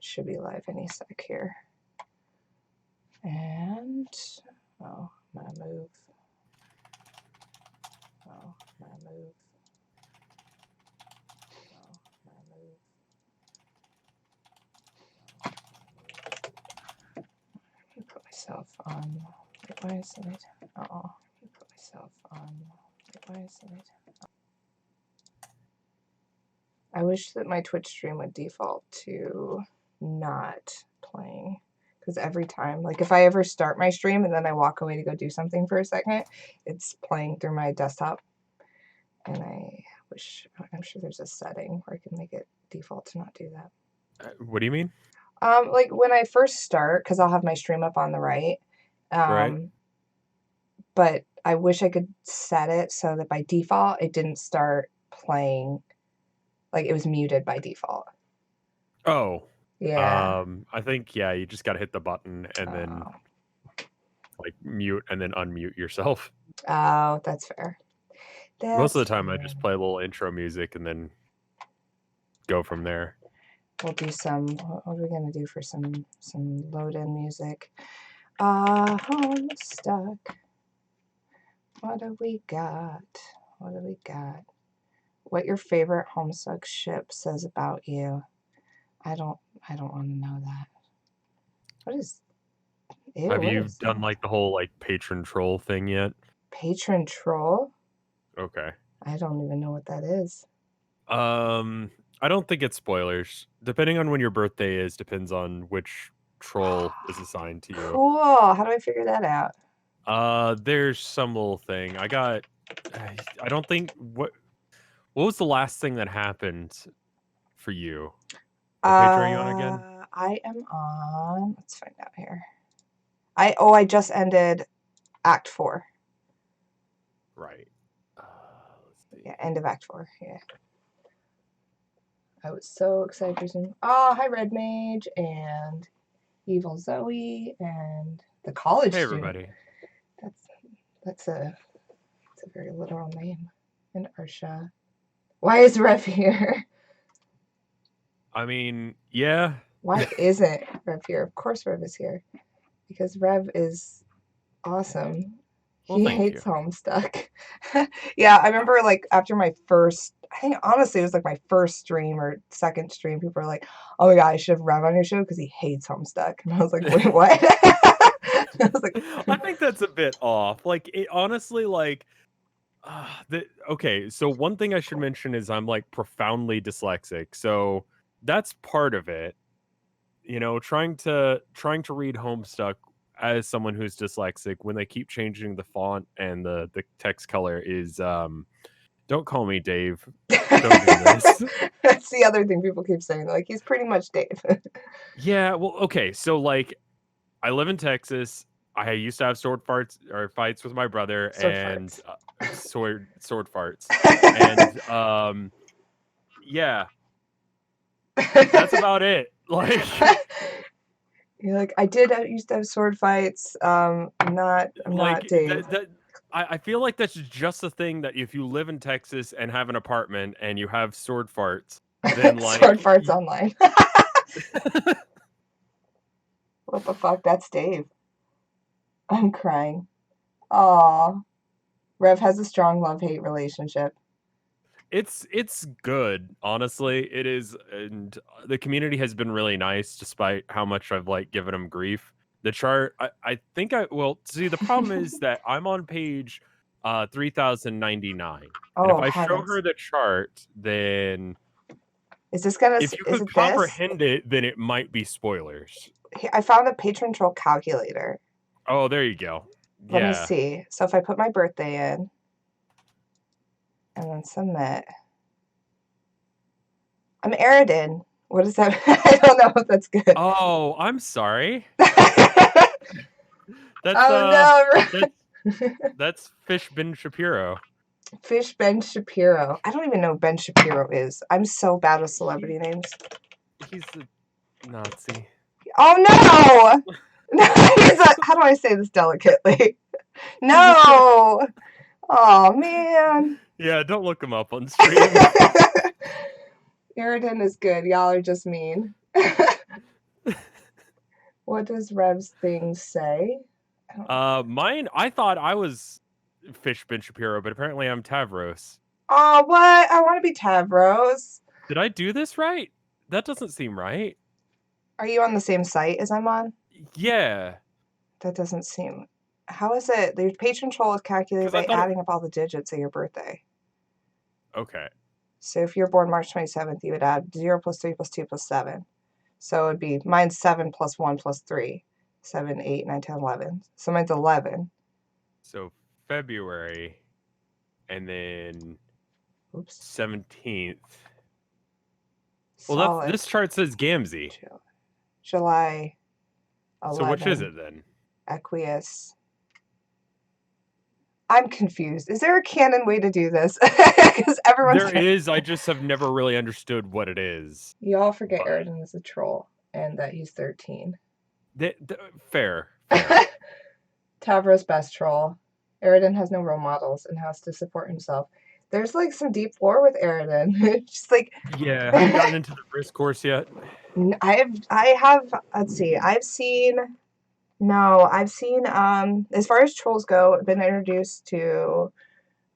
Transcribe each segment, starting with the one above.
should be live any sec here. And, oh, I'm going to move. Oh, I'm going to move. Oh, I'm going to move. Let me put myself on. Why is it? Oh, let me put myself on. Why is it? I wish that my Twitch stream would default to not playing, because every time, like if I ever start my stream and then I walk away to go do something for a second, it's playing through my desktop. And I'm sure there's a setting where I can make it default to not do that. What do you mean? Like when I first start, because I'll have my stream up on the right. Right. But I wish I could set it so that by default it didn't start playing. Like it was muted by default. Oh. Yeah. I think, yeah, you just got to hit the button and then like mute and then unmute yourself. Oh, that's fair. Most of the time I just play a little intro music and then go from there. We'll do some, what are we going to do for some load-in music? Homestuck. What do we got? What do we got? What your favorite Homestuck ship says about you. I don't want to know that. What is... Ew, have you done like the whole like patron troll thing yet? Patron troll? Okay. I don't even know what that is. I don't think it's spoilers. Depending on when your birthday is, depends on which troll is assigned to you. Cool. How do I figure that out? There's some little thing. I don't think what was the last thing that happened for you? What page are you on again? I am on, let's find out here. I just ended Act 4. Right. Let's see. Yeah, end of Act 4. Yeah. I was so excited for some. Oh, hi Red Mage and Evil Zoe and the college Hey student. everybody. That's a very literal name. And Ursha. Why is Rev here? I mean, yeah. Why isn't Rev here? Of course Rev is here. Because Rev is awesome. Well, he hates Homestuck. Yeah, I remember like after my first, I think honestly it was like my first stream or second stream, people were like, oh my god, I should have Rev on your show because he hates Homestuck. And I was like, wait, what? I was like, I think that's a bit off. Like, it honestly, like, okay, so one thing I should mention is I'm like profoundly dyslexic. So that's part of it. You know, trying to read Homestuck as someone who's dyslexic when they keep changing the font and the text color is don't call me Dave. Don't do this. That's the other thing people keep saying. Like, he's pretty much Dave. Yeah, well, okay. So like I live in Texas. I used to have fights with my brother sword farts. And yeah. That's about it. Like you're like, I used to have sword fights. I'm not Dave. I feel like that's just a thing that if you live in Texas and have an apartment and you have sword farts, then like sword farts online. What the fuck? That's Dave. I'm crying. Aw. Rev has a strong love-hate relationship. It's good, honestly. It is, and the community has been really nice despite how much I've like given them grief. The chart, I think see the problem is that I'm on page 3099. And if I show her the chart, then is this gonna if you could comprehend it, then it might be spoilers. I found the patron troll calculator. Oh, there you go. Let me see. So if I put my birthday in and then submit. I'm Aridin. What is that? I don't know if that's good. Oh, I'm sorry. That's Fish Ben Shapiro. Fish Ben Shapiro. I don't even know who Ben Shapiro is. I'm so bad with celebrity names. He's a Nazi. Oh no! How do I say this delicately? No! Oh man. Yeah, don't look him up on stream. Aridin is good. Y'all are just mean. What does Rev's thing say? Mine, I thought I was Fish Ben Shapiro, but apparently I'm Tavros. Oh, what? I want to be Tavros. Did I do this right? That doesn't seem right. Are you on the same site as I'm on? Yeah. That doesn't seem. How is it? Your patron troll is calculated by adding up all the digits of your birthday. Okay. So if you're born March 27th, you would add 0 plus 3 plus 2 plus 7. So it would be mine's 7 plus 1 plus 3. 7, 8, 9, 10, 11. So mine's 11. So February, and then 17th. Well, this chart says Gamzee. July 11. So which is it then? Aqueous. I'm confused. Is there a canon way to do this? Because everyone's there is. I just have never really understood what it is. You all forget Aridin is a troll and that he's 13. Fair. Tavros best troll. Aridin has no role models and has to support himself. There's like some deep lore with Aridin. Just like yeah, have you gotten into the Risk course yet? I have. Let's see. I've seen. As far as trolls go, I've been introduced to.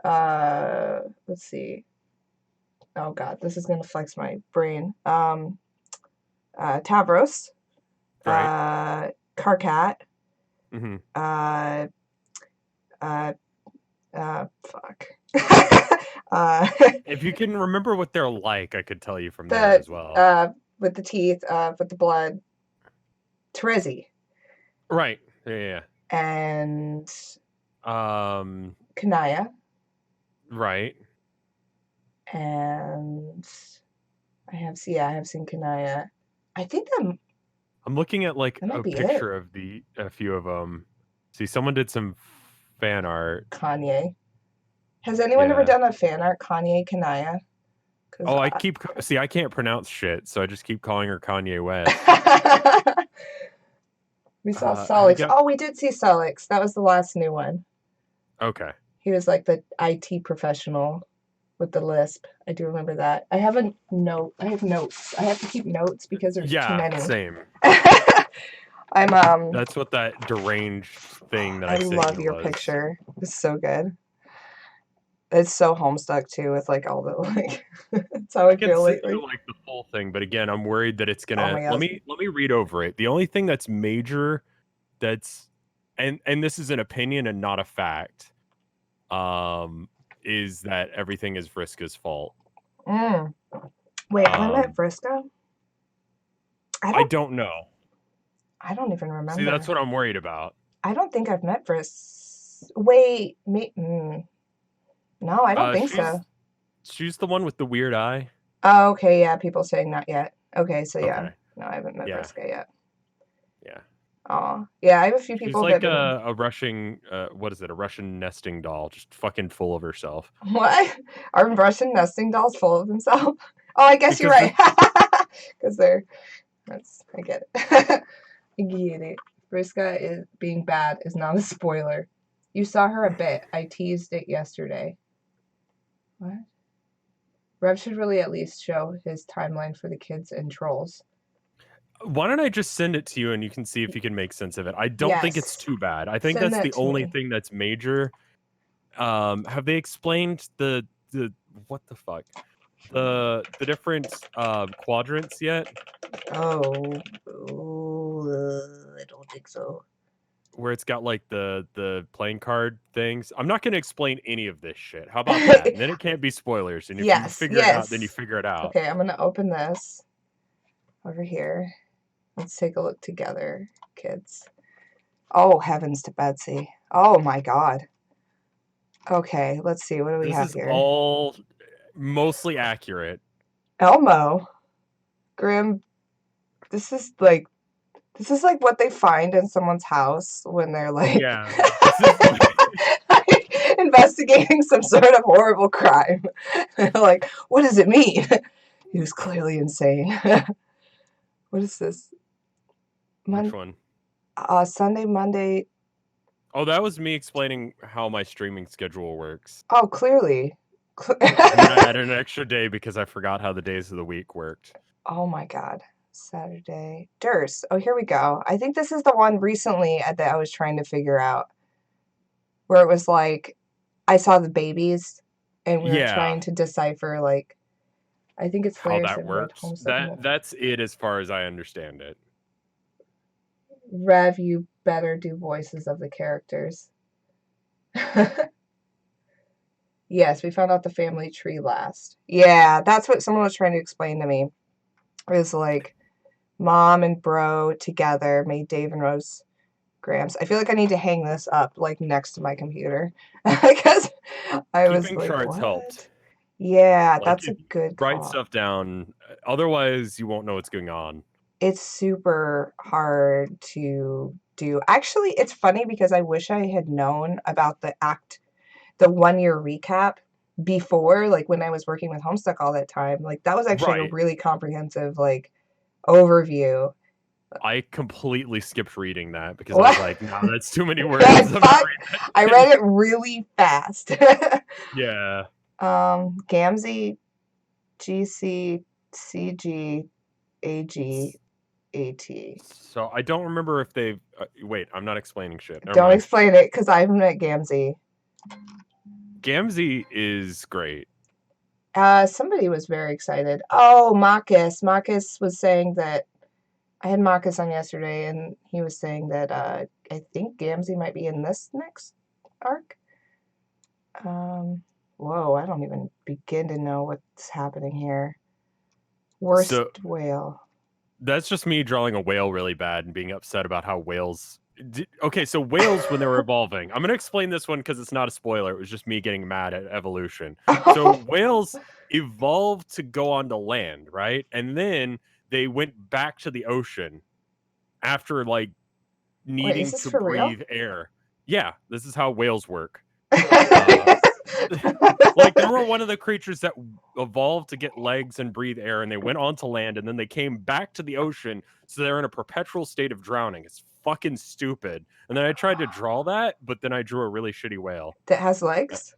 Let's see. Oh God, this is gonna flex my brain. Tavros. Right. Karkat. Mm-hmm. Fuck. If you can remember what they're like, I could tell you from there as well. With the teeth, with the blood. Terezi. Right. Yeah. And Kanaya. Right. And I have seen Kanaya. I think I'm looking at like a picture of a few of them. See, someone did some fan art. Kanye. Has anyone ever done a fan art Kanye Kanaya? Oh, I can't pronounce shit, so I just keep calling her Kanye West. We saw Solix. Oh, we did see Solix. That was the last new one. Okay. He was like the IT professional with the lisp. I do remember that. I have a note. I have notes. I have to keep notes because there's too many. Yeah, same. I'm That's what that deranged thing that I love your picture. It's so good. It's so homestuck too, with like all the like. That's how I feel lately. Like the full thing, but again, I'm worried that it's gonna. Let me read over it. The only thing that's major, and this is an opinion and not a fact, is that everything is Vriska's fault. Wait, have I met Vriska? I don't know. I don't even remember. See, that's what I'm worried about. I don't think I've met Vriska. Wait, no, I don't think so. She's the one with the weird eye. Oh, okay, yeah. People saying not yet. Okay, so yeah. Okay. No, I haven't met Vriska yet. Yeah. Oh, yeah. I have a few people. She's like a Russian. What is it? A Russian nesting doll, just fucking full of herself. What? Are Russian nesting dolls full of themselves? Oh, I guess you're right. Because I get it. I get it. Vriska is being bad is not a spoiler. You saw her a bit. I teased it yesterday. What? Rev should really at least show his timeline for the kids and trolls. Why don't I just send it to you and you can see if you can make sense of it? I don't think it's too bad. I think that's the only thing that's major. Have they explained the what the fuck? The different quadrants yet? Oh, I don't think so. Where it's got like the playing card things. I'm not going to explain any of this shit. How about that? And then it can't be spoilers. And if you figure it out, then you figure it out. Okay, I'm going to open this over here. Let's take a look together, kids. Oh, heavens to Betsy. Oh my God. Okay, let's see. What do we have here? This is all mostly accurate. Elmo. Grim. This is like what they find in someone's house when they're like, investigating some sort of horrible crime. They're like, what does it mean? He was clearly insane. What is this? Which one? Sunday, Monday. Oh, that was me explaining how my streaming schedule works. Oh, clearly. And then I added an extra day because I forgot how the days of the week worked. Oh my God. Saturday. Durst. Oh, here we go. I think this is the one recently that I was trying to figure out. Where it was like, I saw the babies, and we were Yeah. trying to decipher, like, I think it's How hilarious that and read works. homestuck. That's it as far as I understand it. Rev, you better do voices of the characters. Yes, we found out the family tree last. Yeah, that's what someone was trying to explain to me. It was like mom and bro together made Dave and Rose Grams. I feel like I need to hang this up like next to my computer because I was Keeping like, charts what? helped. Yeah, Like, that's a if you good write call. stuff down, otherwise you won't know what's going on. It's super hard to do. Actually, it's funny because I wish I had known about the 1 year recap before, like when I was working with Homestuck all that time. Like that was actually a Right. really comprehensive like overview. I completely skipped reading that because I was What? like, no, that's too many I words. I'm not thought reading that I thing. read it really fast. Yeah. Gamzee, GC, CG, AG, AT. So I don't remember if they've. Wait, I'm not explaining shit. Never Don't mind. explain it because I haven't met Gamzee. Gamzee is great. Somebody was very excited. Oh, Marcus. Marcus was saying that I had Marcus on yesterday, and he was saying that I think Gamzee might be in this next arc. Whoa, I don't even begin to know what's happening here. Worst whale. That's just me drawing a whale really bad and being upset about how whales. Okay, so whales when they were evolving. I'm going to explain this one because it's not a spoiler. It was just me getting mad at evolution. So whales evolved to go onto land, right? And then they went back to the ocean after like Wait, is needing this to for real? breathe air. Yeah, this is how whales work. Like they were one of the creatures that evolved to get legs and breathe air, and they went onto land, and then they came back to the ocean, so they're in a perpetual state of drowning. It's fucking stupid. And then I tried to draw that, but then I drew a really shitty whale That has legs?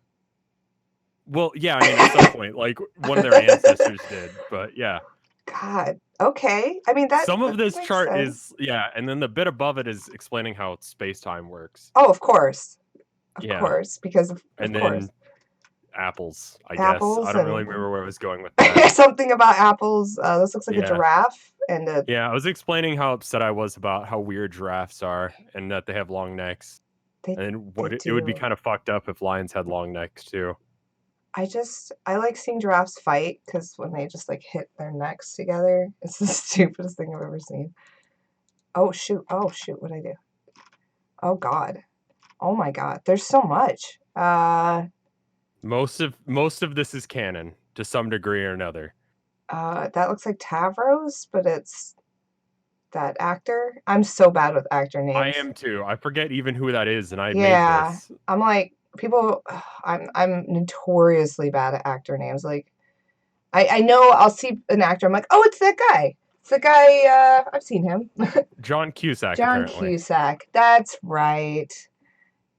Well, yeah, I mean, at some point, like one of their ancestors did, but yeah. God. Okay. I mean Some of that this makes chart sense. is and then the bit above it is explaining how space time works. Oh, of course. Of Yeah, course. Because of and course. then apples, I guess. I Apples don't really and remember where I was going with that. something about apples. This looks like a Yeah. giraffe and a. Yeah, I was explaining how upset I was about how weird giraffes are and that they have long necks. And They it would be do. kind of fucked up if lions had long necks too. I like seeing giraffes fight because when they just like hit their necks together, it's the stupidest thing I've ever seen. Oh shoot! Oh shoot! What'd I do? Oh God! Oh my God! There's so much. Most of this is canon to some degree or another. That looks like Tavros, but it's that actor. I'm so bad with actor I names. am too. I forget even who that is, and I made Yeah, this. I'm like people. I'm notoriously bad at actor names. Like I know I'll see an actor. I'm like, oh, it's that guy. It's the guy. I've seen him. John Cusack, John apparently. Cusack. That's right.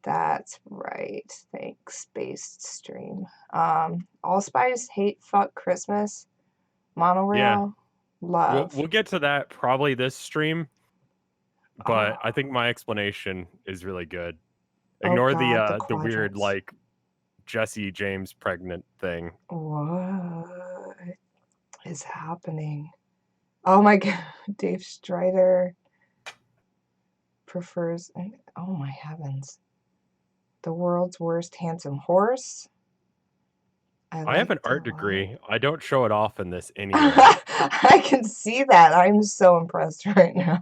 That's right. Thanks, based stream. All spies hate fuck Christmas. Yeah. Monorail. Love. We'll get to that probably this stream, but Oh, I think my explanation is really good. oh Ignore God, the the weird quadrants. like Jesse James pregnant thing. What is happening? Oh my God, Dave Strider prefers. Oh my heavens. The world's worst handsome horse. I I have like an art degree. I don't show it off in this anyway. I can see that. I'm so impressed right now.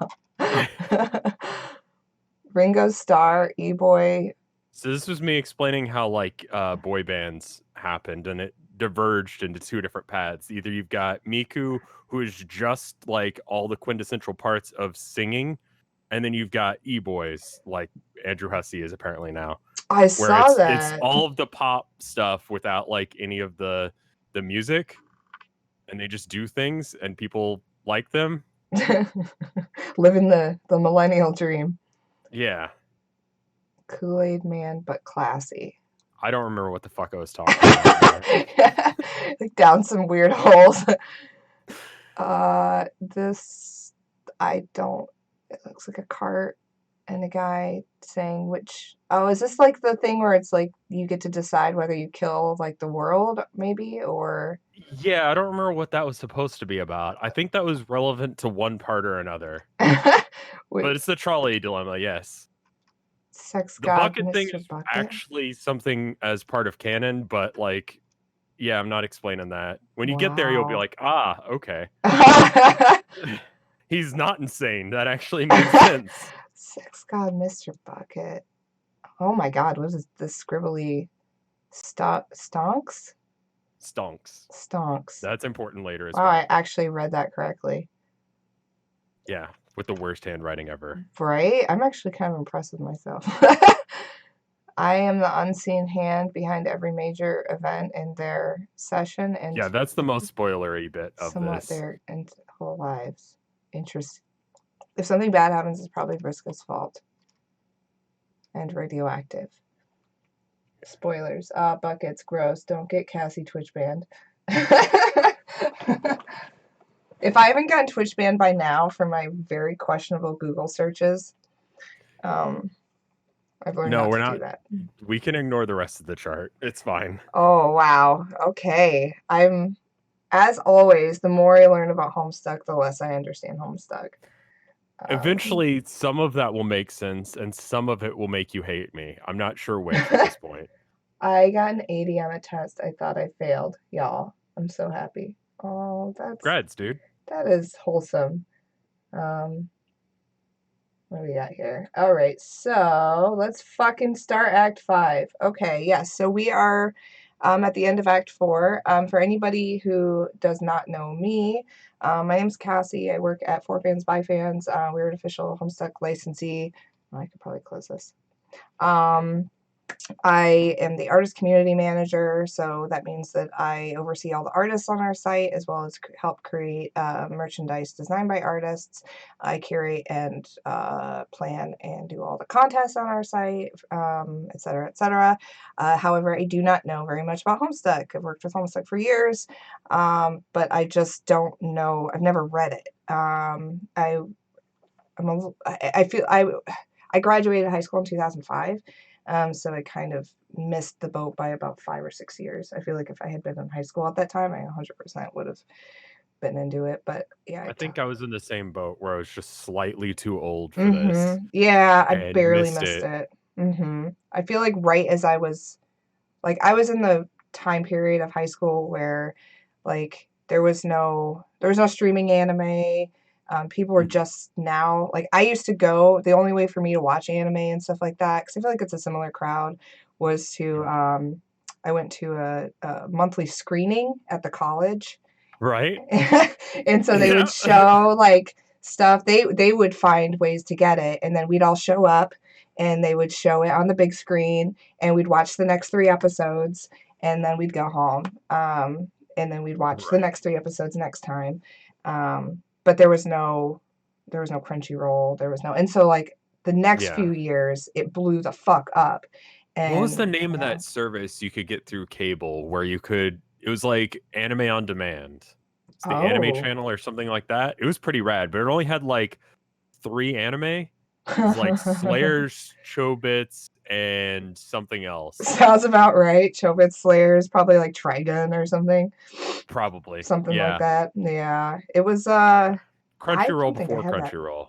Ringo Starr, E-Boy. So this was me explaining how like boy bands happened and it diverged into two different paths. Either you've got Miku, who is just like all the quintessential parts of singing, and then you've got E-Boys, like Andrew Hussey is apparently now. I Where saw it's that. all of the pop stuff without like any of the music, and they just do things and people like them. Living the millennial dream. Yeah. Kool-Aid man, but classy. I don't remember what the fuck I was talking about anymore. Like down some weird holes. This, I don't, it looks like a cart and a guy saying which, oh, is this like the thing where it's like you get to decide whether you kill like the world maybe, or Yeah, I don't remember what that was supposed to be about. I think that was relevant to one part or another. But wait, it's the trolley dilemma, yes. sex The god bucket thing Mr. is Bucket? actually something as part of canon, but, like, yeah, I'm not explaining that. When you get there, you'll be Wow. like, "Ah, okay." He's not insane. That actually made sense. Sex god Mr. Bucket. Oh my god, what is this scribbly stonks? Stonks. Stonks. That's important later as Wow, I well. actually read that correctly. Yeah, with the worst handwriting ever. Right? I'm actually kind of impressed with myself. I am the unseen hand behind every major event in their session and Yeah, that's the most spoilery bit of somewhat this. their whole lives. Interest. If something bad happens, it's probably Briscoe's fault. And radioactive. Spoilers. Buckets. Gross. Don't get Cassie Twitch banned. If I haven't gotten Twitch banned by now for my very questionable Google searches, I've learned No, not we're to do not. that. We can ignore the rest of the chart. It's fine. Oh, wow. Okay. As always, the more I learn about Homestuck, the less I understand Homestuck. Eventually, some of that will make sense, and some of it will make you hate me. I'm not sure which at this point. I got an 80 on a test. I thought I failed. Y'all, I'm so happy. Oh, Grads, dude. that is wholesome. What do we got here? All right, so let's fucking start Act 5. Okay, yes, so we are at the end of Act 4. For anybody who does not know me, my name's Cassie. I work at 4Fans by Fans. We're an official Homestuck licensee. I could probably close this. I am the artist community manager, so that means that I oversee all the artists on our site as well as help create merchandise designed by artists. I curate and plan and do all the contests on our site, et cetera, et cetera. However, I do not know very much about Homestuck. I've worked with Homestuck for years, but I just don't know. I've never read it. I feel I graduated high school in 2005. So I kind of missed the boat by about 5 or 6 years. I feel like if I had been in high school at that time, I 100% would have been into it. But yeah, I think I was in the same boat where I was just slightly too old for this yeah, I and barely missed missed it. it. I feel like right as I was in the time period of high school where like there was no streaming anime. People were just now like I used to go. The only way for me to watch anime and stuff like that, because I feel like it's a similar crowd, was to I went to a monthly screening at the college, Right? and so they would Yeah. show like stuff. They would find ways to get it, and then we'd all show up, and they would show it on the big screen, and we'd watch the next 3 episodes, and then we'd go home, and then we'd watch the Right. next 3 episodes next time. But there was no Crunchyroll. There was no, and so like the next Yeah. few years, it blew the fuck up, What was the and name of yeah. that service you could get through cable where you could it was like anime on demand? It's the anime Oh. channel or something like that. It was pretty rad, but it only had like 3 anime. It was like Slayers, Chobits, and something else. Sounds about right. Chobits Slayer is probably like Trigun or something. Probably. Something like Yeah. that. Yeah. It was Yeah. I Crunchyroll don't think I before had that. Crunchyroll.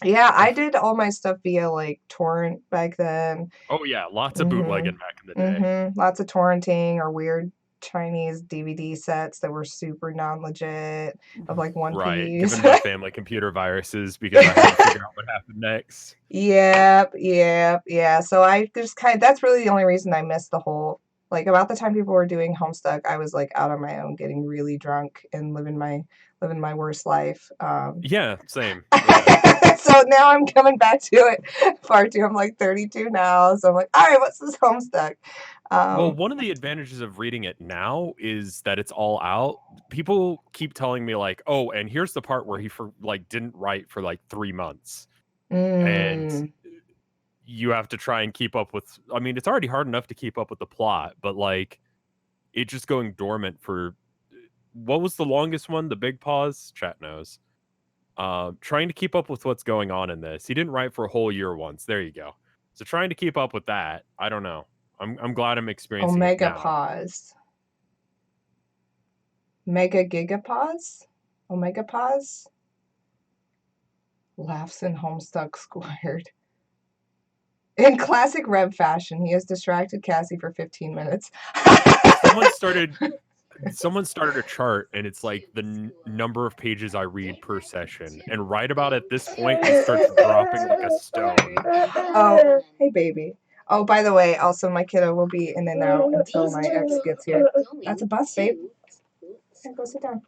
Yeah, I did all my stuff via like torrent back then. Oh yeah, lots of Mhm. bootlegging back in the day. Mhm. Lots of torrenting or weird Chinese DVD sets that were super non-legit of like One Right, Piece. giving my family computer viruses because I had to figure out what happened next. Yep, yep, yeah. So I just that's really the only reason I missed the whole like about the time people were doing Homestuck, I was like out on my own getting really drunk and living my worst life. Yeah, same. Yeah. So now I'm coming back to it far too. I'm like 32 now, so I'm like, all right, what's this Homestuck? Well, Um, one of the advantages of reading it now is that it's all out. People keep telling me like, "Oh, and here's the part where he didn't write for like 3 months." And mm, you have to try and keep up with I mean, it's already hard enough to keep up with the plot, but like it just going dormant for what was the longest one? The big pause? Chat knows. Trying to keep up with what's going on in this. He didn't write for a whole year once. There you go. So trying to keep up with that, I don't know. I'm glad I'm experiencing it Omega now. pause. Mega gigapause? Omega pause? Laughs in Homestuck squared. In classic Rev fashion, he has distracted Cassie for 15 minutes. Someone started a chart, and it's like the number of pages I read per session. And right about at this point, he starts dropping like a stone. Oh, hey, baby. Oh, by the way, also my kiddo will be in and out until my ex gets here. That's a bus, babe. Yeah, go sit down.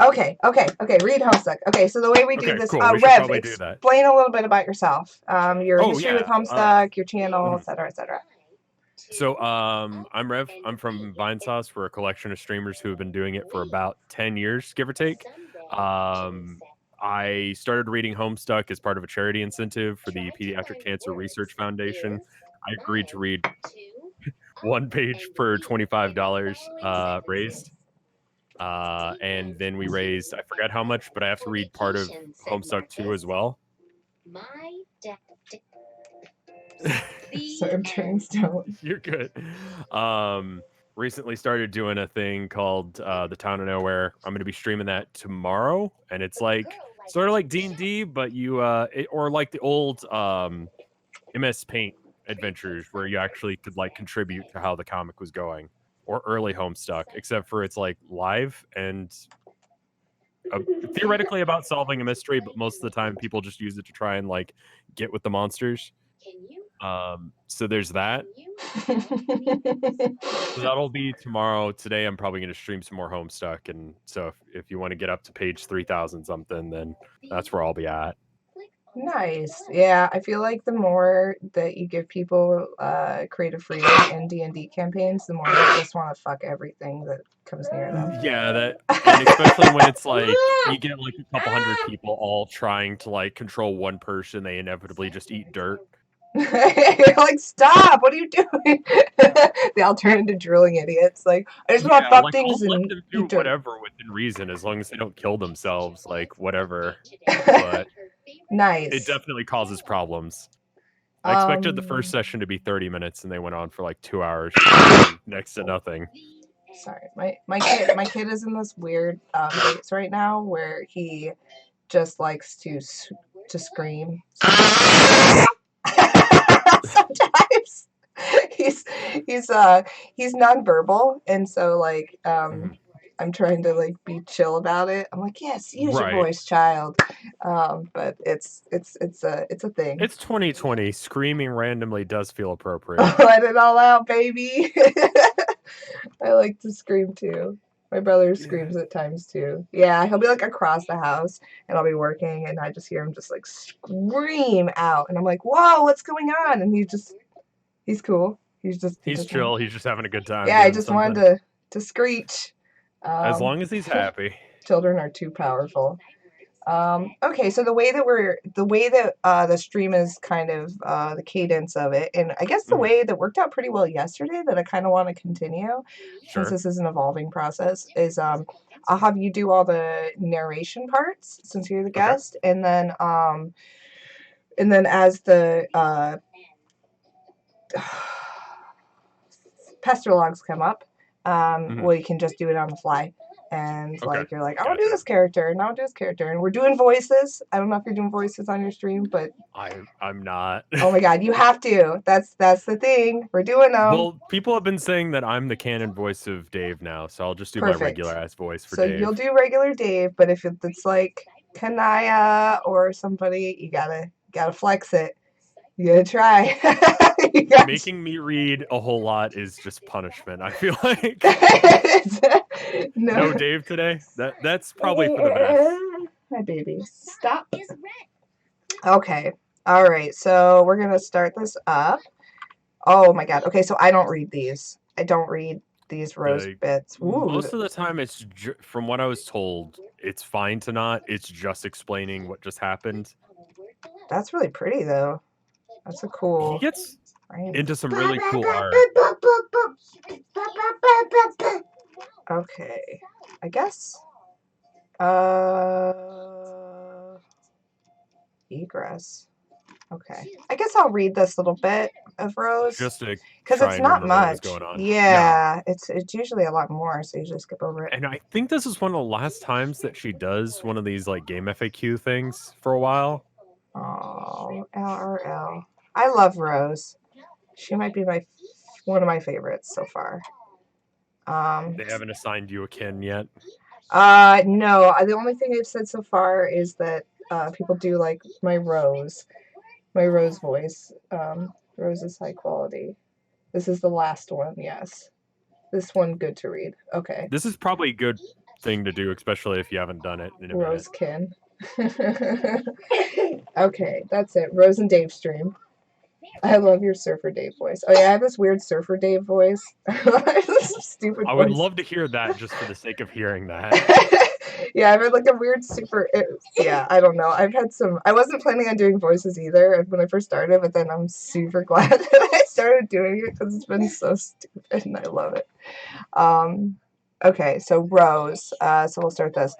Okay. Read Homestuck. Okay, so the way we do this, cool. We should Rev, probably do that. explain a little bit about yourself. Your history with Homestuck, your channel, etc., etc. So, I'm Rev. I'm from Vinesauce. We're a collection of streamers who have been doing it for about 10 years, give or take. I started reading Homestuck as part of a charity incentive for the Pediatric Cancer Research Foundation. I agreed to read one page per $25 raised. And then we raised, I forgot how much, but I have to read part of Homestuck 2 as well. So turns don't. You're good. Recently started doing a thing called the Town of Nowhere. I'm going to be streaming that tomorrow, and it's like sort of like D&D, but you or like the old MS Paint adventures where you actually could like contribute to how the comic was going, or early Homestuck, except for it's like live and theoretically about solving a mystery, but most of the time people just use it to try and like get with the monsters. So there's that. So that'll be tomorrow. Today I'm probably going to stream some more Homestuck, and so if you want to get up to page 3000 something, then that's where I'll be at. Nice. Yeah, I feel like the more that you give people creative freedom in D&D campaigns, the more they just want to fuck everything that comes near them. Yeah, and especially when it's like you get like a couple hundred people all trying to like control one person, they inevitably just eat dirt. You're like, stop! What are you doing? They all turn into drooling idiots. Like, I just want to fuck things I'll and let them do eat dirt. whatever within reason, as long as they don't kill themselves. Like whatever, but nice. It definitely causes problems. I expected the first session to be 30 minutes, and they went on for like 2 hours, next to nothing. Sorry, my kid is in this weird phase right now where he just likes to scream. Sometimes he's nonverbal, and so like I'm trying to like be chill about it. I'm like, yes, use your voice, child. But it's a thing. It's 2020. Screaming randomly does feel appropriate. Let it all out, baby. I like to scream too. My brother screams at times too. Yeah, he'll be like across the house, and I'll be working, and I just hear him just like scream out, and I'm like, "Whoa, what's going on?" And he's cool. He's chill. He's just having a good time. Yeah, I just wanted to screech. As long as he's happy. Children are too powerful. Okay, so the way that the stream is kind of the cadence of it, and I guess the way that worked out pretty well yesterday that I kind of want to continue, since this is an evolving process, is I'll have you do all the narration parts since you're the guest, and then as the pester logs come up, well, you can just do it on the fly. And like you're like, I want to do this character, and I want to do this character, and we're doing voices. I don't know if you're doing voices on your stream, but I'm not. Oh my god, you have to. That's the thing. We're doing them. Well, people have been saying that I'm the canon voice of Dave now, so I'll just do my regular ass voice for Dave. So you'll do regular Dave, but if it's like Kanaya or somebody, you gotta flex it. You gotta try. Making me read a whole lot is just punishment, I feel like. No Dave today? That's probably for the best. My baby. Stop. Okay. All right. So we're going to start this up. Oh my god. Okay, so I don't read these. I don't read these rose bits. Ooh. Most of the time, it's from what I was told, it's fine to not. It's just explaining what just happened. That's really pretty, though. That's a cool. He gets into some really cool art. Okay. I guess. Egress. Okay. I guess I'll read this little bit of Rose. Just to because try it's and not remember what was much. going on. Yeah, it's usually a lot more, so you just skip over it. And I think this is one of the last times that she does one of these like game FAQ things for a while. Oh, LRL. I love Rose. She might be one of my favorites so far. They haven't assigned you a kin yet. No. The only thing they've said so far is that people do like my Rose voice. Rose is high quality. This is the last one. Yes, this one good to read. Okay. This is probably a good thing to do, especially if you haven't done it in a minute. Rosekin. Okay, that's it. Rose and Dave stream. I love your Surfer Dave voice. Oh yeah, I have this weird Surfer Dave voice. Stupid I would voice. love to hear that just for the sake of hearing that. Yeah, I've had like a weird yeah, I don't know. I've had some. I wasn't planning on doing voices either when I first started, but then I'm super glad that I started doing it because it's been so stupid and I love it. Okay, so Rose. So we'll start this.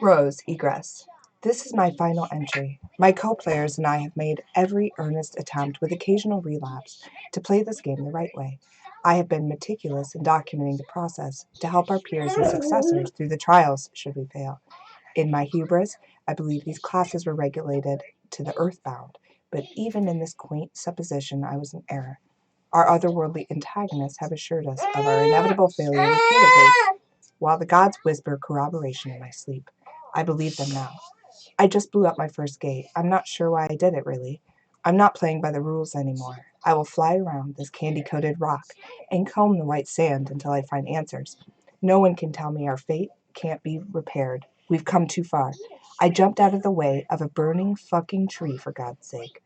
Rose, egress. This is my final entry. My co-players and I have made every earnest attempt, with occasional relapse, to play this game the right way. I have been meticulous in documenting the process to help our peers and successors through the trials should we fail. In my hubris, I believe these classes were regulated to the earthbound, but even in this quaint supposition I was in error. Our otherworldly antagonists have assured us of our inevitable failure repeatedly, while the gods whisper corroboration in my sleep. I believe them now. I just blew up my first gate. I'm not sure why I did it, really. I'm not playing by the rules anymore. I will fly around this candy-coated rock and comb the white sand until I find answers. No one can tell me our fate can't be repaired. We've come too far. I jumped out of the way of a burning fucking tree, for God's sake.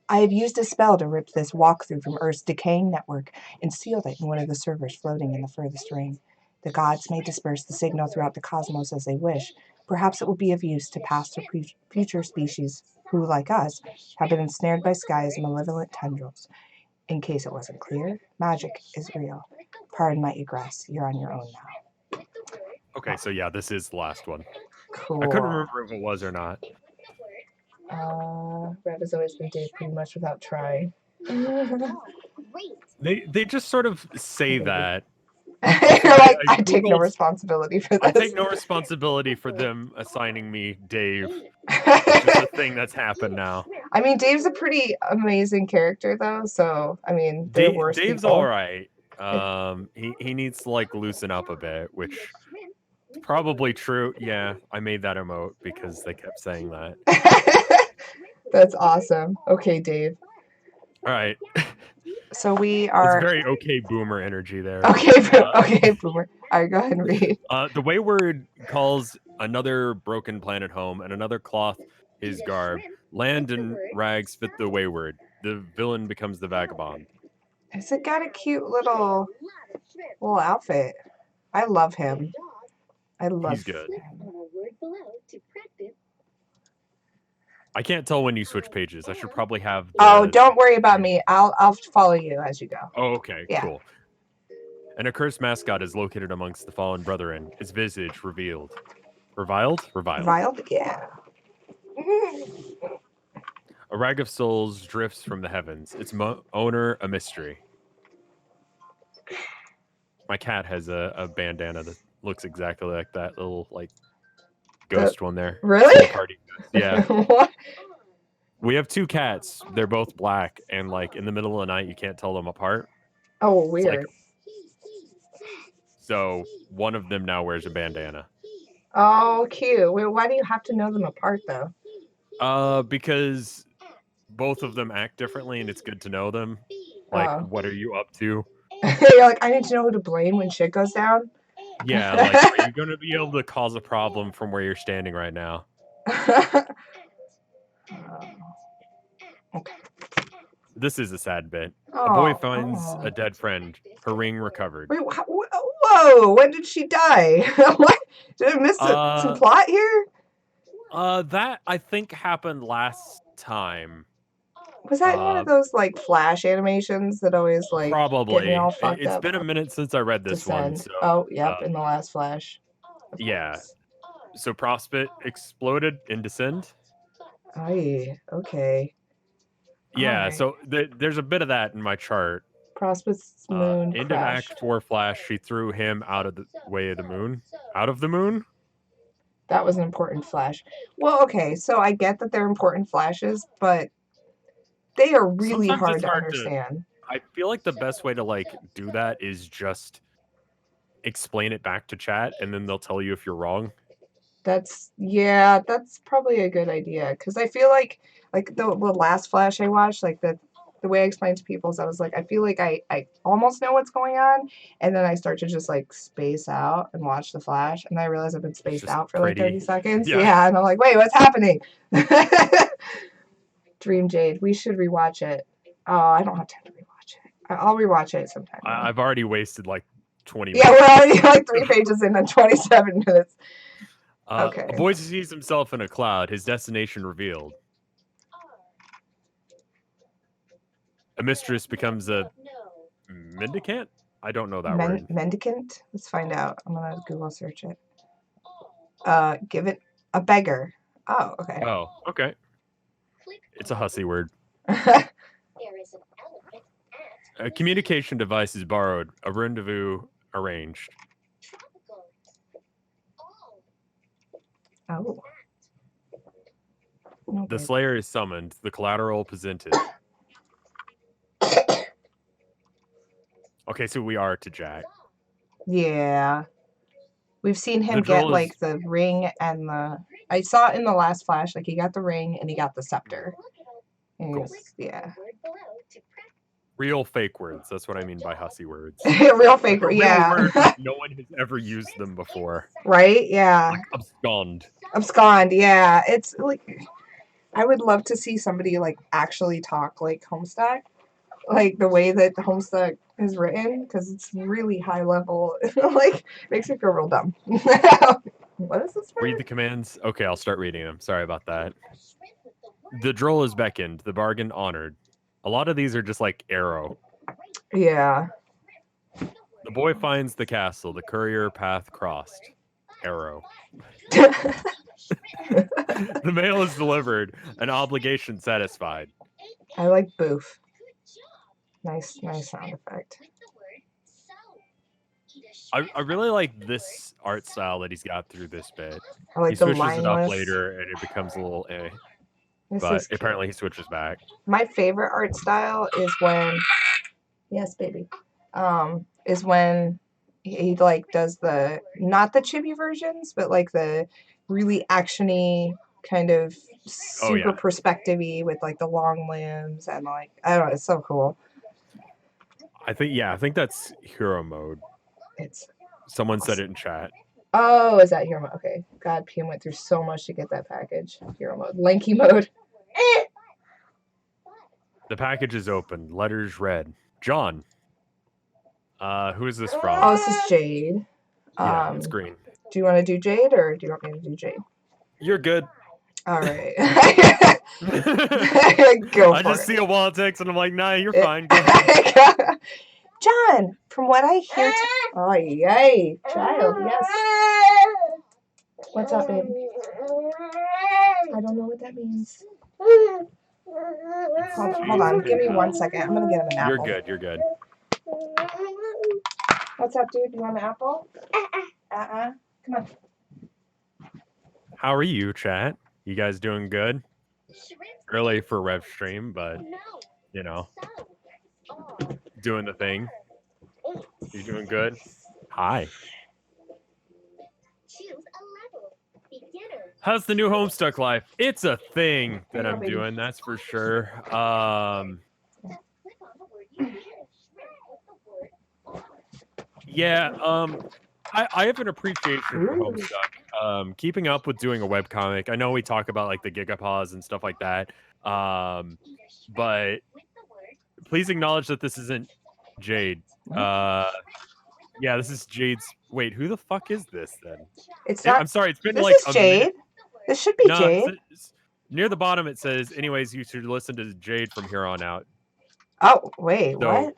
I have used a spell to rip this walkthrough from Earth's decaying network and sealed it in one of the servers floating in the furthest ring. The gods may disperse the signal throughout the cosmos as they wish. Perhaps it will be of use to past or future species who, like us, have been ensnared by Sky's malevolent tendrils. In case it wasn't clear, magic is real. Pardon my egress. You're on your own now. Okay, so yeah, this is the last one. Cool. I couldn't remember if it was or not. Rev has always been Dave pretty much without trying. They just sort of say that. You're like, I take no responsibility for this. I take no responsibility for them assigning me Dave. It's just a thing that's happened now. I mean, Dave's a pretty amazing character, though. So, I mean, they're worse Dave's people. all right. He needs to like loosen up a bit, which is probably true. Yeah, I made that emote because they kept saying that. That's awesome. Okay, Dave. All right. So we are. It's very okay boomer energy there. Okay, boomer. All right, go ahead and read. The Wayward calls another broken planet home, and another cloth his garb. Land and rags fit the Wayward. The villain becomes the vagabond. Has it got a cute little outfit? I love him. He's good. I can't tell when you switch pages. I should probably have. Don't worry about me. I'll follow you as you go. Oh, okay, yeah. Cool. An accursed mascot is located amongst the fallen brethren. His visage revealed. Reviled? Reviled? Yeah. A rag of souls drifts from the heavens. Its owner a mystery. My cat has a bandana that looks exactly like that little like ghost one there. Really? Party ghost. Yeah. What? We have two cats. They're both black, and like in the middle of the night, you can't tell them apart. Oh, weird. So one of them now wears a bandana. Oh, cute. Wait, why do you have to know them apart, though? Because both of them act differently, and it's good to know them. Like, what are you up to? You're like, I need to know who to blame when shit goes down. Yeah, like, are you going to be able to cause a problem from where you're standing right now? Okay. This is a sad bit. A boy finds a dead friend. Her ring recovered. Wait, whoa! When did she die? What? Did I miss some plot here? That I think happened last time. Was that one of those like flash animations that always like get me Probably. all fucked It's up? been a minute since I read this one. Descend. So Oh, yep, in the last flash. yeah. So Prospect exploded in Descend. Aye, okay. Yeah, Alright. so there's a bit of that in my chart. Prospect's moon End of crashed. Act 4 Flash, she threw him out of the way of the moon. Out of the moon? That was an important flash. Well, okay, so I get that they're important flashes, but they are really Sometimes hard it's to hard understand. I feel like the best way to like do that is just explain it back to chat and then they'll tell you if you're wrong. That's probably a good idea because I feel like the last flash I watched, like the way I explained to people is I was like, I feel like I almost know what's going on, and then I start to just like space out and watch the flash, and I realize I've been It's spaced just out for like pretty. 30 seconds. Yeah. Yeah, and I'm like, wait, what's happening? Dream Jade, we should rewatch it. Oh, I don't have time to rewatch it. I'll rewatch it sometime. I've already wasted like 20 Yeah, minutes. we're already like 3 pages in and 27 minutes. Okay. A boy sees himself in a cloud, his destination revealed. A mistress becomes a mendicant? I don't know that word. Mendicant? Let's find out. I'm gonna Google search it. Give it a beggar. Oh, okay. Oh, okay. It's a hussy word. A communication device is borrowed. A rendezvous arranged. Oh. No, The babe. slayer is summoned. The collateral presented. Okay, so we are to Jack. Yeah. We've seen him The get droll like is- the ring and the. I saw it in the last flash. Like he got the ring and he got the scepter. And he Cool. was, yeah. Real fake words. That's what I mean by hussy words. Real fake. Like a Yeah. real word, but no one has ever used them before. Right? Yeah. Like abscond. Abscond. Yeah. It's like I would love to see somebody like actually talk like Homestuck, like the way that Homestuck is written, because it's really high level. Like makes me feel real dumb. What is this? Read the commands. Okay, I'll start reading them. Sorry about that. The droll is beckoned. The bargain honored. A lot of these are just like arrow. Yeah. The boy finds the castle. The courier path crossed. Arrow. The mail is delivered. An obligation satisfied. I like boof. Nice sound effect. I really like this art style that he's got through this bit. I like He the switches it up mindless. later and it becomes a little eh. This But is cute. apparently he switches back. My favorite art style is when, yes, baby, is when he like does the not the chibi versions, but like the really actiony kind of super perspective-y with like the long limbs and like I don't know, it's so cool. I think that's hero mode. It's Someone said it in chat. oh, is that hero mode? Okay. God, PM went through so much to get that package. Hero mode. Lanky mode. The package is open. Letters read. John. Who is this from? Oh, this is Jade. Yeah, it's green. Do you want to do Jade or do you want me to do Jade? You're good. All right. Go I just see a wall text and I'm like, nah, you're fine. Go ahead. John, from what I hear, oh yay, child, yes. What's up, babe? I don't know what that means. Hold on, give me 1 second. I'm gonna get him an apple. You're good. What's up, dude? You want an apple? Come on. How are you, chat? You guys doing good? Early for Rev stream, but you know, doing the thing. You doing good? Hi. How's the new Homestuck life? It's a thing that I'm doing, that's for sure. Yeah, I have an appreciation for Homestuck. Keeping up with doing a webcomic. I know we talk about like the gigapause and stuff like that. But please acknowledge that this isn't Jade. Yeah, this is Jade's. Wait, who the fuck is this then? It's not. I'm sorry. It's been this like is Jade. minute. This should be Jade. Near the bottom, it says, anyways, you should listen to Jade from here on out. Oh, wait, So, what?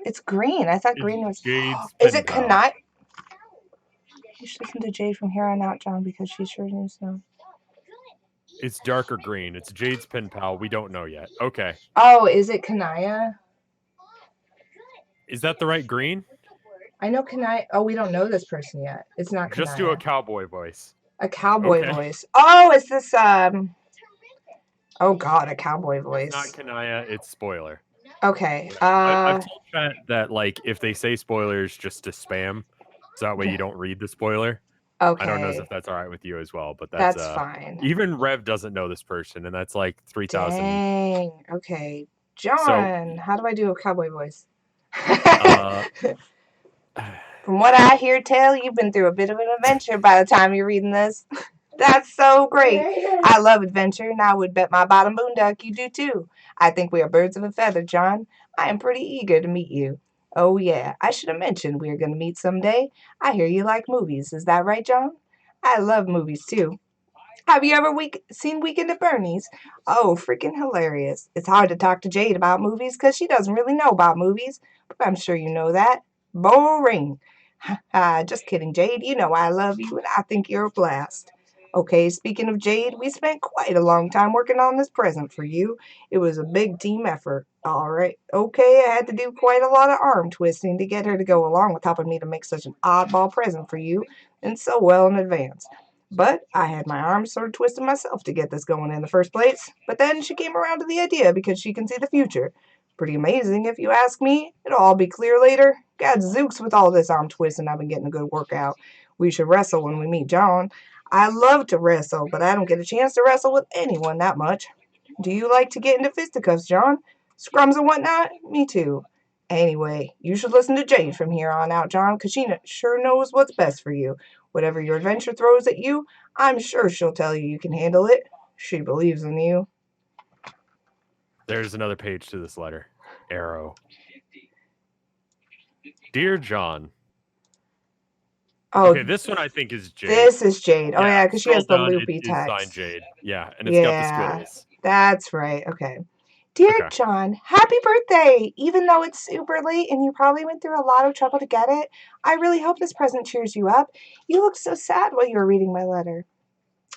It's green. I thought it's green was... Jade's Is pen it pal. Kanai? You should listen to Jade from here on out, John, because she sure needs to know. It's darker green. It's Jade's pen pal. We don't know yet. Okay. Oh, is it Kanaya? Is that the right green? I know Kanaya. Oh, we don't know this person yet. It's not Kanaya. Just do a cowboy voice. A cowboy voice. Oh, is this oh god, a cowboy voice. It's not Kanaya, it's spoiler. Okay. I've told Chat that like if they say spoilers, just to spam, so that way you don't read the spoiler. Okay. I don't know if that's all right with you as well, but that's fine. Even Rev doesn't know this person, and that's like 3,000. Dang. Okay, John, how do I do a cowboy voice? From what I hear tell, you've been through a bit of an adventure by the time you're reading this. That's so great. I love adventure, and I would bet my bottom boondock you do too. I think we are birds of a feather, John. I am pretty eager to meet you. Oh yeah, I should have mentioned we are going to meet someday. I hear you like movies. Is that right, John? I love movies too. Have you ever seen Weekend at Bernie's? Oh, freaking hilarious. It's hard to talk to Jade about movies because she doesn't really know about movies, but I'm sure you know that. Boring. Just kidding, Jade. You know I love you and I think you're a blast. Okay, speaking of Jade, we spent quite a long time working on this present for you. It was a big team effort. All right. Okay, I had to do quite a lot of arm twisting to get her to go along with helping me to make such an oddball present for you and so well in advance. But I had my arms sort of twisted myself to get this going in the first place. But then she came around to the idea because she can see the future. Pretty amazing if you ask me. It'll all be clear later. Gadzooks with all this arm twisting, I've been getting a good workout. We should wrestle when we meet John. I love to wrestle, but I don't get a chance to wrestle with anyone that much. Do you like to get into fisticuffs, John? Scrums and whatnot? Me too. Anyway, you should listen to Jade from here on out, John, because she sure knows what's best for you. Whatever your adventure throws at you, I'm sure she'll tell you you can handle it. She believes in you. There's another page to this letter. Arrow. Dear John. Oh, okay, this one I think is Jade. This is Jade. Oh yeah, because she has the loopy text. It's signed Jade. Yeah, and it's got the squiggles. That's right. Okay. Dear John, happy birthday! Even though it's super late and you probably went through a lot of trouble to get it, I really hope this present cheers you up. You looked so sad while you were reading my letter.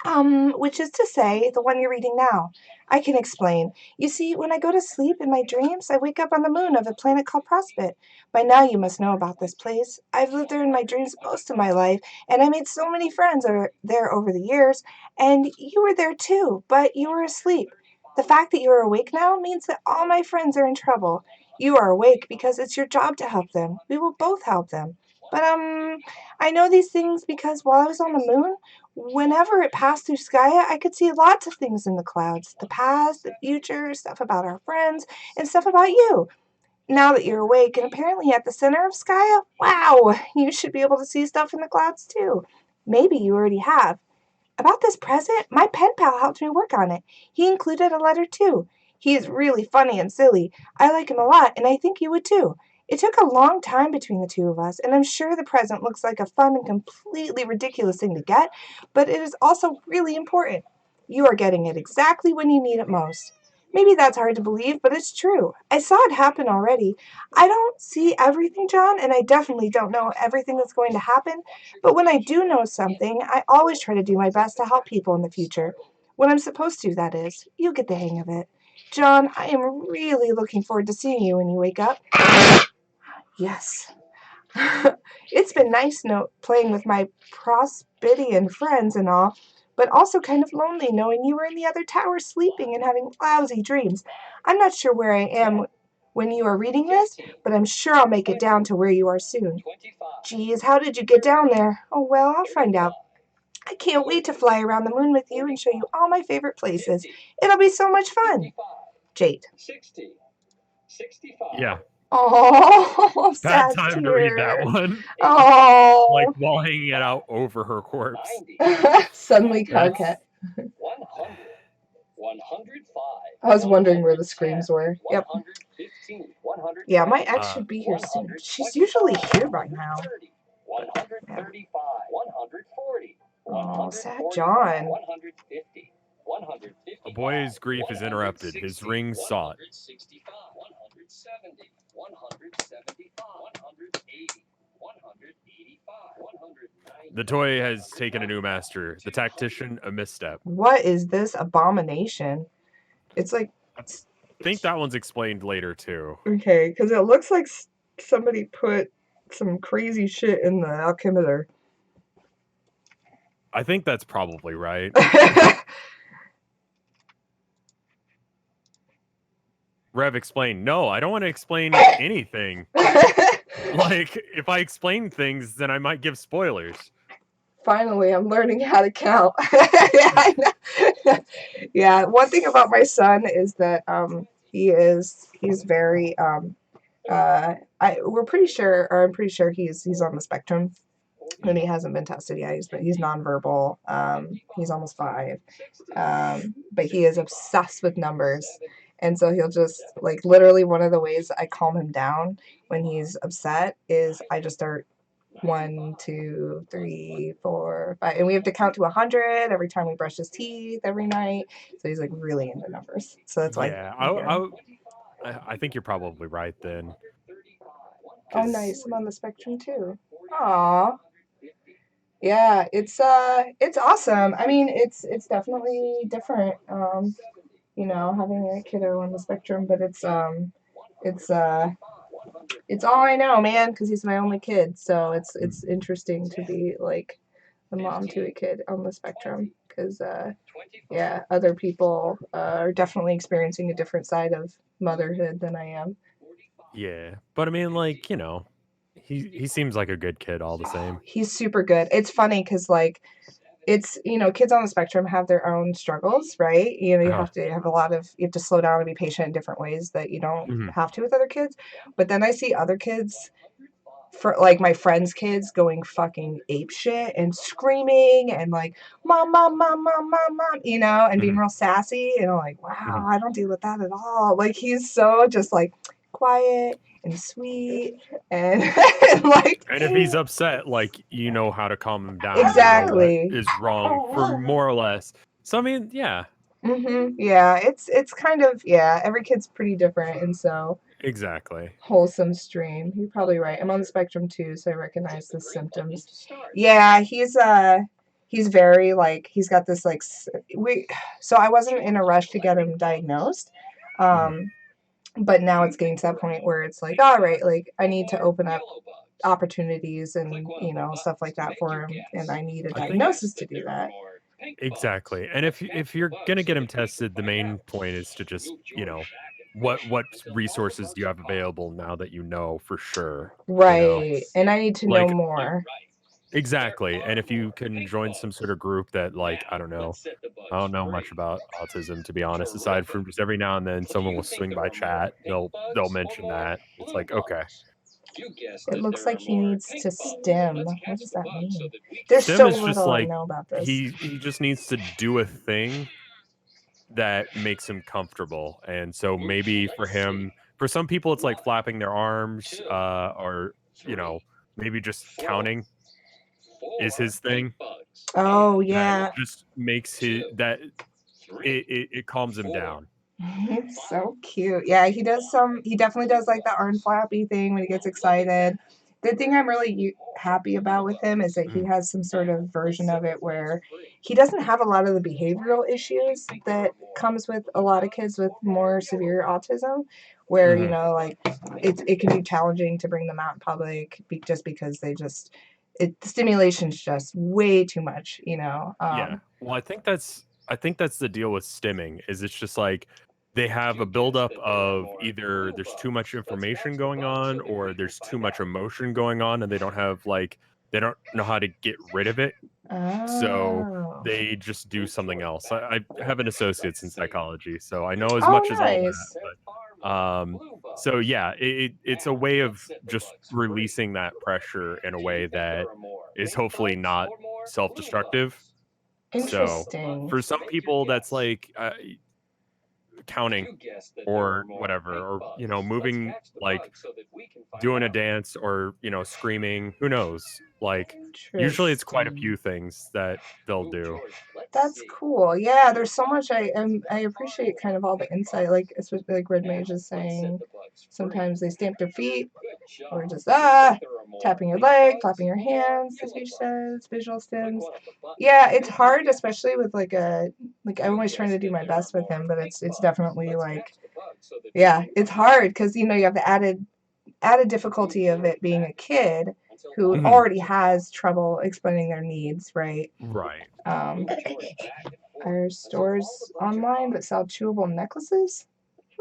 Which is to say, the one you're reading now. I can explain. You see, when I go to sleep in my dreams, I wake up on the moon of a planet called Prospect. By now you must know about this place. I've lived there in my dreams most of my life, and I made so many friends there over the years, and you were there too, but you were asleep. The fact that you are awake now means that all my friends are in trouble. You are awake because it's your job to help them. We will both help them. But, I know these things because while I was on the moon, whenever it passed through Skya, I could see lots of things in the clouds. The past, the future, stuff about our friends, and stuff about you. Now that you're awake and apparently at the center of Skya, wow, you should be able to see stuff in the clouds too. Maybe you already have. About this present, my pen pal helped me work on it. He included a letter too. He is really funny and silly. I like him a lot, and I think you would too. It took a long time between the two of us, and I'm sure the present looks like a fun and completely ridiculous thing to get, but it is also really important. You are getting it exactly when you need it most. Maybe that's hard to believe, but it's true. I saw it happen already. I don't see everything, John, and I definitely don't know everything that's going to happen, but when I do know something, I always try to do my best to help people in the future. When I'm supposed to, that is. You get the hang of it. John, I am really looking forward to seeing you when you wake up. Yes. It's been nice playing with my Prospidian friends and all, but also kind of lonely knowing you were in the other tower sleeping and having lousy dreams. I'm not sure where I am when you are reading this, but I'm sure I'll make it down to where you are soon. Geez, how did you get down there? Oh, well, I'll find out. I can't wait to fly around the moon with you and show you all my favorite places. It'll be so much fun. Jade. Yeah. Oh, bad time to read that one. Oh, like while hanging it out over her corpse. Suddenly coquette. 105. I was wondering where the screams were. Yep. Yeah, my ex should be here soon. She's usually here by now. 135. 140. Oh, sad John. 150. A boy's grief is interrupted, his ring sought. The toy has taken a new master. The tactician, a misstep. What is this abomination? It's like, I think that one's explained later too. okay, because it looks like somebody put some crazy shit in the alchemizer. I think that's probably right. Rev, explain. No, I don't want to explain anything. Like, if I explain things, then I might give spoilers. Finally, I'm learning how to count. Yeah, I know. Yeah, one thing about my son is that he's very I'm pretty sure he's on the spectrum, and he hasn't been tested yet. He's nonverbal. He's almost 5, but he is obsessed with numbers, and so he'll just like literally one of the ways I calm him down when he's upset is I just start 1, 2, 3, 4, 5, and we have to count to 100 every time we brush his teeth every night. So he's like really into numbers. So that's why. Yeah, I think you're probably right then. Oh, nice. I'm on the spectrum too. Aw. Yeah, it's awesome. I mean, it's definitely different, having a kiddo on the spectrum, but it's it's all I know, man, because he's my only kid. So it's interesting to be like the mom to a kid on the spectrum, because yeah, other people are definitely experiencing a different side of motherhood than I am. Yeah, but I mean, like, he seems like a good kid all the same. He's super good. It's funny because like it's kids on the spectrum have their own struggles, right? You Uh-huh. have to have you have to slow down and be patient in different ways that you don't Mhm. have to with other kids. But then I see other kids, for like my friends' kids, going fucking ape shit and screaming and like mom, mom, mom, mom, mom, mom, and being Mhm. real sassy, and I'm like, wow, Mhm. I don't deal with that at all. Like he's so just like quiet and sweet and, and like And if he's upset, like, you know how to calm him down. You know what exactly. is wrong for more or less. So I mean, yeah, Yeah, it's kind of, yeah, every kid's pretty different, and so exactly. wholesome stream. You're probably right. I'm on the spectrum too, so I recognize the symptoms. Yeah, he's very like he's got this like so I wasn't in a rush to get him diagnosed. Mhm. Um but now it's getting to that point where it's like, all right, like I need to open up opportunities and stuff like that for him, and I need a I think diagnosis to do that. exactly. And if you're gonna get him tested, the main point is to just, what resources do you have available now that you know for sure, Right. And I need to know Like more. exactly. And if you can join some sort of group that like, I don't know. I don't know much about autism to be honest, aside from just every now and then someone will swing by chat. They'll mention that. It's like, okay. It looks like he needs to stim. What does that mean? There's Stim so is just little I like know about this. he just needs to do a thing that makes him comfortable. And so maybe for some people it's like flapping their arms, or maybe just counting is his thing. Oh That yeah. just makes it calms him down. He's so cute. Yeah, he definitely does like the arm flappy thing when he gets excited. The thing I'm really happy about with him is that he Mhm. has some sort of version of it where he doesn't have a lot of the behavioral issues that comes with a lot of kids with more severe autism, where Mhm. like it can be challenging to bring them out in public just because the stimulation's just way too much. Yeah. Well, I think that's the deal with stimming is it's just like they have a buildup of either there's too much information going on or there's too much emotion going on and they don't know how to get rid of it. So Oh. they just do something else. I have an associate's in psychology, so I know as Oh, much as all that. nice. So yeah, it's a way of just releasing that pressure in a way that is hopefully not self-destructive. So Interesting. for some people, that's like counting or whatever, or moving, like doing a dance, or screaming. Who knows? Like usually it's quite a Interesting. few things that they'll do. That's cool. Yeah, there's so much I appreciate kind of all the insight, like especially like Red Mage is saying sometimes they stamp their feet or just tapping your leg, clapping your hands, as he says, visual stims. Yeah, it's hard, especially with like I'm always trying to do my best with him, but it's definitely like yeah, it's hard because you have the added difficulty of it being a kid who Mhm. already has trouble explaining their needs, right? Right. Are stores online that sell chewable necklaces?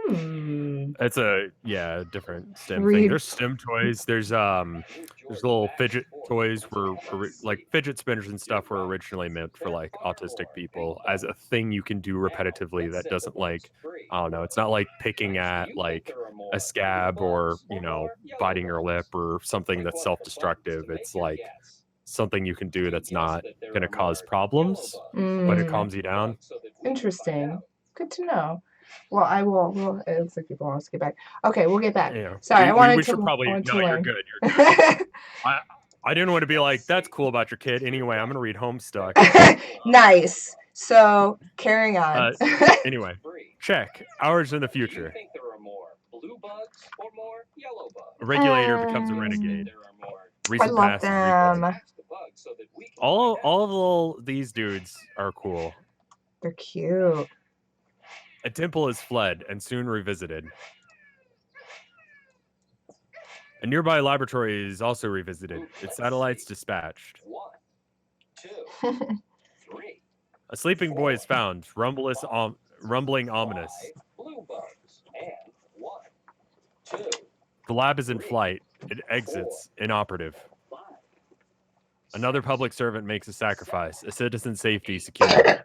Hmm. It's a different stem thing. Read. There's stem toys. There's little fidget toys like fidget spinners and stuff were originally meant for like autistic people as a thing you can do repetitively that doesn't like I don't know, it's not like picking at like a scab or, biting your lip or something that's self-destructive. It's like something you can do that's not going to cause problems, but it calms you down. Interesting. Good to know. Well, I will. Well, it looks like people want us to get back. Okay, we'll get back. Sorry, I We wanted should to. I probably wanted no, to you're learn. good. You're good. I didn't want to be like, that's cool about your kid. Anyway, I'm gonna read Homestuck. Nice. So carrying on. Anyway, check. Hours in the future. A regulator becomes a renegade. I Recent love past is recalled. them. All of these dudes are cool. They're cute. A temple is fled and soon revisited. A nearby laboratory is also revisited. Its satellites dispatched. A sleeping boy is found, rumbling ominous. The lab is in flight. It exits, inoperative. Another public servant makes a sacrifice. A citizen's safety secured.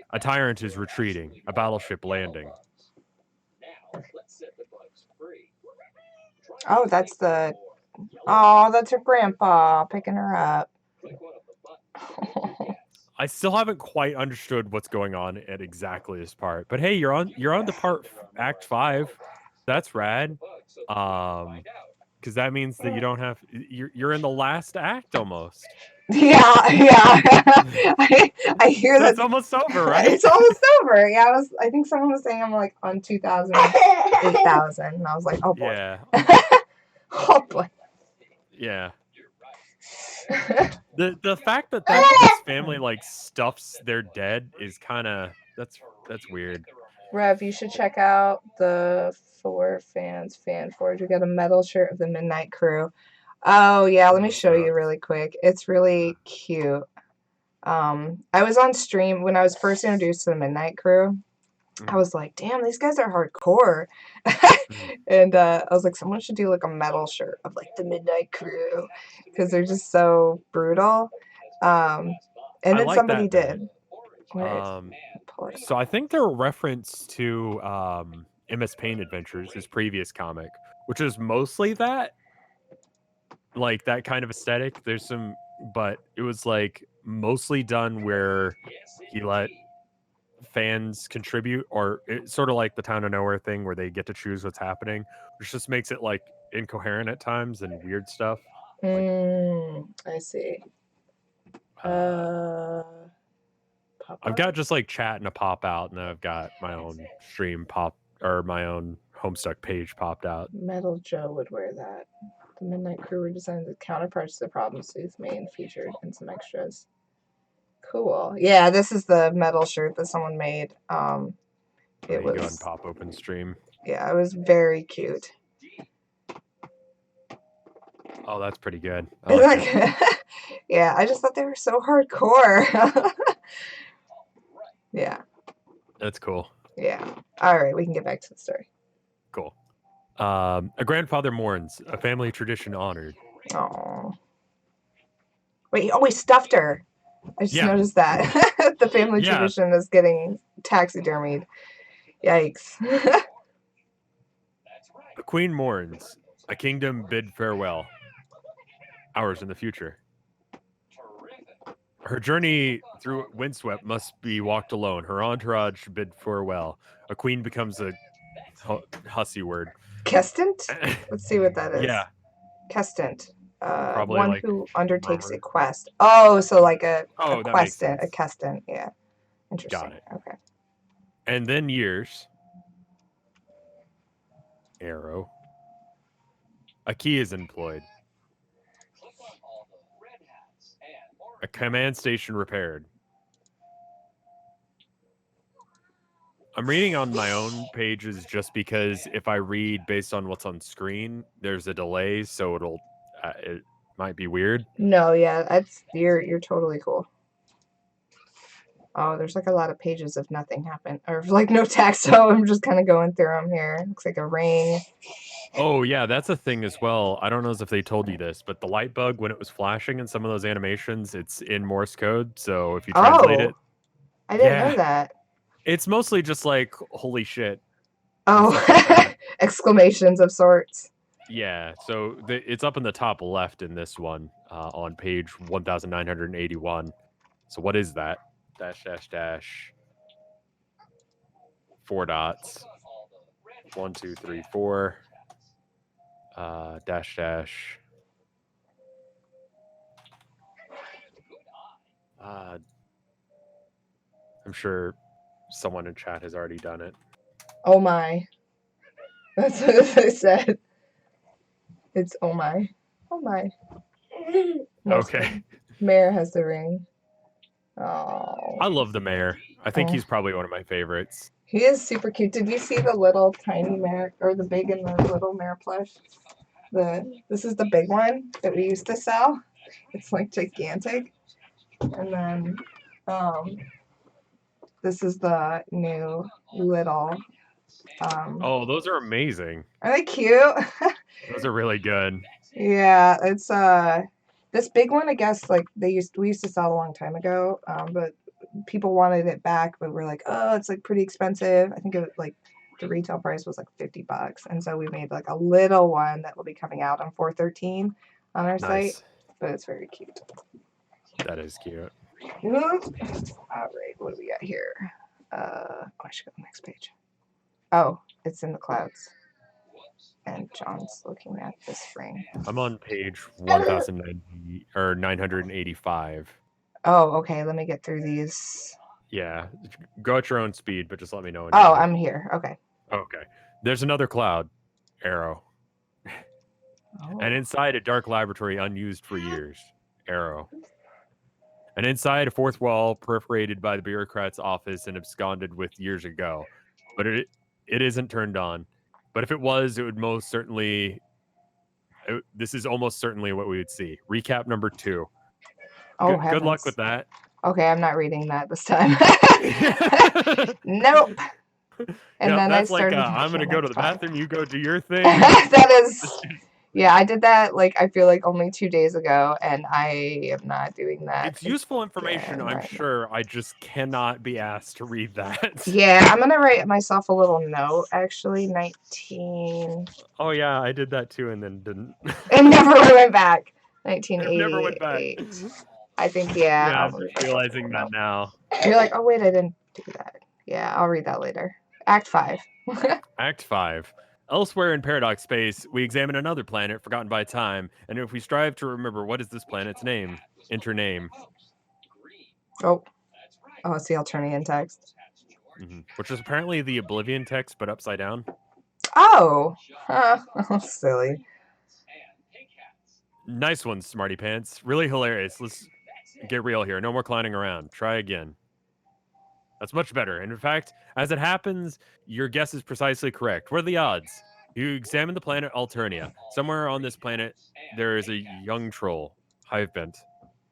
A tyrant is retreating. A battleship landing. Oh, that's the. Oh, that's her grandpa picking her up. I still haven't quite understood what's going on at exactly this part, but hey, you're on the part Act 5. That's rad. Because that means that you don't have you're in the last act almost. Yeah. I hear So that. it's almost over, right? It's almost over. Yeah, I think someone was saying I'm like on 2,000, 8,000, and I was like, oh boy. Yeah. Oh boy. Yeah. The fact that this family like stuffs their dead is kind of that's weird. Rev, you should check out the For Fans Fan Forge. We got a metal shirt of the Midnight Crew. Oh yeah, let me show you really quick. It's really cute. I was on stream when I was first introduced to the Midnight Crew. I was like, damn, these guys are hardcore. And I was like, someone should do like a metal shirt of like the Midnight Crew because they're just so brutal. And then like somebody that, did. So I think they're a reference to MS Paint Adventures, his previous comic, which is mostly that, like that kind of aesthetic. There's some, but it was like mostly done where he let fans contribute, or it's sort of like the Town of Nowhere thing where they get to choose what's happening, which just makes it like incoherent at times and weird stuff. I see. I've got just like chat and a pop out, and then I've got my own stream pop or my own Homestuck page popped out. Metal Joe would wear that. The Midnight Crew were designed as counterparts to the Problem Sleuth main, featured in some extras. Cool. Yeah, this is the metal shirt that someone made. It was. Go and pop open stream. Yeah, it was very cute. Oh, that's pretty good. I like yeah, I just thought they were so hardcore. Yeah. That's cool. Yeah. All right, we can get back to the story. Cool. A grandfather mourns, a family tradition honored. Oh. Wait, he always stuffed her. I just noticed that. The family tradition is getting taxidermied. Yikes. The queen mourns. A kingdom bid farewell. Hours in the future. Her journey through windswept must be walked alone. Her entourage bid farewell. A queen becomes a hussy word. Kestant? Let's see what that is. Yeah. Kestant. Probably One like who undertakes murmur. a quest. Oh, so like a That makes questant, sense. a kestant. Yeah. Interesting. Got it. Okay. And then years. Arrow. A key is employed. A command station repaired. I'm reading on my own pages just because if I read based on what's on screen, there's a delay, so it might be weird. No, yeah, that's you're totally cool. Oh, there's like a lot of pages of nothing happened, or like no text, so I'm just kind of going through them here. Looks like a ring. Oh, yeah, that's a thing as well. I don't know if they told you this, but the light bug, when it was flashing in some of those animations, it's in Morse code, so if you translate it... I didn't know that. It's mostly just like, holy shit. Oh, like exclamations of sorts. Yeah, so it's up in the top left in this one, on page 1981. So what is that? Dash, dash, dash. 4 dots. 1, 2, 3, 4. Dash, dash. I'm sure someone in chat has already done it. Oh my. That's what I said. It's oh my. Oh my. Okay. Mayor has the ring. Oh. I love the mayor. I think he's probably one of my favorites. He is super cute. Did you see the little tiny mayor, or the big and the little mayor plush? This is the big one that we used to sell. It's like gigantic. And then this is the new little oh, those are amazing. Are they cute? Those are really good. Yeah, it's this big one, I guess, like we used to sell a long time ago, but people wanted it back, but we're like, oh, it's like pretty expensive. I think it like the retail price was like $50, and so we made like a little one that will be coming out on 4/13 on our site, but it's very cute. That is cute. All right, what do we got here? I should go to the next page. Oh, it's in the clouds. And John's looking at this ring. I'm on page 1090 or 985. Oh, okay. Let me get through these. Yeah, go at your own speed, but just let me know. Oh, I'm here. Okay. Okay. There's another cloud. Arrow. Oh. And inside a dark laboratory unused for years. Arrow. And inside a fourth wall perforated by the bureaucrat's office and absconded with years ago. But it isn't turned on. But if it was, it would most certainly... this is almost certainly what we would see. Recap number 2. Oh, good luck with that. Okay, I'm not reading that this time. Nope. And then that's I started like, I'm going to go to the bathroom, you go do your thing. That is... Yeah, I did that, like, I feel like only 2 days ago, and I am not doing that. It's useful information, I'm sure. I just cannot be asked to read that. Yeah, I'm going to write myself a little note, actually. 19... Oh, yeah, I did that too and then didn't. It never went back. 1988. Never went back. I think, yeah. I'm realizing that now. You're like, oh, wait, I didn't do that. Yeah, I'll read that later. Act 5. Act 5. Elsewhere in Paradox Space, we examine another planet forgotten by time, and if we strive to remember what is this planet's name, enter name. Oh, it's the Alternian text. Which is apparently the Oblivion text, but upside down. Oh, silly. Nice one, Smarty Pants. Really hilarious. Let's get real here. No more clowning around. Try again. That's much better. And in fact, as it happens, your guess is precisely correct. What are the odds? You examine the planet Alternia. Somewhere on this planet, there is a young troll, Hivebent.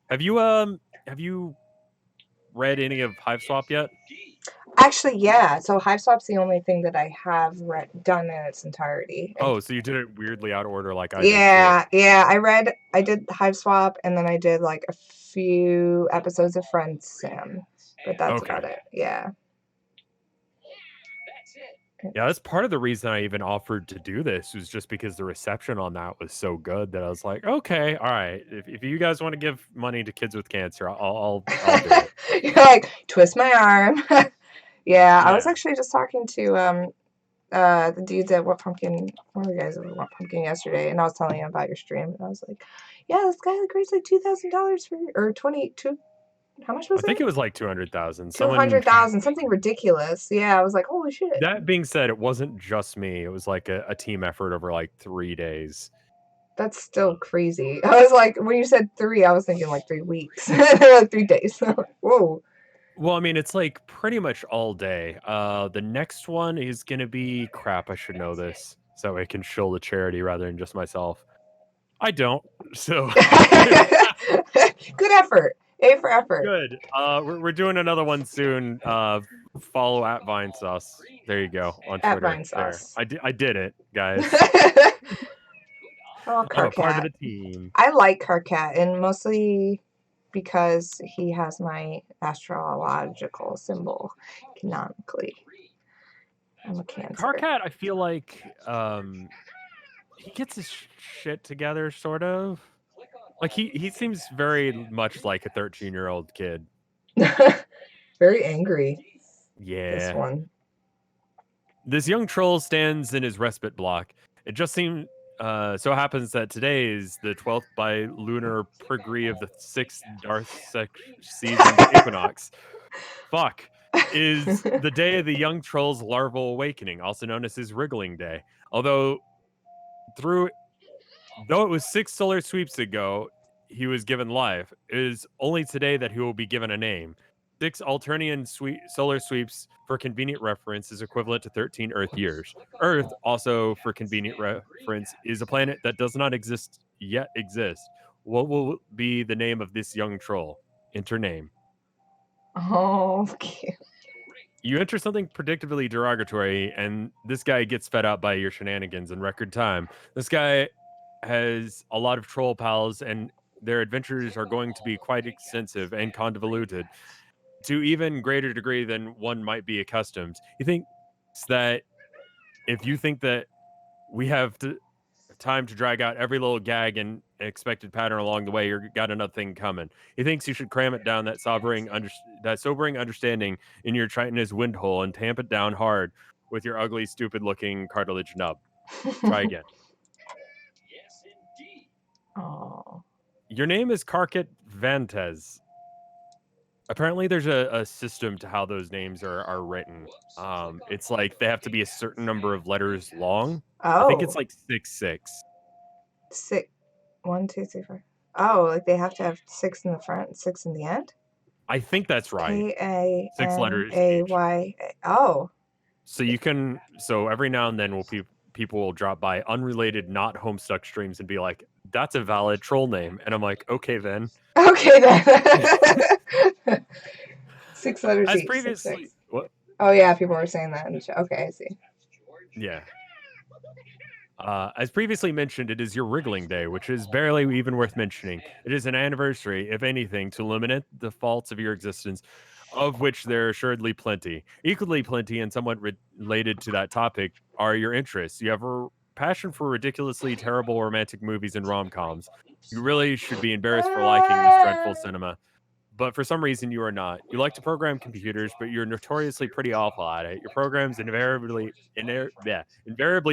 Have you read any of Hiveswap yet? Actually, yeah. So Hiveswap's the only thing that I have done in its entirety. Oh, so you did it weirdly out of order, like I did. Yeah. Too. I did Hiveswap, and then I did like a few episodes of Friend Sim. But that's about it. Yeah. Yeah, that's part of the reason I even offered to do this was just because the reception on that was so good that I was like, okay, all right. If you guys want to give money to kids with cancer, I'll do it. You're like, twist my arm. Yeah, I was Yeah. actually just talking to the dudes at What Pumpkin, one of the guys at What Pumpkin yesterday, and I was telling him about your stream, and I was like, yeah, this guy like raised like $2,000 for, or 22, how much I was think it? it was like 200,000. Someone 200,000, something ridiculous. Yeah, I was like, holy shit. That being said, it wasn't just me. It was like a team effort over like 3 days. That's still crazy. I was like, when you said 3, I was thinking like 3 weeks. Like 3 days. Whoa. Well, I mean, it's like pretty much all day. The next one is gonna be crap. I should know this so I can shill the charity rather than just myself. I don't. So Good effort. A for effort. good. We're doing another one soon. Follow at Vinesauce. There you go on At Twitter. There, Vinesauce. I did it, guys. Oh, I'm a part of Carcat. the team. I like Carcat, and mostly because he has my astrological symbol canonically. I'm a Cancer. Carcat, I feel like he gets his shit together, sort of. Like he seems very much like a 13-year-old kid. Very angry. Yeah. This one. This young troll stands in his respite block. It just seems so happens that today is the 12th by lunar perigee of the 6th Darth season's equinox. Fuck. Is the day of the young troll's larval awakening, also known as his wriggling day. Though it was 6 solar sweeps ago he was given life, it is only today that he will be given a name. 6 Alternian solar sweeps, for convenient reference, is equivalent to 13 Earth years. Earth, also for convenient reference, is a planet that does not yet exist. What will be the name of this young troll? Enter name. Oh, okay. You enter something predictably derogatory, and this guy gets fed up by your shenanigans in record time. This guy has a lot of troll pals, and their adventures are going to be quite extensive and convoluted to even greater degree than one might be accustomed. He thinks that if you think that we have time to drag out every little gag and expected pattern along the way, you've got another thing coming. He thinks you should cram it down that sobering understanding in your chitinous wind hole and tamp it down hard with your ugly, stupid-looking cartilage nub. Try again. Oh. Your name is Karkit Vantez. Apparently, there's a system to how those names are written. It's like they have to be a certain number of letters long. I think it's like 6. 6. 1, 2, 3, 4. Oh, like they have to have 6 in the front and 6 in the end? I think that's right. K-A-N-A-Y. 6 letters each. Oh. So every now and then people will drop by unrelated, not homestuck streams and be like, that's a valid troll name. And I'm like, okay then. Okay then. 6 letters As each. previously, 6. what? Oh yeah, people were saying that. Okay, I see. Yeah. As previously mentioned, it is your wriggling day, which is barely even worth mentioning. It is an anniversary, if anything, to illuminate the faults of your existence, of which there are assuredly plenty. Equally plenty and somewhat related to that topic are your interests. You have a passion for ridiculously terrible romantic movies and rom-coms. You really should be embarrassed for liking this dreadful cinema. But for some reason, you are not. You like to program computers, but you're notoriously pretty awful at it. Your programs invariably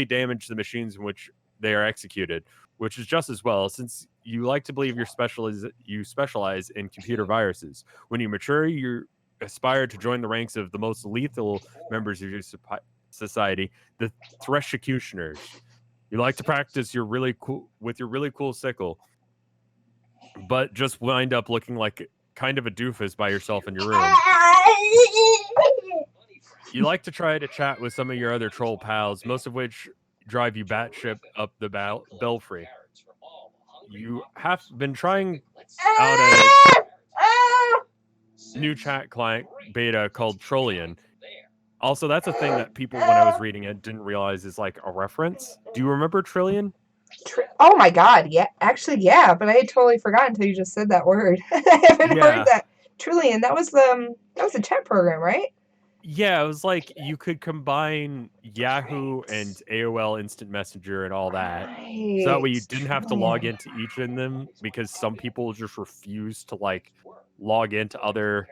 damage the machines in which they are executed, which is just as well, since you like to believe you specialize in computer viruses. When you mature, you aspire to join the ranks of the most lethal members of your society, the Threshucutioners. You like to practice your really cool sickle, but just wind up looking like kind of a doofus by yourself in your room. You like to try to chat with some of your other troll pals, most of which drive you batshit up the belfry. You have been trying out a new chat client beta called Trollian. Also, that's a thing that people, when I was reading it, didn't realize is like a reference. Do you remember Trillion? Oh my god, yeah. Actually, yeah, but I had totally forgotten until you just said that word. I haven't heard that. Trillion, that was a chat program, right? Yeah, it was like you could combine Yahoo and Right. AOL Instant Messenger and all that. So that Right. way you didn't have to log Trillion. into each in them because some people just refuse to like log into other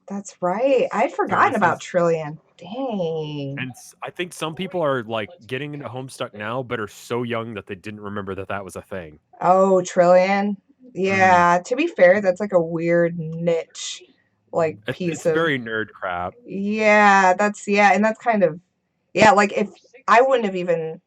That's right. I'd forgotten about services. Trillion. Dang. And I think some people are like getting into Homestuck now, but are so young that they didn't remember that that was a thing. Oh, Trillion. Hmm. Yeah, to be fair, that's like a weird niche like piece It's of very nerd crap. yeah, and that's kind of yeah, like if I wouldn't have even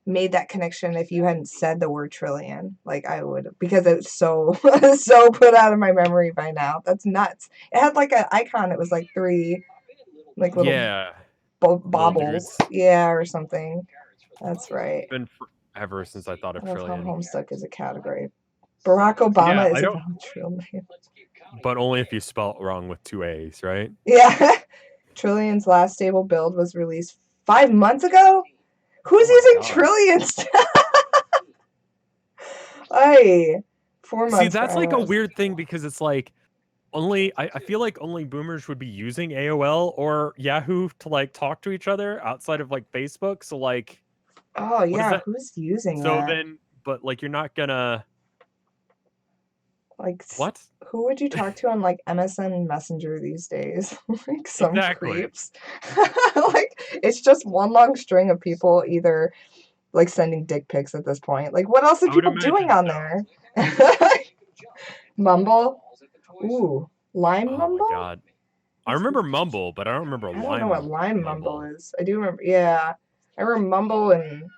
made that connection if you hadn't said the word trillion. Like I would because it's so so put out of my memory by now. That's nuts. It had like an icon. It was like three like little Yeah, little baubles. dudes. Yeah, or something. That's It's right. been forever since I thought I of love how Trillion. Homestuck is a category. Barack Yeah, Obama I is don't, about trillion. but only if you spell it wrong with two A's, right? Yeah. Trillion's last stable build was released 5 months ago? Oh Who's my using god. Trillions? Hey, four See, months for that's like a iOS. weird thing because it's like only I feel like only boomers would be using AOL or Yahoo to like talk to each other outside of like Facebook. So like Oh what is yeah, that? who's using So that? then but like you're not gonna Like, what? who would you talk to on like MSN Messenger these days? Like some Exactly. creeps. Like it's just one long string of people either like sending dick pics at this point. Like what else are I would people doing imagine on so. there? Mumble? Ooh, Lime Oh my Mumble? god. I remember Mumble, but I don't remember I don't know what Lime Lime Mumble Mumble. is. I do remember, yeah. I remember Mumble and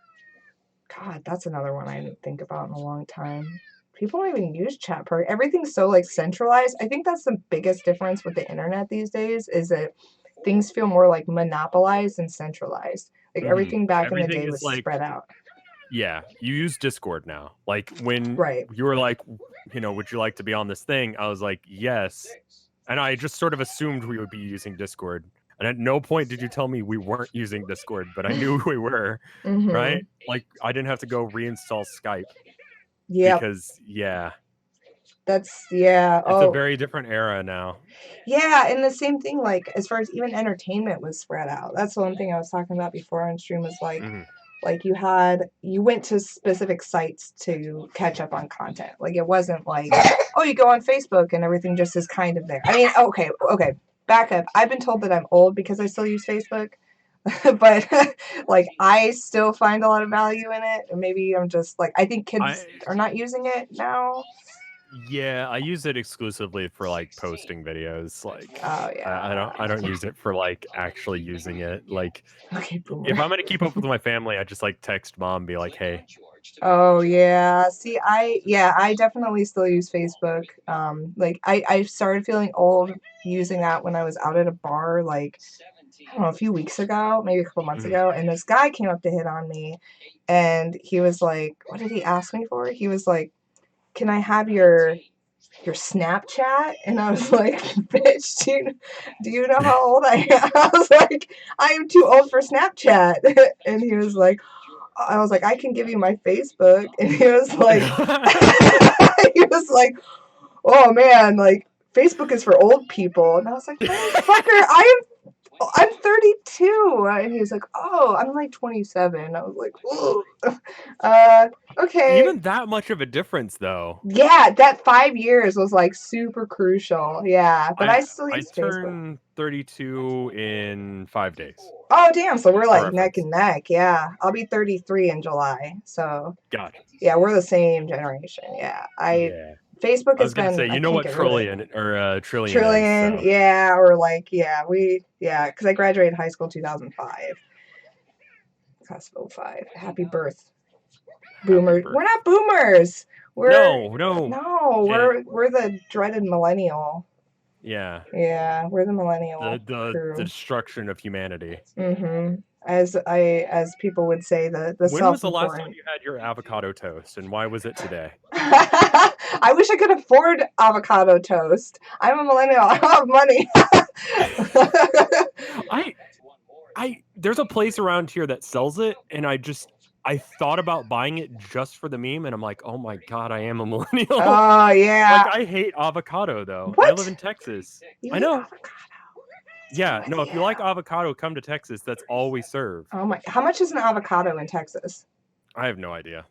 God, that's another one I didn't think about in a long time. People don't even use chat pro. Everything's so like centralized. I think that's the biggest difference with the internet these days is that things feel more like monopolized and centralized. Like Hmm. everything back in the Everything day is was like spread out. yeah, you use Discord now. Like when Right. you were like, would you like to be on this thing? I was like, yes. And I just sort of assumed we would be using Discord. And at no point did you tell me we weren't using Discord, but I knew we were, Mm-hmm. right? Like I didn't have to go reinstall Skype Yep. because yeah, That's yeah. it's a Oh, very different era now. yeah, and the same thing, like as far as even entertainment was spread out. That's the one thing I was talking about before on stream was Hmm. like you went to specific sites to catch up on content. Like it wasn't like, oh, you go on Facebook and everything just is kind of there. I mean, okay, back up. I've been told that I'm old because I still use Facebook. But like I still find a lot of value in it. And maybe I'm just like I think kids I are not using it now. Yeah, I use it exclusively for like posting videos. Like Oh I don't yeah. use it for like actually using it. Like Okay, if boomer. I'm gonna keep up with my family, I just like text mom, be like, "Hey." Oh yeah. See, I definitely still use Facebook. Like I started feeling old using that when I was out at a bar, like I don't know, a few weeks ago, maybe a couple months Mhm. ago, and this guy came up to hit on me, and he was like, "What did he ask me for?" He was like, "Can I have your Snapchat?" And I was like, "Bitch, do you know how old I am?" I was like, "I am too old for Snapchat." And he was like, I was like, I can give you my Facebook. And he was like, he was like, oh man, like Facebook is for old people. And I was like, motherfucker, I'm 32. And he was like, oh, I'm like 27. I was like, ooh. Okay. Even that much of a difference though. Yeah, that 5 years was like super crucial. Yeah, but I still I use Facebook. turn 32 in 5 days. Oh, damn. So we're For like neck reference. and neck. Yeah. I'll be 33 in July. So Gotcha. yeah, we're the same generation. Yeah. Yeah. Facebook I has was gonna say, been, I you know can't what get rid of it. trillion is, Trillion, so yeah, or like, yeah, because I graduated high school 2005. Class of '05. Happy birth, happy boomer. We're birth. not boomers. We're No, no. no, Gen we're the dreaded millennial. yeah. Yeah, we're the millennial The crew. destruction of humanity. Mm-hmm. As people would say, the When was the last time self-important. you had your avocado toast, and why was it today? I wish I could afford avocado toast. I'm a millennial. I don't have money. I there's a place around here that sells it, and I thought about buying it just for the meme, and I'm like, oh my god, I am a millennial. Oh Like yeah. I hate avocado though, and I live What? in Texas. You I eat know. avocado? Yeah, no, if you like Yeah. avocado, come to Texas. That's all we serve. Oh my! How much is an avocado in Texas? I have no idea.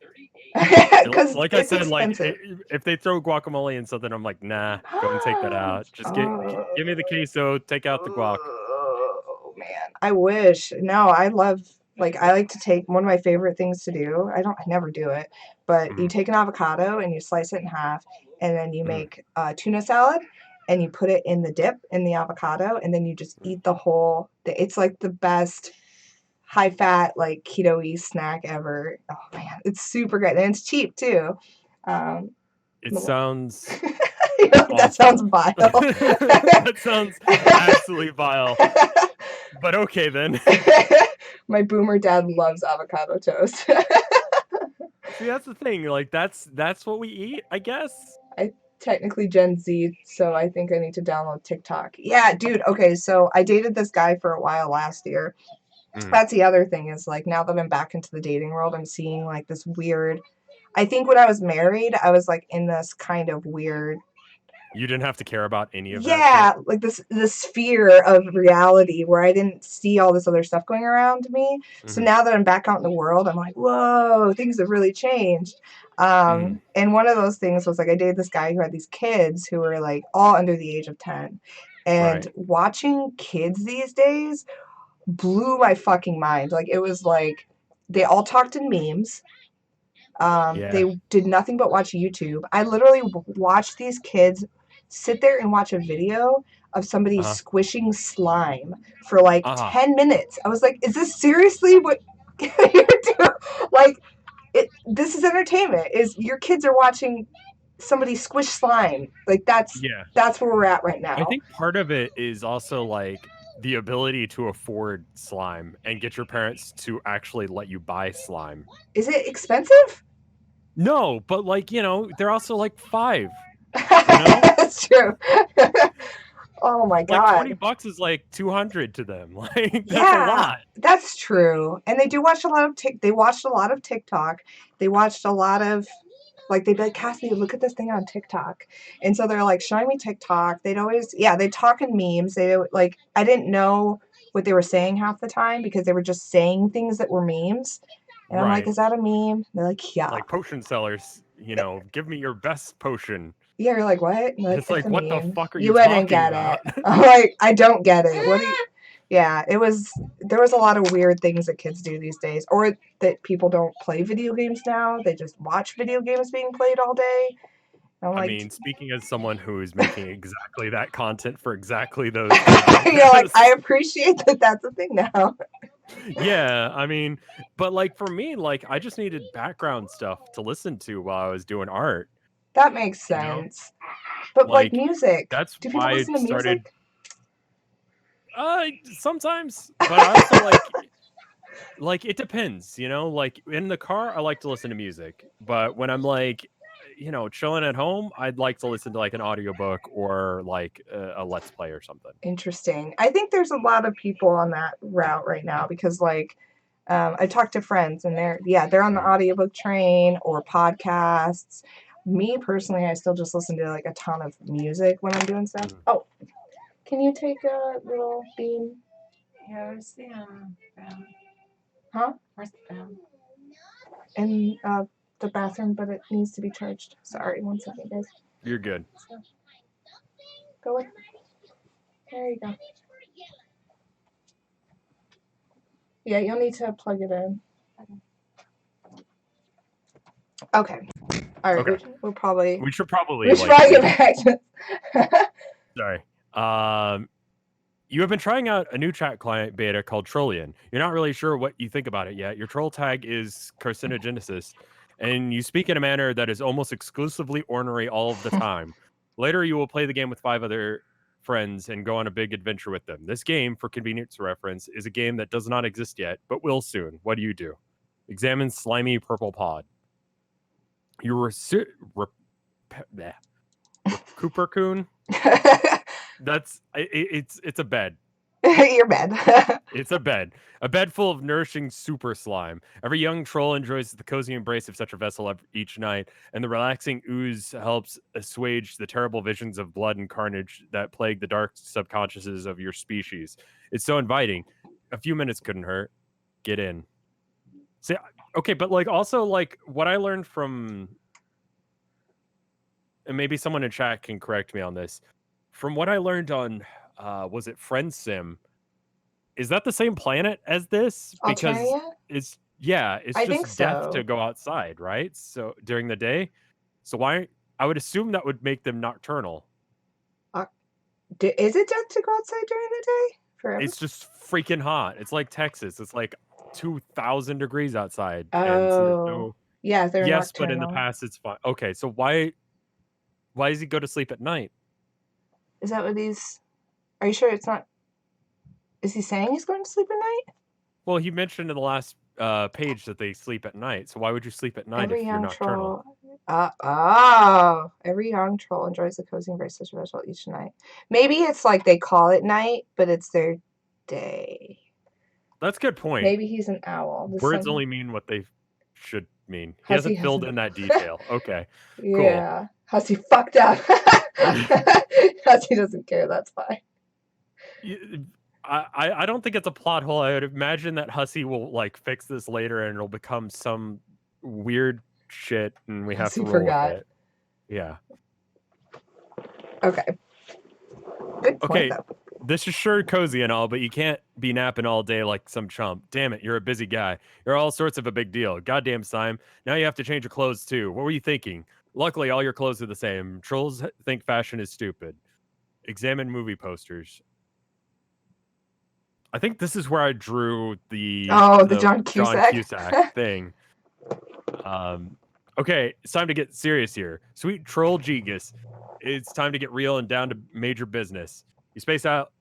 Because Like I it's said, like expensive. if they throw guacamole in something, I'm like, nah, go and take that out. Just give me the queso, take out the guac. Oh man, I wish. No, I love I like to take one of my favorite things to do. I never do it, but you Mm, take an avocado and you slice it in half, and then you mm, make tuna salad, and you put it in the dip in the avocado, and then you just mm. eat the whole. It's like the best high fat like keto-y snack ever. Oh man, it's super good and it's cheap too. Um, It sounds that sounds awful. vile. That sounds absolutely vile. But okay then. My boomer dad loves avocado toast. See, that's the thing. Like that's what we eat, I guess. I technically Gen Z, so I think I need to download TikTok. Yeah, dude. Okay, so I dated this guy for a while last year. Mm. That's the other thing is like now that I'm back into the dating world, I'm seeing like this weird. I think when I was married, I was like in this kind of weird, You didn't have to care about any of that shit. yeah, like this sphere of reality where I didn't see all this other stuff going around me. So Hmm. now that I'm back out in the world, I'm like, whoa, things have really changed. Mm. And one of those things was like I dated this guy who had these kids who were like all under the age of 10. And Right. watching kids these days blew my fucking mind. Like it was like they all talked in memes. Yeah. They did nothing but watch YouTube. I literally watched these kids sit there and watch a video of somebody Uh-huh. squishing slime for like Uh-huh. 10 minutes. I was like, is this seriously what you're doing? Like, this is entertainment. Is your kids are watching somebody squish slime. Like Yeah. that's where we're at right I now. think part of it is also like the ability to afford slime and get your parents to actually let you buy slime. Is it expensive? No, but like, they're also like 5, you know? That's true. Oh my Like 20 god. bucks is like 200 to them. Like that's a Yeah, lot. that's true. And they do watch a lot of Tik. They watched a lot of TikTok. They watched a lot of they'd be like, Cassie, look at this thing on TikTok. And so they're like showing me TikTok. They'd always they talk in memes. They like I didn't know what they were saying half the time because they were just saying things that were memes. And I'm like, Right. is that a meme? They're like, yeah. Like potion sellers, give me your best potion. Yeah, you're like, what? And like, It's it's like, a what the meme. fuck are you You wouldn't talking get about? it. I'm like, I don't get it. What do you Yeah, there was a lot of weird things that kids do these days. Or that people don't play video games now. They just watch video games being played all day. I'm I like mean, speaking as someone who is making exactly that content for exactly those things, I you're like, guess. I appreciate that that's a thing now. Yeah, I mean, but like for me, like I just needed background stuff to listen to while I was doing art, That makes you know? sense. But like Like music. that's Do people why I listen to started music? sometimes, but I also like it depends, Like in the car I like to listen to music, but when I'm like chilling at home, I'd like to listen to like an audiobook or like a let's play or something. Interesting. I think there's a lot of people on that route right now because I talked to friends and they're on the Mm. audiobook train or podcasts. Me personally, I still just listen to like a ton of music when I'm doing stuff. Mm. Oh, can you take a little bean? Yeah, where's the phone? Huh? Where's the phone? In the bathroom, but it needs to be charged. Sorry, one second, guys. You're good. So, go with. There you go. Yeah, you'll need to plug it in. Okay. All right. Okay. We'll probably We should probably we should probably leave. get back to. Sorry. You have been trying out a new chat client beta called Trollian. You're not really sure what you think about it yet. Your troll tag is carcinogenesis, and you speak in a manner that is almost exclusively ornery all of the time. Later, you will play the game with 5 other friends and go on a big adventure with them. This game, for convenience reference, is a game that does not exist yet, but will soon. What do? Examine slimy purple pod. Your Cooper Coon. It's a bed. Your bed. It's a bed full of nourishing super slime. Every young troll enjoys the cozy embrace of such a vessel each night, and the relaxing ooze helps assuage the terrible visions of blood and carnage that plague the dark subconsciouses of your species. It's so inviting. A few minutes couldn't hurt. Get in. See, okay, but like also like what I learned from, and maybe someone in chat can correct me on this. From what I learned on, was it Friend Sim? Is that the same planet as this? Because Alternia? it's I think just death to so. go outside, right? So during the day. So why? I would assume that would make them nocturnal. Is it death to go outside during the day? Forever? It's just freaking hot. It's like Texas. It's like 2,000 degrees outside, and so there's Oh. no. Yeah, they're Yes, but in the nocturnal. past it's fine. Okay, so why does he go to sleep at night? Is that what these... Are you sure it's not... Is he saying he's going to sleep at night? Well, he mentioned in the last page that they sleep at night. So why would you sleep at night Every if you're young nocturnal? troll... Every young troll enjoys the cozy embrace of vessel each night. Maybe it's like they call it night, but it's their day. That's a good point. Maybe he's an owl. Words only mean what they should mean. He Hussy hasn't filled hasn't- in that detail. Okay. Yeah. Hussy fucked up. Hussy doesn't care. That's fine. I don't think it's a plot hole. I would imagine that Hussy will like fix this later and it'll become some weird shit and we have Hussy to roll forgot. with it. Yeah. Okay. Good point, Okay. though. This is sure cozy and all, but you can't be napping all day like some chump. Damn it, you're a busy guy. You're all sorts of a big deal. Goddamn, Sime. Now you have to change your clothes too. What were you thinking? Luckily, all your clothes are the same. Trolls think fashion is stupid. Examine movie posters. I think this is where I drew the John Cusack thing. Okay, it's time to get serious here. Sweet troll Gigas. It's time to get real and down to major business. You space out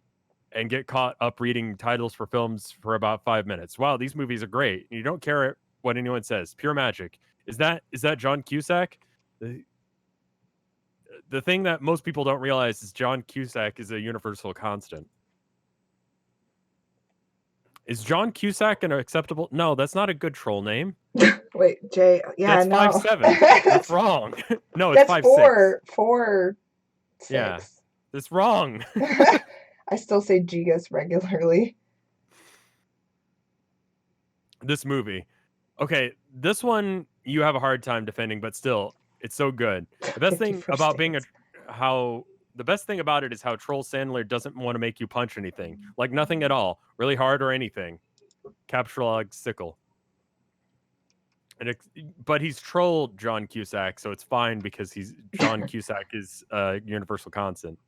and get caught up reading titles for films for about 5 minutes. Wow, these movies are great. You don't care what anyone says. Pure magic. Is that John Cusack? The thing that most people don't realize is John Cusack is a universal constant. Is John Cusack an acceptable? No, that's not a good troll name. Wait, Jay. Yeah, that's no. 5'7". That's wrong. No, it's That's 5'6". 4'6". Yeah, that's wrong. I still say Gigas regularly. This movie. Okay, this one you have a hard time defending, but still, it's so good. The best thing about being the best thing about it is how Troll Sandler doesn't want to make you punch anything. Like nothing at all. Really hard or anything. Capture log sickle. But he's trolled John Cusack, so it's fine because John Cusack is a universal constant.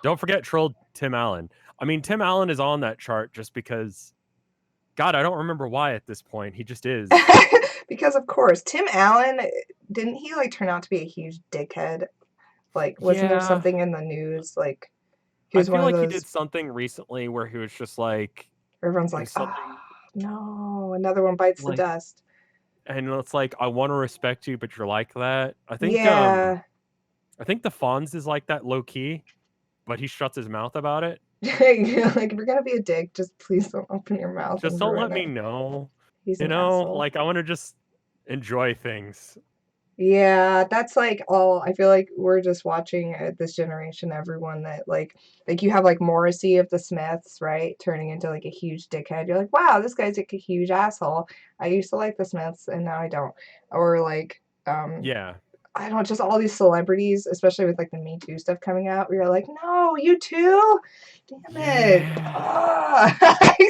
Don't forget trolled Tim Allen. I mean, Tim Allen is on that chart just because... God, I don't remember why at this point. He just is. Because of course, Tim Allen, didn't he like turn out to be a huge dickhead? Like, wasn't there something in the news? Like, he was one of those... he did something recently where he was just like... Everyone's like, no, another one bites the dust. And it's like, I want to respect you, but you're like that. I think yeah. I think the Fonz is like that low key, but he shuts his mouth about it. Like, if you're gonna be a dick, just please don't open your mouth. Just don't let me know. He's an asshole. Like I want to just enjoy things. Yeah, that's like all. I feel like we're just watching this generation, everyone that like you have like Morrissey of the Smiths, right? Turning into like a huge dickhead. You're like, wow, this guy's like a huge asshole. I used to like the Smiths and now I don't. Or like, yeah. I don't know, just all these celebrities, especially with like the Me Too stuff coming out, where you're like, no, you too? Damn it.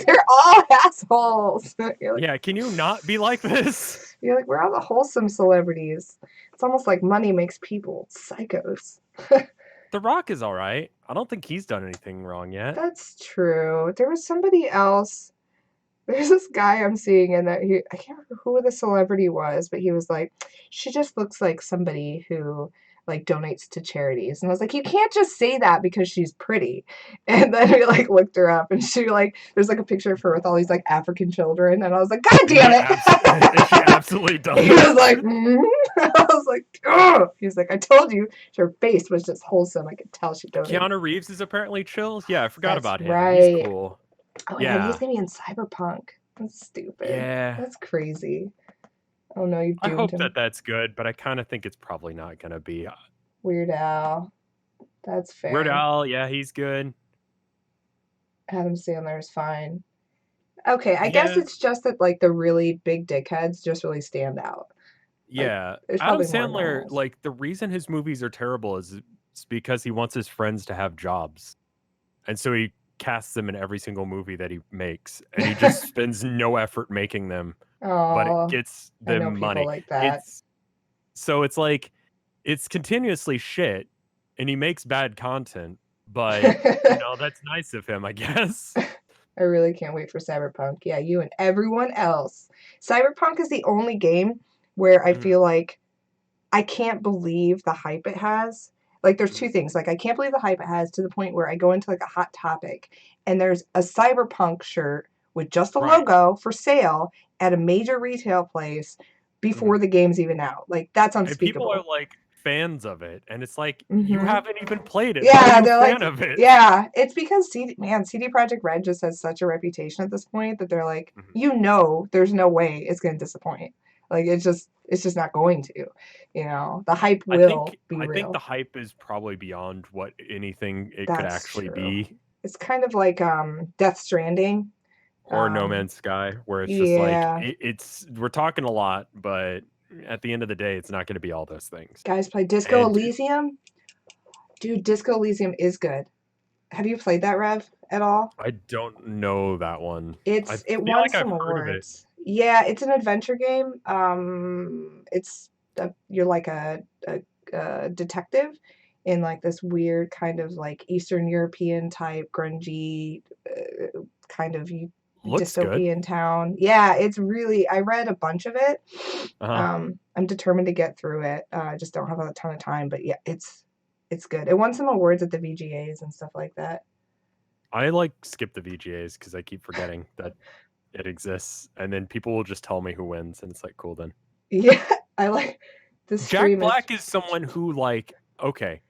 They're all assholes. Like, yeah, can you not be like this? You're like, we're all the wholesome celebrities. It's almost like money makes people psychos. The Rock is all right. I don't think he's done anything wrong yet. That's true. There was somebody else. There's this guy I'm seeing, and that I can't remember who the celebrity was, but he was like, she just looks like somebody who like donates to charities. And I was like, you can't just say that because she's pretty. And then we like looked her up, and she like there's like a picture of her with all these like African children, and I was like, God damn it! She absolutely does. He was like, I was like, ugh. He was like, I told you, her face was just wholesome. I could tell she donated. Keanu Reeves is apparently chill. Yeah, I forgot That's about him. right. He's cool. Oh, Yeah. and he's gonna be in Cyberpunk. That's stupid. Yeah. That's crazy. Oh no, you've I doomed hope him. that that's good, but I kind of think it's probably not gonna be. Weird Al. That's fair. Weird Al, yeah, he's good. Adam Sandler is fine. Okay, I guess it's just that like the really big dickheads just really stand out. Yeah, there's Adam probably more Sandler, normals. like the reason his movies are terrible is it's because he wants his friends to have jobs, and so he casts them in every single movie that he makes, and he just spends no effort making them, but it Oh, gets I know them people money. like that. So it's like it's continuously shit, and he makes bad content, but that's nice of him, I guess. I really can't wait for Cyberpunk. Yeah, you and everyone else. Cyberpunk is the only game where I feel like I can't believe the hype it has. Like, there's two things. Like, I can't believe the hype it has to the point where I go into, like, a Hot Topic, and there's a Cyberpunk shirt with just the logo for sale at a major retail place before the game's even out. Like, that's unspeakable. And people are, like, fans of it, and it's like, you haven't even played it. Yeah, How are you they're a fan like, of it? yeah, it's because CD Projekt Red just has such a reputation at this point that they're like, there's no way it's going to disappoint. Like, it's just not going to. The hype will be real. I think the hype is probably beyond what anything it could actually be. It's kind of like Death Stranding. Or No Man's Sky, where it's just like, we're talking a lot, but at the end of the day, it's not going to be all those things. Guys play Disco Elysium. Dude, Disco Elysium is good. Have you played that, Rev, at all? I don't know that one. It won some awards. Yeah, it's an adventure game. You're like a detective in like this weird kind of like Eastern European type grungy kind of dystopian town. Yeah, it's really. I read a bunch of it. I'm determined to get through it. I just don't have a ton of time, but yeah, it's good. It won some awards at the VGAs and stuff like that. I like skip the VGAs because I keep forgetting that it exists, and then people will just tell me who wins, and it's like, cool then. Yeah, I like this. Jack Black is someone who, like, okay,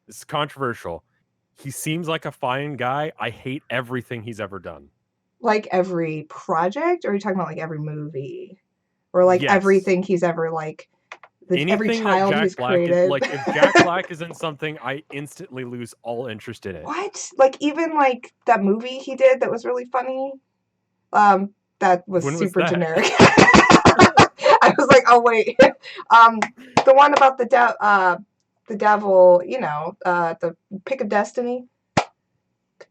this is controversial. He seems like a fine guy. I hate everything he's ever done. Like every project, or are you talking about like every movie, or like everything he's ever like? Every child he's created. Like, if Jack Black is in something, I instantly lose all interest in it. What? Like, even like that movie he did that was really funny. That was super generic. I was like, oh wait, the one about the devil, the Pick of Destiny.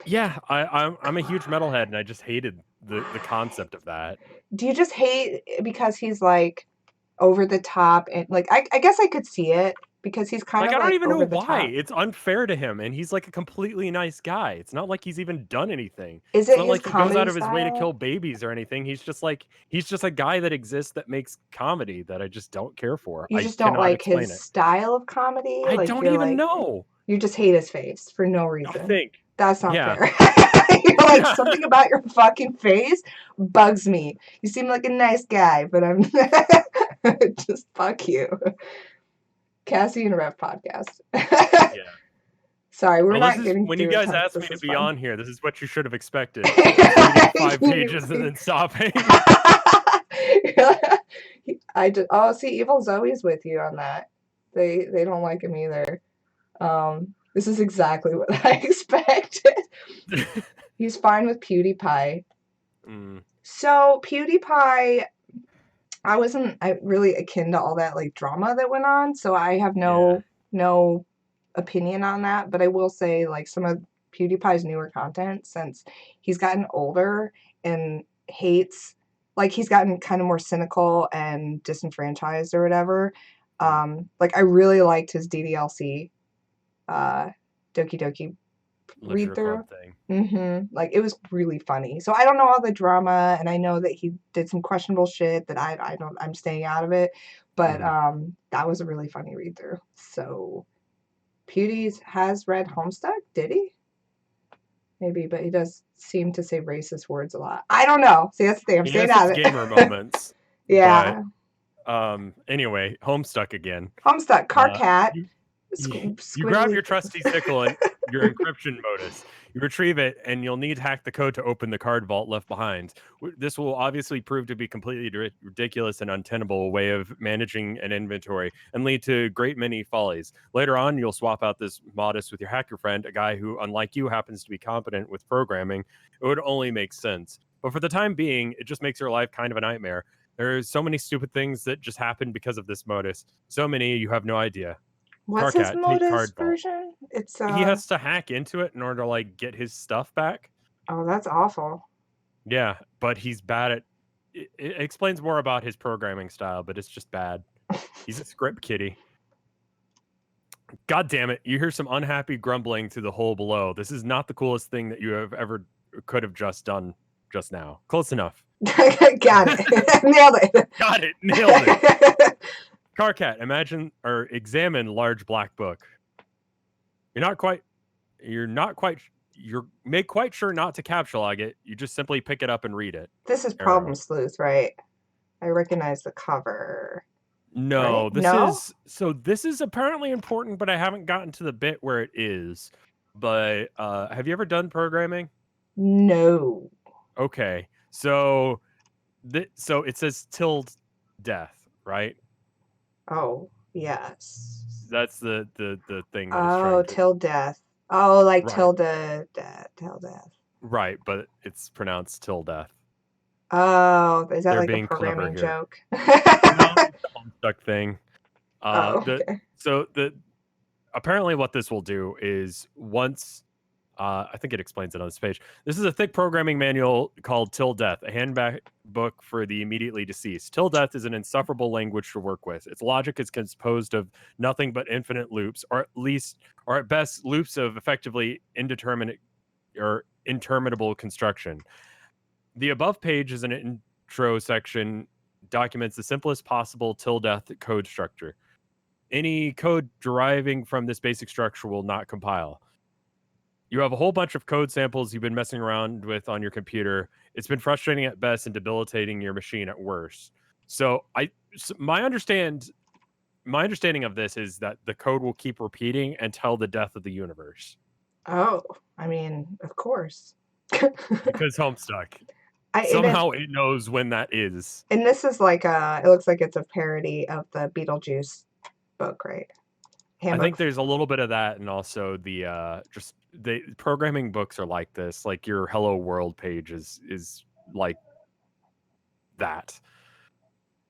Yeah, I'm a huge metalhead, and I just hated the concept of that. Do you just hate because he's like over the top, and like I guess I could see it because he's kind of I don't even know why. Top. It's unfair to him, and he's like a completely nice guy. It's not like he's even done anything. It's not like he goes out of his way to kill babies or anything. He's just a guy that exists that makes comedy that I just don't care for. You just don't like his style of comedy? I don't even know. You just hate his face for no reason. I think. That's not fair. You're like, something about your fucking face bugs me. You seem like a nice guy, but I'm just fuck you. Cassie and Rev podcast. Sorry, we're not getting. When you guys asked me to be on here, this is what you should have expected. 5 pages and then stopping. See, Evil Zoe's with you on that. They don't like him either. This is exactly what I expected. He's fine with PewDiePie. So PewDiePie, I wasn't really akin to all that like drama that went on, so I have no opinion on that. But I will say, like, some of PewDiePie's newer content, since he's gotten older and hates, like, he's gotten kind of more cynical and disenfranchised or whatever. Like, I really liked his DDLC Doki Doki read through. Like, it was really funny. So I don't know all the drama, and I know that he did some questionable shit that I'm staying out of it, but that was a really funny read through. So Pewdies has read Homestuck. Did he? Maybe, but he does seem to say racist words a lot. I don't know. See, that's the thing. I'm He staying has out his of it. gamer moments. Yeah. Anyway, Homestuck again. Homestuck, car cat. You grab your trusty sickle and your encryption modus. You retrieve it, and you'll need to hack the code to open the card vault left behind. This will obviously prove to be completely ridiculous and untenable way of managing an inventory and lead to a great many follies. Later on, you'll swap out this modus with your hacker friend, a guy who, unlike you, happens to be competent with programming. It would only make sense. But for the time being, it just makes your life kind of a nightmare. There's so many stupid things that just happen because of this modus. So many you have no idea. What's his Carcat, take modus card vault. version? It's He has to hack into it in order to like get his stuff back. Oh, that's awful. Yeah, but he's bad at it. It explains more about his programming style, but it's just bad. He's a script kiddie. God damn it. You hear some unhappy grumbling through the hole below. This is not the coolest thing that you have ever could have just done just now. Close enough. Got it. Nailed it. Got it. Nailed it. Carcat, imagine or examine large black book. You're make quite sure not to capture log it. You just simply pick it up and read it. This is Problem Sleuth, right? I recognize the cover. No, right? This is apparently important, but I haven't gotten to the bit where it is. But have you ever done programming? No. Okay. So it says till death, right? Oh, yes. That's the thing that oh, till death. Oh, like right. till death. Till death. Right, but it's pronounced till death. Oh, is that They're like being a programming joke? No, it's the Homestuck thing. Okay. Apparently what this will do is once I think it explains it on this page. This is a thick programming manual called Till Death, a handbook for the immediately deceased. Till Death is an insufferable language to work with. Its logic is composed of nothing but infinite loops, or at best, loops of effectively indeterminate or interminable construction. The above page is an intro section, documents the simplest possible till death code structure. Any code deriving from this basic structure will not compile. You have a whole bunch of code samples you've been messing around with on your computer. It's been frustrating at best and debilitating your machine at worst. So my understanding of this is that the code will keep repeating until the death of the universe. Oh, I mean, of course. Because Homestuck. Somehow it knows when that is. And this is like it looks like it's a parody of the Beetlejuice book, right? I think there's a little bit of that, and also the programming books are like this. Like your Hello World page is like that.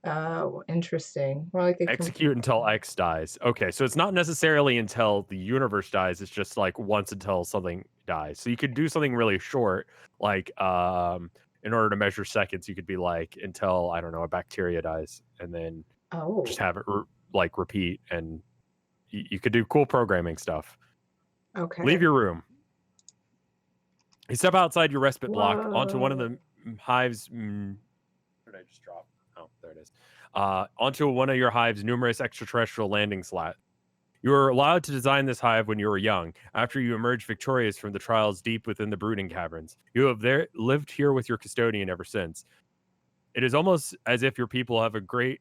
Oh, interesting. More like execute until X dies. Okay, so it's not necessarily until the universe dies. It's just like once until something dies. So you could do something really short, like in order to measure seconds, you could be like until I don't know a bacteria dies, and then just have it repeat, and you could do cool programming stuff. Okay. Leave your room. You step outside your respite block onto one of the hives. Where did I just drop? Oh, there it is. Onto one of your hive's numerous extraterrestrial landing slots. You were allowed to design this hive when you were young, after you emerged victorious from the trials deep within the brooding caverns. You have lived here with your custodian ever since. It is almost as if your people have great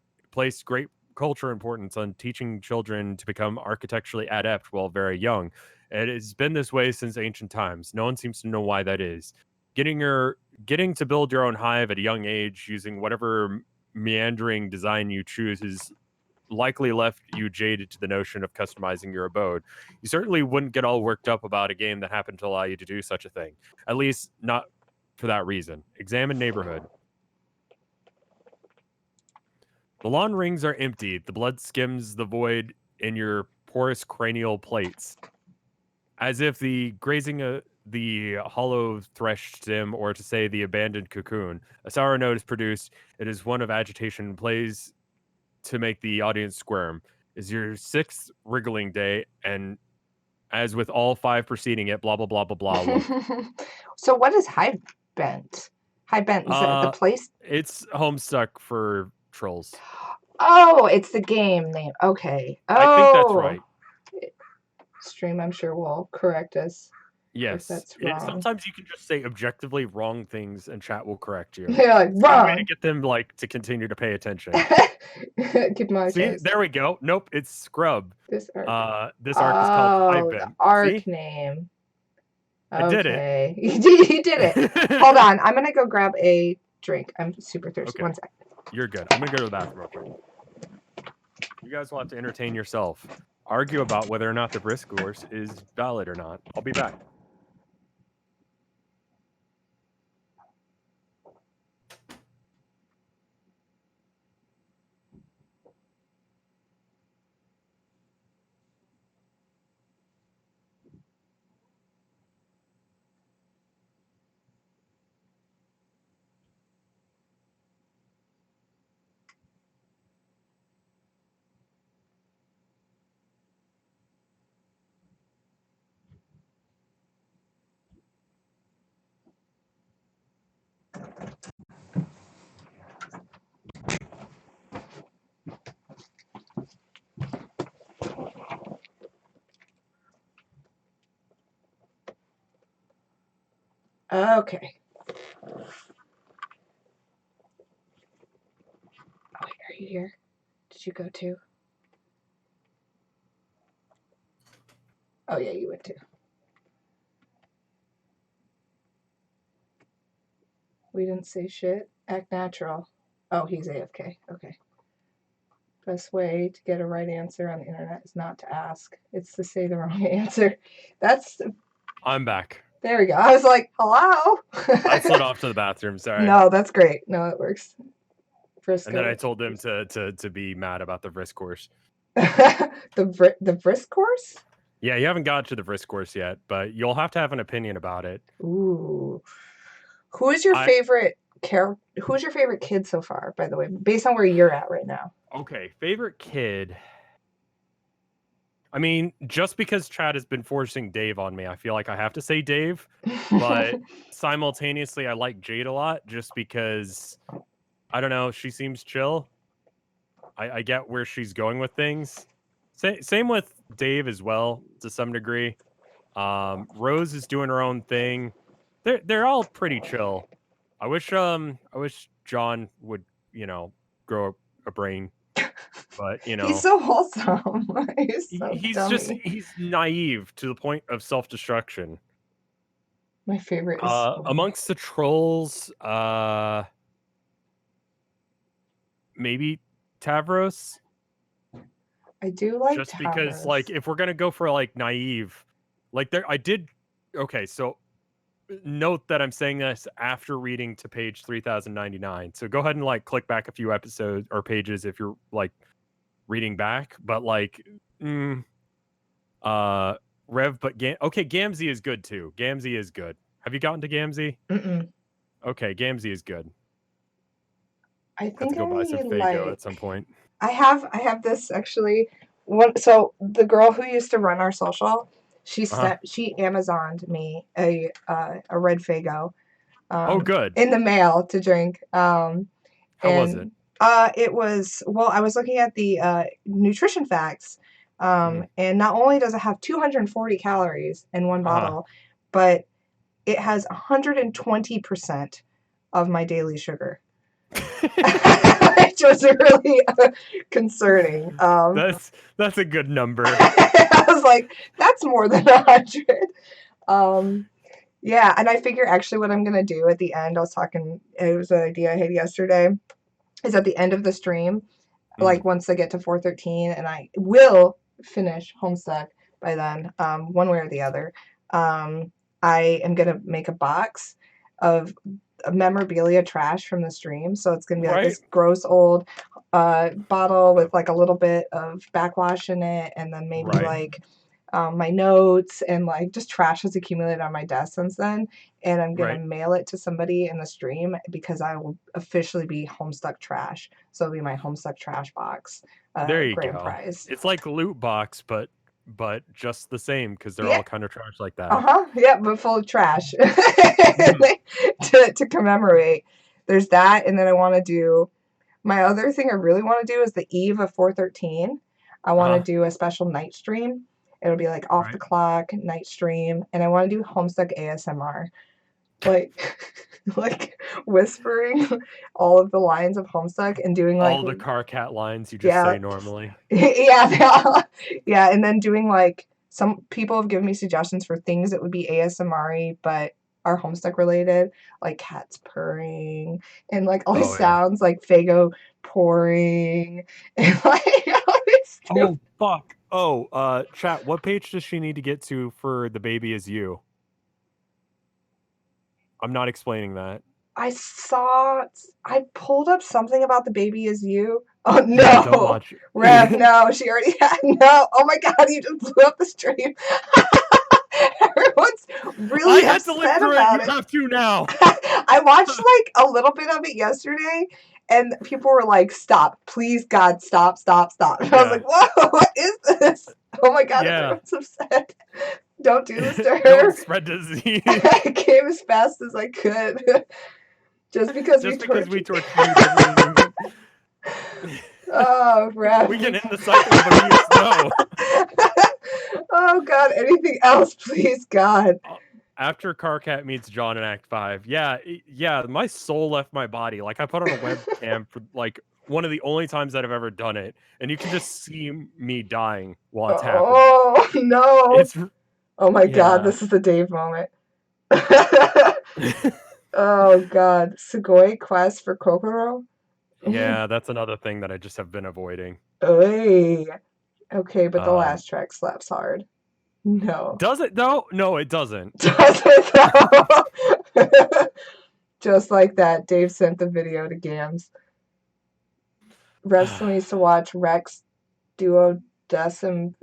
culture importance on teaching children to become architecturally adept while very young. It has been this way since ancient times. No one seems to know why that is. Getting to build your own hive at a young age using whatever meandering design you choose is likely left you jaded to the notion of customizing your abode. You certainly wouldn't get all worked up about a game that happened to allow you to do such a thing. At least not for that reason. Examine neighborhood. The lawn rings are empty. The blood skims the void in your porous cranial plates. As if the grazing the hollow thresh stem, or to say the abandoned cocoon, a sour note is produced. It is one of agitation and plays to make the audience squirm. Is your 6th wriggling day, and as with all 5 preceding it, blah, blah, blah, blah, blah. So what is Hive Bent? Hive Bent, is that the place? It's Homestuck for trolls. Oh, it's the game name. Okay. Oh. I think that's right. stream, I'm sure, will correct us. Yes. that's wrong. Sometimes you can just say objectively wrong things and chat will correct you. Yeah, like, It's a good way wrong. to get them like to continue to pay attention. Get monetized. See, there we go. Nope, it's Scrub. This arc. This arc is called Hive the Bin. arc See? name. I did it. Okay. You did it. Hold on. I'm going to go grab a drink. I'm super thirsty. Okay. 1 second. You're good. I'm going to go to the bathroom real quick. You guys will have to entertain yourself. Argue about whether or not the risk course is valid or not. I'll be back. Okay. Oh, wait, are you here? Did you go too? Oh, yeah, you went too. We didn't say shit. Act natural. Oh, he's AFK. Okay. Best way to get a right answer on the internet is not to ask. It's to say the wrong answer. I'm back. There we go. I was like, hello? I slid off to the bathroom, sorry. No, that's great. No, it works. And then I told him to be mad about the risk course. the risk course? Yeah, you haven't got to the risk course yet, but you'll have to have an opinion about it. Ooh. Who is your favorite character? Who's your favorite kid so far, by the way, based on where you're at right now? Okay, favorite kid. I mean, just because Chad has been forcing Dave on me, I feel like I have to say Dave. But simultaneously, I like Jade a lot just because, I don't know, she seems chill. I get where she's going with things. Same with Dave as well, to some degree. Rose is doing her own thing. They're all pretty chill. I wish John would, grow a brain. But he's so wholesome. he's naive to the point of self-destruction. My favorite is amongst the trolls, maybe Tavros. I do like just Tavros. Because, like, if we're gonna go for like naive, like okay, so note that I'm saying this after reading to page 3099. So go ahead and like click back a few episodes or pages if you're like reading back, but like Rev, but Gamzee is good too. Gamzee is good. Have you gotten to Gamzee? Okay, Gamzee is good. I think I have to go buy some Faygo at some point. I have this actually. So the girl who used to run our social, she Amazoned me a red Faygo. Oh, good. In the mail to drink. How was it? It was, well, I was looking at the nutrition facts, and not only does it have 240 calories in one bottle, but it has 120% of my daily sugar. Which was really concerning. That's a good number. I was like, that's more than 100. Yeah, and I figure actually what I'm gonna do at the end, it was an idea I had yesterday, is at the end of the stream, like once I get to 413, and I will finish Homestuck by then, one way or the other, I am gonna make a box of memorabilia trash from the stream. So it's gonna be like this gross old bottle with like a little bit of backwash in it, and then maybe like my notes and like just trash has accumulated on my desk since then. And I'm gonna mail it to somebody in the stream because I will officially be Homestuck trash. So it'll be my Homestuck trash box. There you grand go. prize. It's like loot box, but just the same because they're all kind of trash like that. Yeah, but full of trash to commemorate. There's that, and then I want to do my other thing. I really want to do is the eve of 413. I want to do a special night stream, It'll be like off the Right. clock, night stream, and I want to do homestuck ASMR. Like whispering all of the lines of Homestuck and doing like All the car cat lines you just yeah say normally. yeah, and then doing like some people have given me suggestions for things that would be ASMR but are Homestuck related, like cats purring and like all these Oh, yeah. sounds like Fago pouring and like all this stuff. Oh, fuck. Oh, chat, what page does she need to get to for The Baby Is You? I'm not explaining that. I pulled up something about The Baby Is You. Oh no, Yeah, don't watch it. Rev, no, she already had no. Oh my god, you just blew up the stream. Everyone's really I had to look upset through it. about You it. have to now. I watched like a little bit of it yesterday, and people were like, "Stop, please, God, stop, stop, stop." And I was Yeah. like, "Whoa, what is this?" Oh my god, Yeah. everyone's upset. Don't do this to her. Don't spread disease. I came as fast as I could. Just because we tortured you doesn't mean we can... Oh, Rev. We can end the cycle of abuse. No. Oh God, anything else, please, God. After Carcat meets John in Act 5, yeah, my soul left my body. Like, I put on a webcam for, like, one of the only times that I've ever done it, and you can just see me dying while it's happening. Oh, no. It's... Oh, my yeah. God, this is the Dave moment. Oh, God. Sugoi quest for Kokoro? Yeah, that's another thing that I just have been avoiding. Oy. Okay, but the last track slaps hard. No. Does it, though? No, it doesn't. Does it, though? Just like that, Dave sent the video to Gams. Rev still needs to watch Rex Duodecim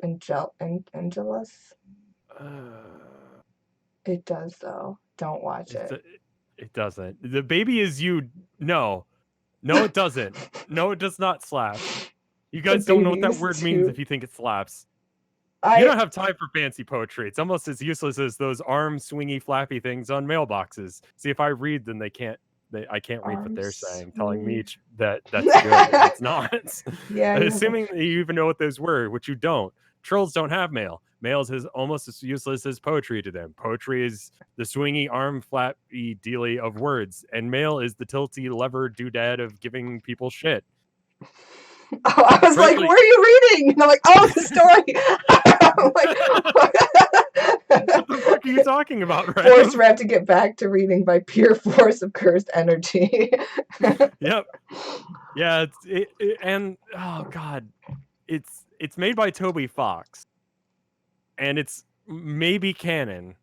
Angelus. It does, though. Don't watch it. It doesn't. The Baby Is You. No. No, it doesn't. No, it does not slap. You guys don't know what that word means if you think it slaps. You don't have time for fancy poetry. It's almost as useless as those arm swingy flappy things on mailboxes. See, if I read, then I can't read what they're saying, telling me that that's good. And it's not. Yeah. Assuming that you even know what those were, which you don't. Trolls don't have mail. Mail is almost as useless as poetry to them. Poetry is the swingy arm flappy dealy of words, and mail is the tilty lever doodad of giving people shit. Oh, I was like, where are you reading? And I'm like, oh, it's a story. I'm like, what the fuck are you talking about, Rev? Force Rev to get back to reading by pure force of cursed energy. Yep. Yeah, and oh god, it's made by Toby Fox, and it's maybe canon.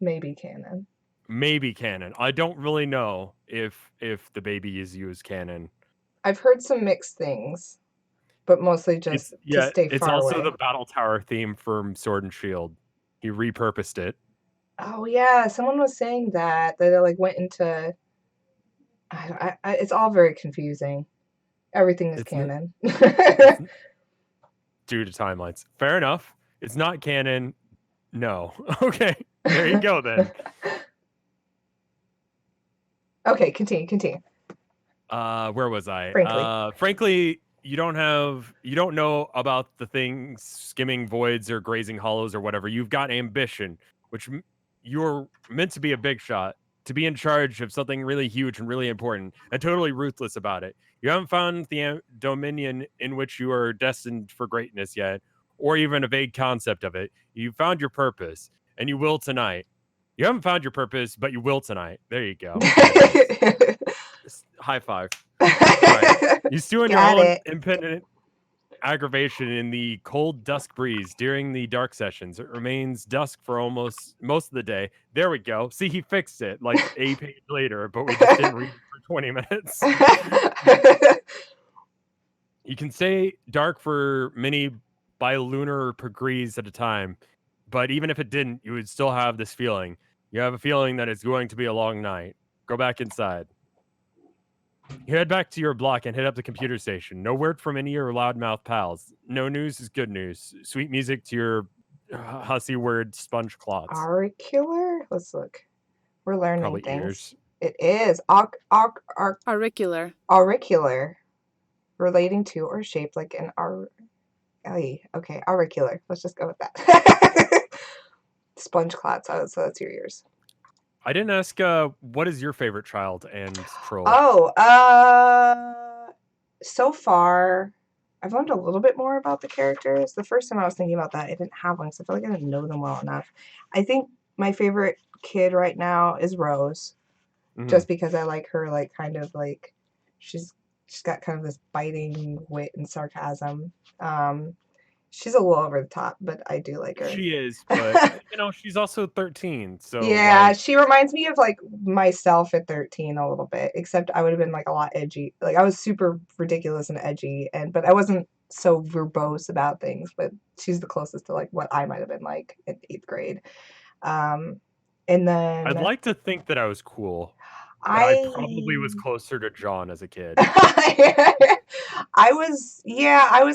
Maybe canon. Maybe canon. I don't really know if The Baby Is You is canon. I've heard some mixed things, but mostly just to stay far away. It's also the Battle Tower theme from Sword and Shield. He repurposed it. Oh yeah, someone was saying that it like went into. It's all very confusing. Everything is canon. Due to timelines. Fair enough. It's not canon. No. Okay. There you go then. Okay, continue. Where was I? Frankly, you don't know about the things skimming voids or grazing hollows or whatever. You've got ambition, which you're meant to be a big shot, to be in charge of something really huge and really important, and totally ruthless about it. You haven't found the dominion in which you are destined for greatness yet, or even a vague concept of it. You found your purpose, and you will tonight. You haven't found your purpose, but you will tonight. There you go. High five. Right. You stew in your own impendent aggravation in the cold dusk breeze during the dark sessions. It remains dusk for almost most of the day. There we go. See, he fixed it like a page later, but we just didn't read it for 20 minutes. You can stay dark for many bilunar degrees at a time, but even if it didn't, you would still have this feeling. You have a feeling that it's going to be a long night. Go back inside. You head back to your block and hit up the computer station. No word from any of your loudmouth pals. No news is good news. Sweet music to your hussy word sponge clots. Auricular? Let's look. We're learning Probably things. Ears. It is. Auricular. Auricular. Relating to or shaped like an Okay, auricular. Let's just go with that. Sponge clots. So that's your ears. I didn't ask. What is your favorite child and troll? So far, I've learned a little bit more about the characters. The first time I was thinking about that, I didn't have one because I feel like I didn't know them well enough. I think my favorite kid right now is Rose, just because I like her, like kind of like she's got kind of this biting wit and sarcasm. She's a little over the top, but I do like her. She is, but she's also 13. So Yeah, like, she reminds me of like myself at 13 a little bit, except I would have been like a lot edgy. Like I was super ridiculous and edgy, but I wasn't so verbose about things. But she's the closest to like what I might have been like in 8th grade. And I'd then like to think that I was cool, but I probably was closer to John as a kid. I was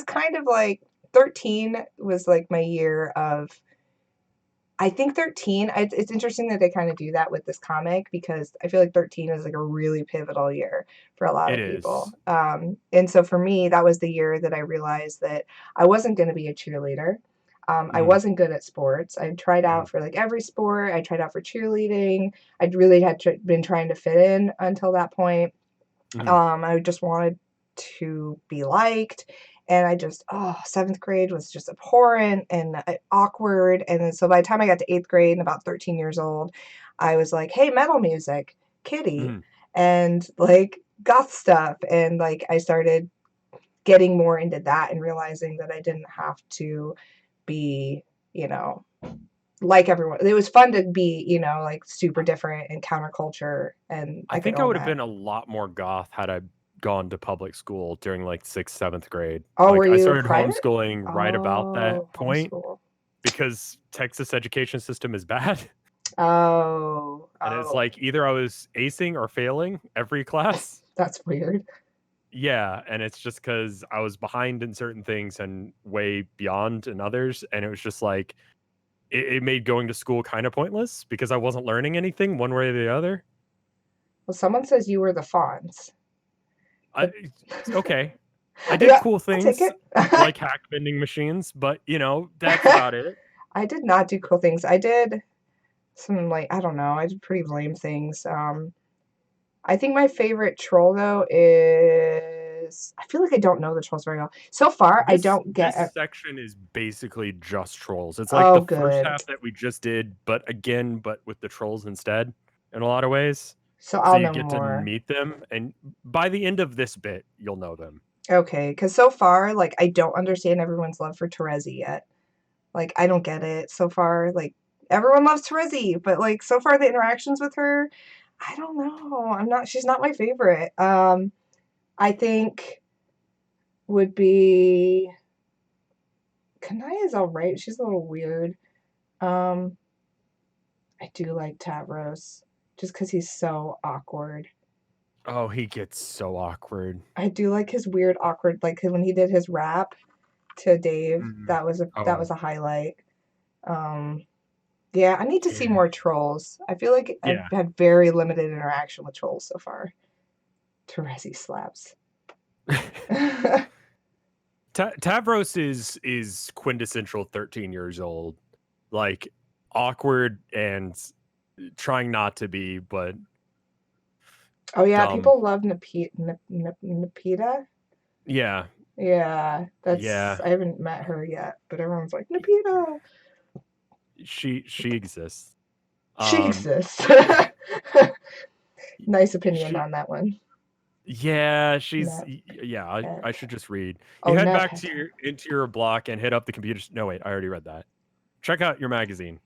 kind of like 13 was like my year of. I think 13, it's interesting that they kind of do that with this comic because I feel like 13 is like a really pivotal year for a lot It of people. is. And so for me, that was the year that I realized that I wasn't going to be a cheerleader. I wasn't good at sports. I tried out for like every sport. I tried out for cheerleading. I really had been trying to fit in until that point. I just wanted to be liked. And I just, 7th grade was just abhorrent and awkward. And then, so by the time I got to 8th grade and about 13 years old, I was like, hey, metal music, kitty, and like goth stuff. And like I started getting more into that and realizing that I didn't have to be, like everyone. It was fun to be, like super different and counterculture. And I I could think I own would have that. been a lot more goth had I gone to public school during like 6th, 7th grade. Oh, were Like I you started private? homeschooling right about that point Homeschool. because Texas education system is bad. Oh, And it's like either I was acing or failing every class. That's weird. Yeah, and it's just because I was behind in certain things and way beyond in others. And it was just like, it made going to school kind of pointless because I wasn't learning anything one way or the other. Well, someone says you were the Fonz. Okay. I did Yeah, cool I'll take things it. like hack vending machines, but that's about it. I did not do cool things. I did some like, I don't know, I did pretty lame things. I think my favorite troll though is, I feel like I don't know the trolls very well. So far, I don't This get. section is basically just trolls. It's like the first Good. half that we just did, but with the trolls instead in a lot of ways. So So I'll you know get to more. meet them, and by the end of this bit, you'll know them. Okay, because so far, like, I don't understand everyone's love for Terezi yet. Like, I don't get it so far. Like, everyone loves Terezi, but like, so far the interactions with her, I don't know. She's not my favorite. I think would be Kanaya's all right. She's a little weird. I do like Tavros just because he's so awkward. Oh, he gets so awkward. I do like his weird awkward, like when he did his rap to Dave. That was a highlight. Yeah, I need to see more trolls. I feel like I've had very limited interaction with trolls so far. Terezi slaps. Tavros is quintessential 13 years old, like awkward and trying not to be, but oh yeah, dumb. people love Napita. Yeah. Yeah, I haven't met her yet, but everyone's like Napita. She exists. She exists. Nice opinion on that one. Yeah, I should just read. Oh, You head back into your block and hit up the computer. No, wait, I already read that. Check out your magazine.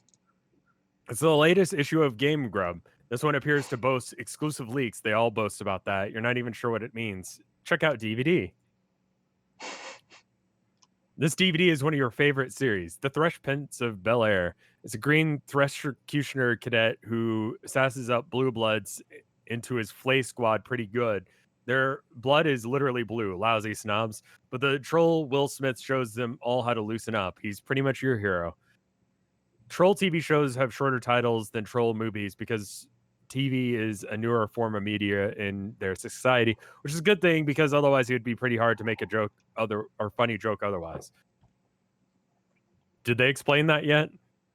It's the latest issue of Game Grub. This one appears to boast exclusive leaks. They all boast about that. You're not even sure what it means. Check out DVD. This DVD is one of your favorite series, The Thresh Prince of Bel Air. It's a green Threshercutioner cadet who sasses up blue bloods into his Flay squad pretty good. Their blood is literally blue, lousy snobs, but the troll Will Smith shows them all how to loosen up. He's pretty much your hero. Troll TV shows have shorter titles than troll movies because TV is a newer form of media in their society, which is a good thing because otherwise it would be pretty hard to make a joke or funny joke otherwise. Did they explain that yet?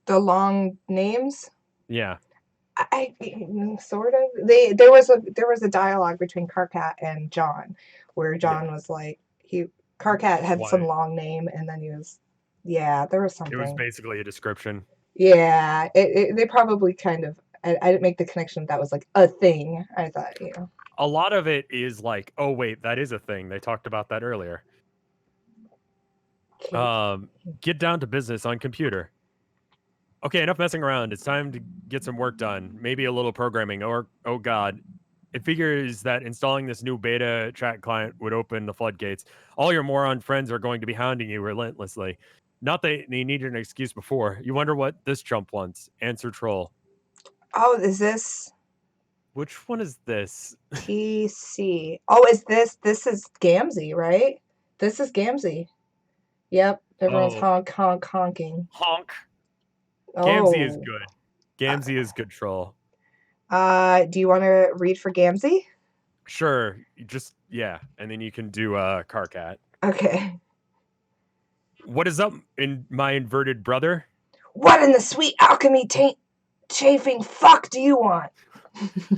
The long names? Yeah. I sort of. There was a dialogue between Carcat and John, where John was like Carcat had some long name, and then he was, there was something. It was basically a description. Yeah, they probably kind of. I didn't make the connection that was like a thing. I thought, A lot of it is like, oh wait, that is a thing. They talked about that earlier. Get down to business on computer. Okay, enough messing around. It's time to get some work done. Maybe a little programming, or, oh god, it figures that installing this new beta chat client would open the floodgates. All your moron friends are going to be hounding you relentlessly. Not that they needed an excuse before. You wonder what this chump wants. Answer troll. Oh, is this? Which one is this? TC. Oh, is this? This is Gamzee, right? This is Gamzee. Yep. Everyone's honking. Honk. Oh. Gamzee is good. Gamzee is good troll. Do you want to read for Gamzee? Sure. And then you can do Carcat. Okay. What is up, in my inverted brother? What in the sweet alchemy chafing fuck do you want?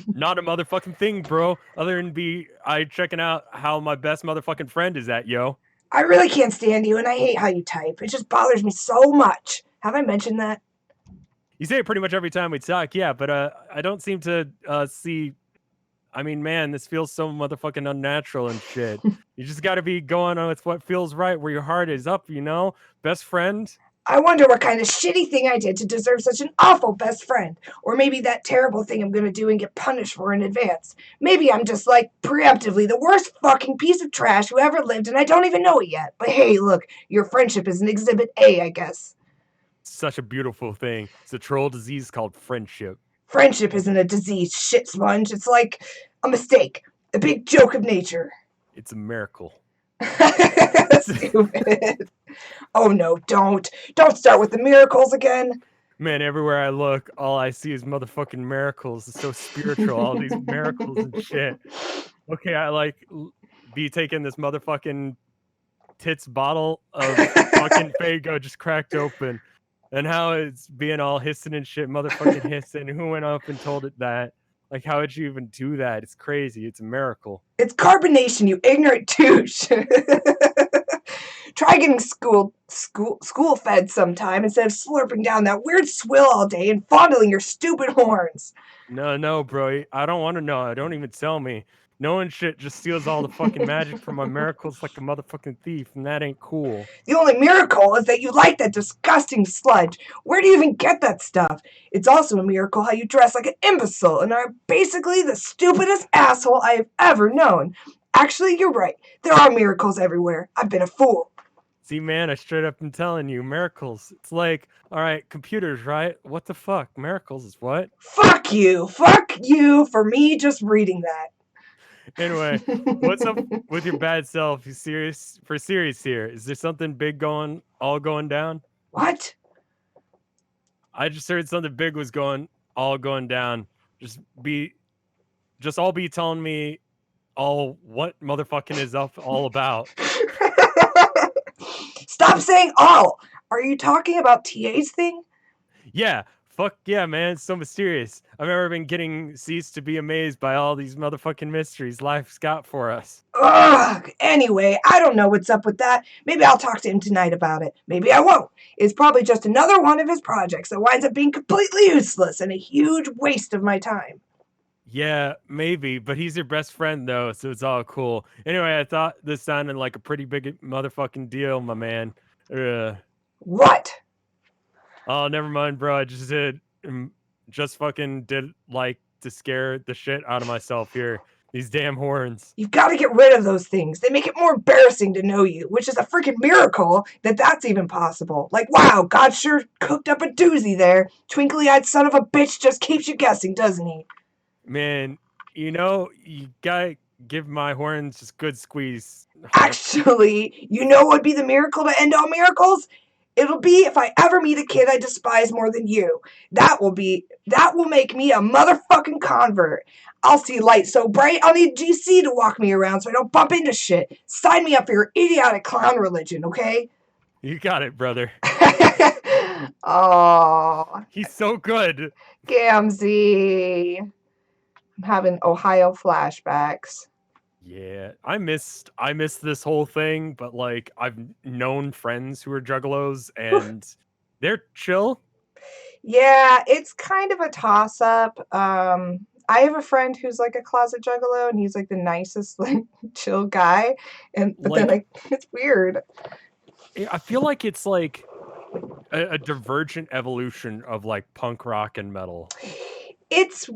Not a motherfucking thing, bro. Other than checking out how my best motherfucking friend is at, yo. I really can't stand you, and I hate how you type. It just bothers me so much. Have I mentioned that? You say it pretty much every time we talk, yeah, but I don't seem to see. I mean, man, this feels so motherfucking unnatural and shit. You just got to be going on with what feels right, where your heart is up, Best friend. I wonder what kind of shitty thing I did to deserve such an awful best friend. Or maybe that terrible thing I'm going to do and get punished for in advance. Maybe I'm just like preemptively the worst fucking piece of trash who ever lived and I don't even know it yet. But hey, look, your friendship is an exhibit A, I guess. Such a beautiful thing. It's a troll disease called friendship. Friendship isn't a disease, shit sponge. It's like a mistake. A big joke of nature. It's a miracle. Stupid. Oh no, don't start with the miracles again. Man, everywhere I look, all I see is motherfucking miracles. It's so spiritual, all these miracles and shit. Okay, I be taking this motherfucking tits bottle of fucking Faygo just cracked open, and how it's being all hissing and shit, motherfucking hissing. Who went up and told it that? Like, how would you even do that? It's crazy. It's a miracle. It's carbonation, you ignorant douche. Try getting school fed sometime instead of slurping down that weird swill all day and fondling your stupid horns. No, bro. I don't want to know. Don't even tell me. Knowing shit just steals all the fucking magic from my miracles like a motherfucking thief, and that ain't cool. The only miracle is that you like that disgusting sludge. Where do you even get that stuff? It's also a miracle how you dress like an imbecile and are basically the stupidest asshole I have ever known. Actually, you're right. There are miracles everywhere. I've been a fool. See, man, I straight up am telling you, miracles. It's like, all right, computers, right? What the fuck? Miracles is what? Fuck you for me just reading that. Anyway, what's up with your bad self? You serious here? Is there something big going down? What? I just heard something big was going down. Just all be telling me all what motherfucking is up all about. Stop saying all. Are you talking about TA's thing? Yeah. Fuck yeah, man. It's so mysterious. I've never been getting ceased to be amazed by all these motherfucking mysteries life's got for us. Ugh. Anyway, I don't know what's up with that. Maybe I'll talk to him tonight about it. Maybe I won't. It's probably just another one of his projects that winds up being completely useless and a huge waste of my time. Yeah, maybe, but he's your best friend, though, so it's all cool. Anyway, I thought this sounded like a pretty big motherfucking deal, my man. What? Oh, never mind, bro. I just fucking did like to scare the shit out of myself here. These damn horns. You've got to get rid of those things. They make it more embarrassing to know you, which is a freaking miracle that that's even possible. Like, wow, God sure cooked up a doozy there. Twinkly-eyed son of a bitch just keeps you guessing, doesn't he? Man, you gotta give my horns just good squeeze. Actually, you know what would be the miracle to end all miracles? It'll be if I ever meet a kid I despise more than you. That will make me a motherfucking convert. I'll see light so bright I'll need GC to walk me around so I don't bump into shit. Sign me up for your idiotic clown religion, okay? You got it, brother. Oh, He's so good. Gamzee. I'm having Ohio flashbacks. Yeah, I missed this whole thing, but like I've known friends who are juggalos and they're chill. Yeah, it's kind of a toss up. I have a friend who's like a closet juggalo, and he's like the nicest, like chill guy. But then Like it's weird. I feel like it's like a divergent evolution of like punk rock and metal. It's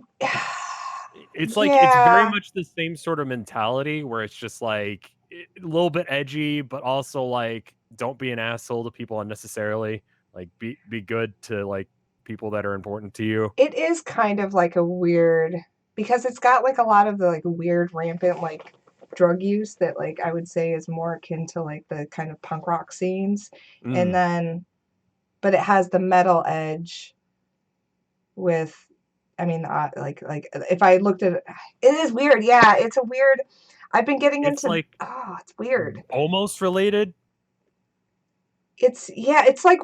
It's like it's very yeah, much the same sort of mentality where it's just like a little bit edgy, but also like don't be an asshole to people unnecessarily. Like be good to like people that are important to you. it is kind of like a weird because it's got like a lot of the like weird rampant like drug use that like I would say is more akin to like the kind of punk rock scenes, and Mm, then but it has the metal edge with I mean like if I looked at it, it is weird. Yeah, it's a weird. I've been getting it's into like it's weird. almost related. It's yeah, it's like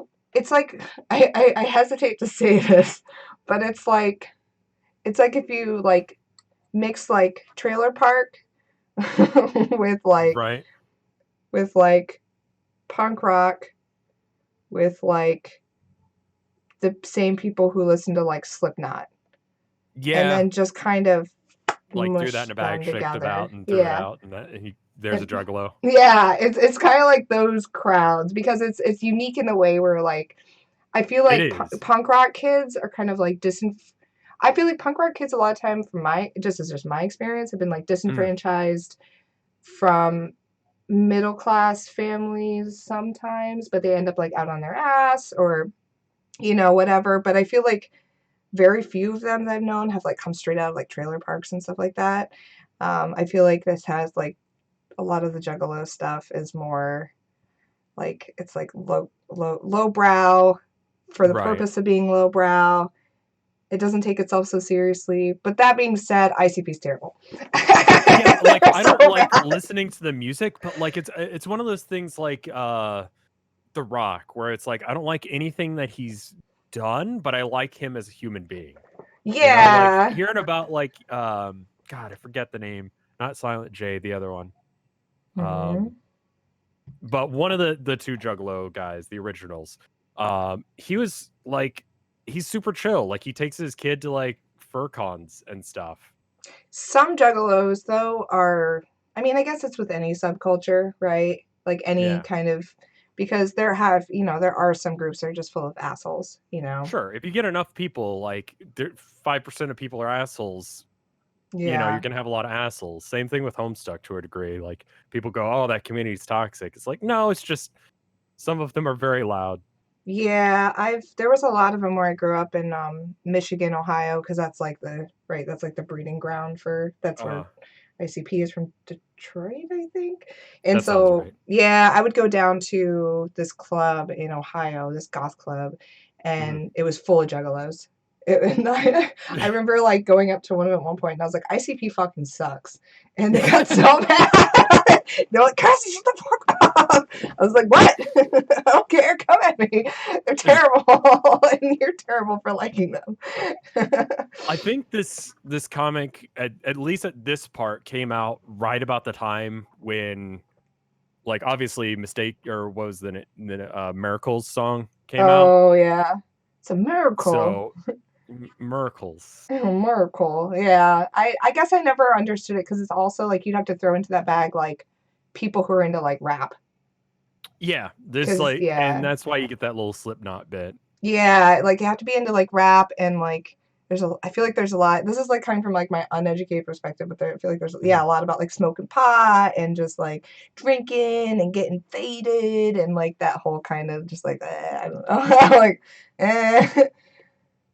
I hesitate to say this, but it's like if you like mix like trailer park with Right. like punk rock with like the same people who listen to like Slipknot and Yeah. then just kind of Like threw that in mush a bag, them shaked it together. out, and threw it Yeah. out, and there's a juggalo. Yeah, it's kind of like those crowds because it's unique in a way where like I feel It like is. punk rock kids are kind of like I feel like punk rock kids a lot of time from my just my experience have been like Mm, disenfranchised from middle class families sometimes, but they end up like out on their ass or whatever. But I feel like very few of them that I've known have like come straight out of like trailer parks and stuff like that. I feel like this has like a lot of the Juggalo stuff is more like it's like low brow for the right. purpose of being lowbrow. It doesn't take itself so seriously. But that being said, ICP is terrible. Yeah, like They're I so don't like bad. listening to the music, but like it's one of those things like The Rock where it's like I don't like anything that he's done, but I like him as a human being. You know, like Yeah. hearing about like God, I forget the name. Not Silent J, the other one. Hmm. But one of the two Juggalo guys, the originals, he was like he's super chill. Like he takes his kid to like fur cons and stuff. Some juggalos, though, are. I mean, I guess it's with any subculture, right? Like any Yeah. kind of. Because there there are some groups that are just full of assholes, Sure. If you get enough people, like 5% of people are assholes, you're Yeah. gonna have a lot of assholes. Same thing with Homestuck to a degree. Like people go, "Oh, that community's toxic." It's like, no, it's just some of them are very loud. Yeah, there was a lot of them where I grew up in Michigan, Ohio, because that's like the breeding ground that's where Uh, ICP is from Detroit, I think. And that sounds so, right. yeah, I would go down to this club in Ohio, this goth club, Mhm. and it was full of juggalos. And I remember like going up to one of them at one point, and I was like, ICP fucking sucks. And they got so mad. They're like, Cassie, shut the fuck up. I was like, what? I don't care. Come at me. They're terrible. And you're terrible for liking them. I think this comic, at least at this part, came out right about the time when, like, obviously, Mistake or what was the Miracles song came out. Oh, yeah. It's a miracle. So Miracles, A miracle. Yeah. I guess I never understood it because it's also like you'd have to throw into that bag like people who are into like rap. yeah, this Because, like, and yeah. that's why you get that little Slipknot bit. Yeah. Like you have to be into like rap and like I feel like there's a lot. This is like coming from like my uneducated perspective, but I feel like there's Mhm. a lot about like smoking pot and just like drinking and getting faded and like that whole kind of just like I don't know like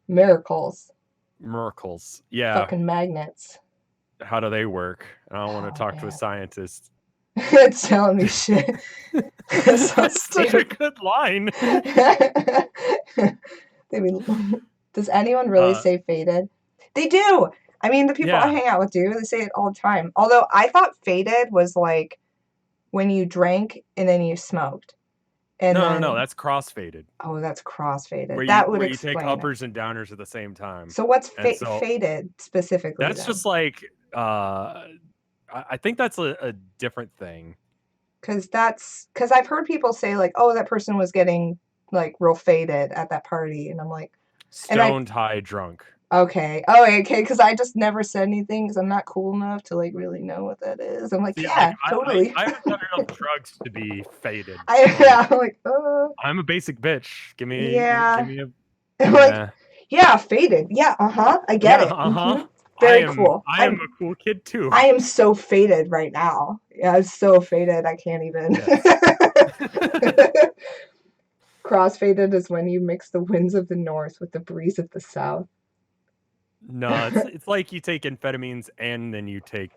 miracles, Miracles, yeah. fucking magnets. How do they work? I don't want to Oh talk to a man, scientist. it's telling me shit. It's so That's such a stupid. good line. I mean, does anyone really Uh, say faded? They do. I mean, the people I yeah. hang out with do. They say it all the time. Although I thought faded was like when you drank and then you smoked. And No, then no, that's crossfaded. oh, that's crossfaded. Where That you would take explain it. uppers and downers at the same time. So what's And so faded specifically? that's then? just like I think that's a different thing. Because I've heard people say like, oh, that person was getting like real faded at that party, and I'm like, Stoned, high, drunk. okay, oh, okay, because I just never said anything because I'm not cool enough to like really know what that is. I'm like, See, yeah, like, totally. I haven't done enough drugs to be faded. I'm like, I'm a basic bitch. Give me yeah. a I'm like, yeah, faded. Yeah, I get it. Very cool. I am a cool kid too. I am so faded right now. Yeah, I'm so faded. I can't even. Yes. Crossfaded is when you mix the winds of the north with the breeze of the south. No, it's like you take amphetamines and then you take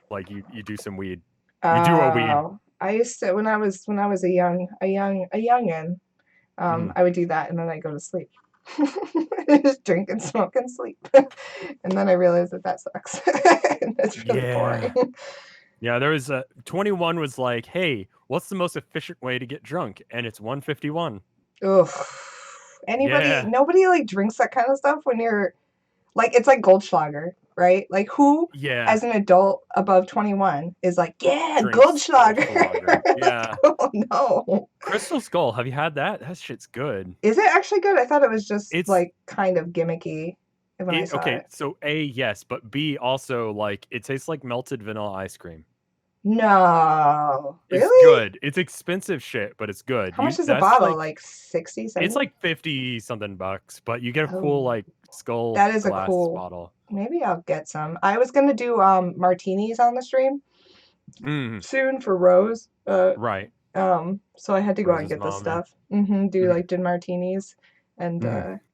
like you do some weed. You do a weed. I used to when I was a youngin. I would do that and then I go to sleep. Just drink and smoke and sleep. And then I realized that sucks. That's really boring. Yeah, there was 21 was like, hey, what's the most efficient way to get drunk? And it's 151. Ugh. Nobody like drinks that kind of stuff when you're like, it's like Goldschlager, right? Like who as an adult above 21 is like, yeah, Goldschlager. Yeah. Oh no. Crystal Skull, have you had that? That shit's good. Is it actually good? I thought it was just like kind of gimmicky when I saw it. So A, yes, but B also like it tastes like melted vanilla ice cream. No. Really? It's good. It's expensive shit, but it's good. How much is a bottle? Like 60, 70? It's like 50 something bucks, but you get a cool like skull that is glass a cool bottle. Maybe I'll get some. I was gonna do martinis on the stream soon for Rose. Right. So I had to go out and Rose's get this mom, stuff. Do like gin martinis. And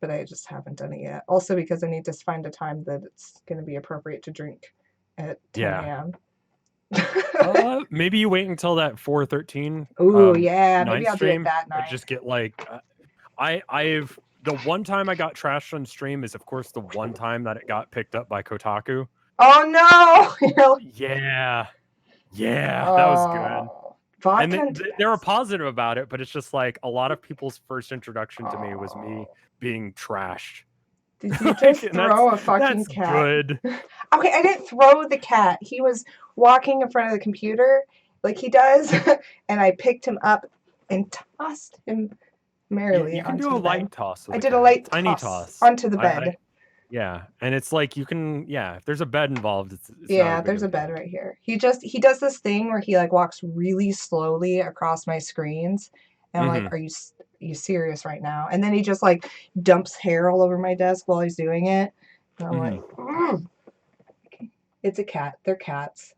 but I just haven't done it yet. Also because I need to find a time that it's gonna be appropriate to drink at 10 a.m. Maybe you wait until that 4:13. Ooh, yeah, maybe I'll stream, do it that night. Just get like, I've the one time I got trashed on stream is of course the one time that it got picked up by Kotaku. Oh no! Yeah, that was good. And they were positive about it, but it's just like a lot of people's first introduction to me was me being trashed. Did you just throw a fucking cat? Good. Okay, I didn't throw the cat. He was walking in front of the computer like he does, and I picked him up and tossed him merrily you can onto do a the light bed. toss. I did a light tiny toss onto the bed. Yeah, and it's like you can. Yeah, if there's a bed involved, it's yeah. There's a bed right here. He does this thing where he like walks really slowly across my screens, and I'm like, are you serious right now? And then he just like dumps hair all over my desk while he's doing it. And I'm like, it's a cat. They're cats.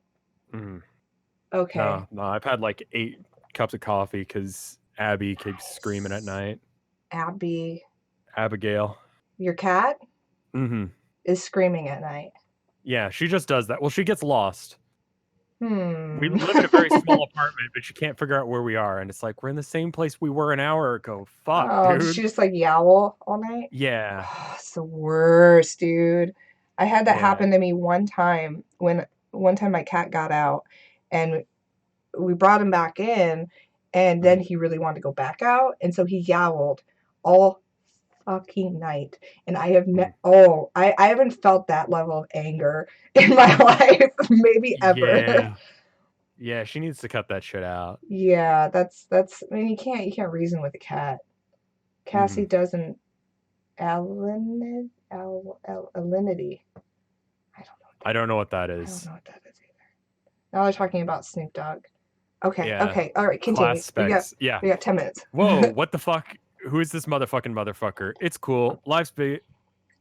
Okay. No, I've had like 8 cups of coffee because Abby keeps screaming at night. Abigail. Your cat? Is screaming at night. Yeah, she just does that. Well, she gets lost. We live in a very small apartment, but she can't figure out where we are. And it's like, we're in the same place we were an hour ago. Fuck, dude. Does she just like yowl all night? Yeah. Oh, it's the worst, dude. I had that happen to me one time when my cat got out and we brought him back in and then he really wanted to go back out. And so he yowled all fucking night. And I have I haven't felt that level of anger in my life, maybe ever. Yeah, she needs to cut that shit out. Yeah, that's I mean you can't reason with a cat. Cassie doesn't alinity. I don't know what that is. I don't know what that is either. Now they're talking about Snoop Dogg. Okay, all right, continue. We got 10 minutes. Whoa, what the fuck? Who is this motherfucker? It's cool. Life's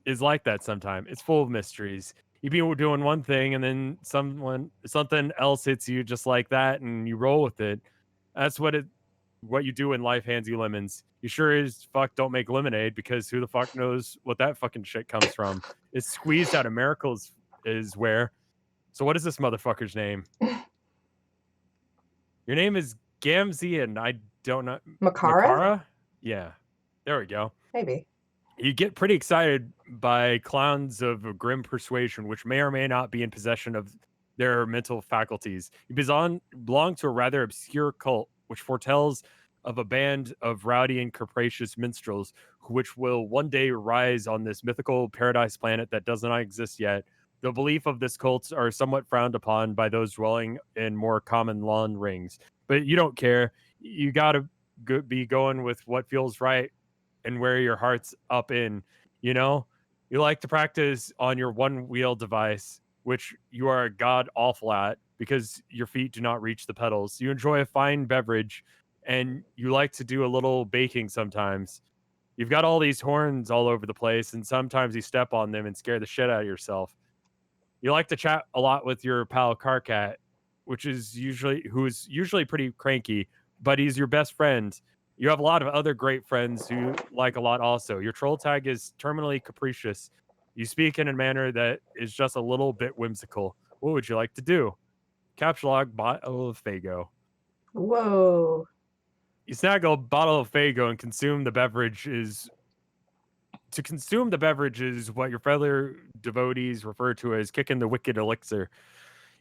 is like that sometimes. It's full of mysteries. You be doing one thing and then something else hits you just like that and you roll with it. That's what you do when life hands you lemons. You sure as fuck don't make lemonade because who the fuck knows what that fucking shit comes from. It's squeezed out of miracles is where. So what is this motherfucker's name? Your name is Gamzee and I don't know. Makara? Yeah. There we go. Maybe. You get pretty excited by clowns of grim persuasion, which may or may not be in possession of their mental faculties. You belong to a rather obscure cult, which foretells of a band of rowdy and capricious minstrels, which will one day rise on this mythical paradise planet that does not exist yet. The belief of this cult are somewhat frowned upon by those dwelling in more common lawn rings. But you don't care. You gotta be going with what feels right and where your heart's up in, you know? You like to practice on your one wheel device, which you are god awful at because your feet do not reach the pedals. You enjoy a fine beverage and you like to do a little baking sometimes. You've got all these horns all over the place, and sometimes you step on them and scare the shit out of yourself. You like to chat a lot with your pal Carcat, who's usually pretty cranky, but he's your best friend. You have a lot of other great friends who like a lot also. Your troll tag is terminally capricious. You speak in a manner that is just a little bit whimsical. What would you like to do? Capture log bottle of Fago. Whoa. You snag a bottle of Fago and consume the beverage to consume the beverage is what your fellow devotees refer to as kicking the wicked elixir.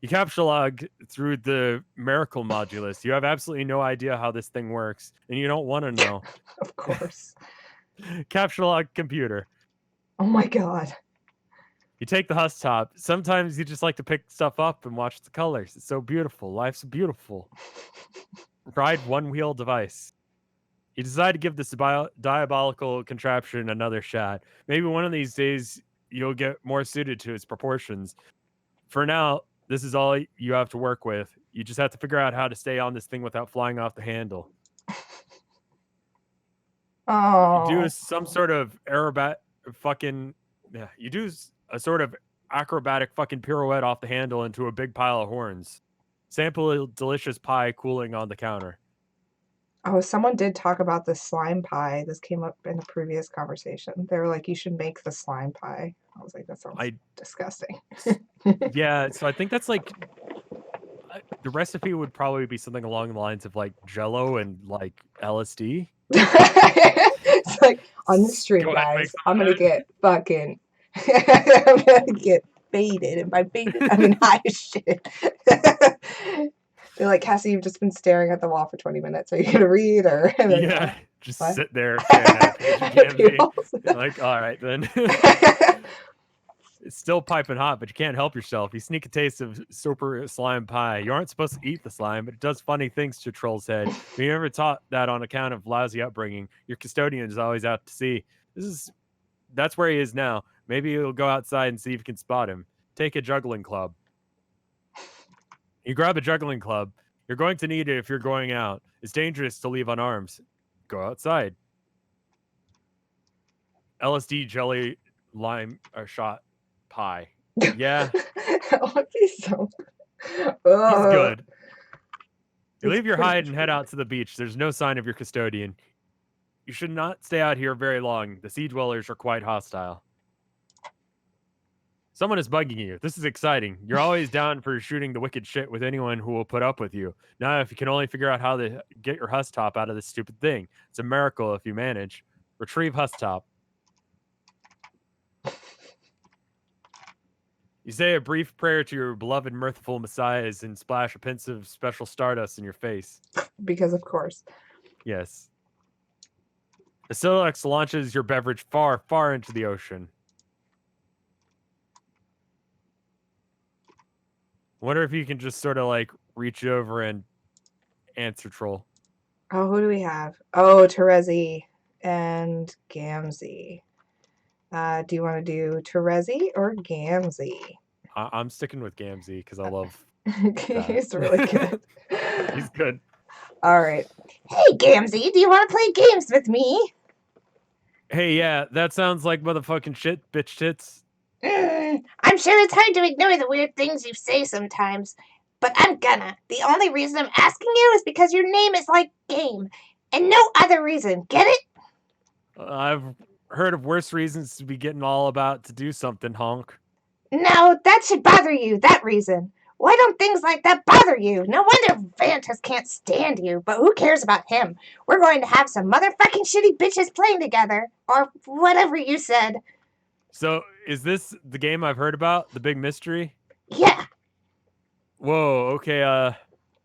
You capture log through the miracle modulus. You have absolutely no idea how this thing works, and you don't want to know. Of course. Capture log computer. Oh my god. You take the husk top. Sometimes you just like to pick stuff up and watch the colors. It's so beautiful. Life's beautiful. Ride one wheel device. You decide to give this diabolical contraption another shot. Maybe one of these days you'll get more suited to its proportions. For now, this is all you have to work with. You just have to figure out how to stay on this thing without flying off the handle. Oh. You do some sort of you do a sort of acrobatic fucking pirouette off the handle into a big pile of horns. Sample a delicious pie cooling on the counter. Oh, someone did talk about the slime pie. This came up in a previous conversation. They were like, you should make the slime pie. I was like, that sounds disgusting. Yeah, so I think that's like the recipe would probably be something along the lines of like Jello and like LSD. It's like, on the street, guys, I'm gonna get fucking I'm gonna get baited, and by baited I mean high as shit. They're like, Cassie, you've just been staring at the wall for 20 minutes. Are you gonna read or yeah, just what? Sit there staring at a page of like, all right then. It's still piping hot, but you can't help yourself. You sneak a taste of super slime pie. You aren't supposed to eat the slime, but it does funny things to Troll's head. You never taught that on account of lousy upbringing. Your custodian is always out to sea. That's where he is now. Maybe you'll go outside and see if you can spot him. Take a juggling club. You grab a juggling club. You're going to need it if you're going out. It's dangerous to leave on arms. Go outside. LSD jelly lime or shot pie. Yeah. That would be so. He's good. You leave your hide and head out to the beach. There's no sign of your custodian. You should not stay out here very long. The sea dwellers are quite hostile. Someone is bugging you. This is exciting. You're always down for shooting the wicked shit with anyone who will put up with you. Now, if you can only figure out how to get your husk top out of this stupid thing, it's a miracle if you manage. Retrieve husk top. You say a brief prayer to your beloved merciful messiahs and splash a pensive special stardust in your face. Because of course. Yes. The Silex launches your beverage far, far into the ocean. Wonder if you can just sort of like reach over and answer Troll. Oh, who do we have? Oh, Terezi and Gamzee. Do you want to do Terezi or Gamzee? I'm sticking with Gamzee because I love He's really good. He's good. All right. Hey, Gamzee, do you want to play games with me? Hey, yeah, that sounds like motherfucking shit, bitch tits. I'm sure it's hard to ignore the weird things you say sometimes, but I'm gonna. The only reason I'm asking you is because your name is like game, and no other reason. Get it? I've heard of worse reasons to be getting all about to do something, honk. No, that should bother you, that reason. Why don't things like that bother you? No wonder Vantas can't stand you, but who cares about him? We're going to have some motherfucking shitty bitches playing together, or whatever you said. So, is this the game I've heard about? The big mystery? Yeah. Whoa, okay,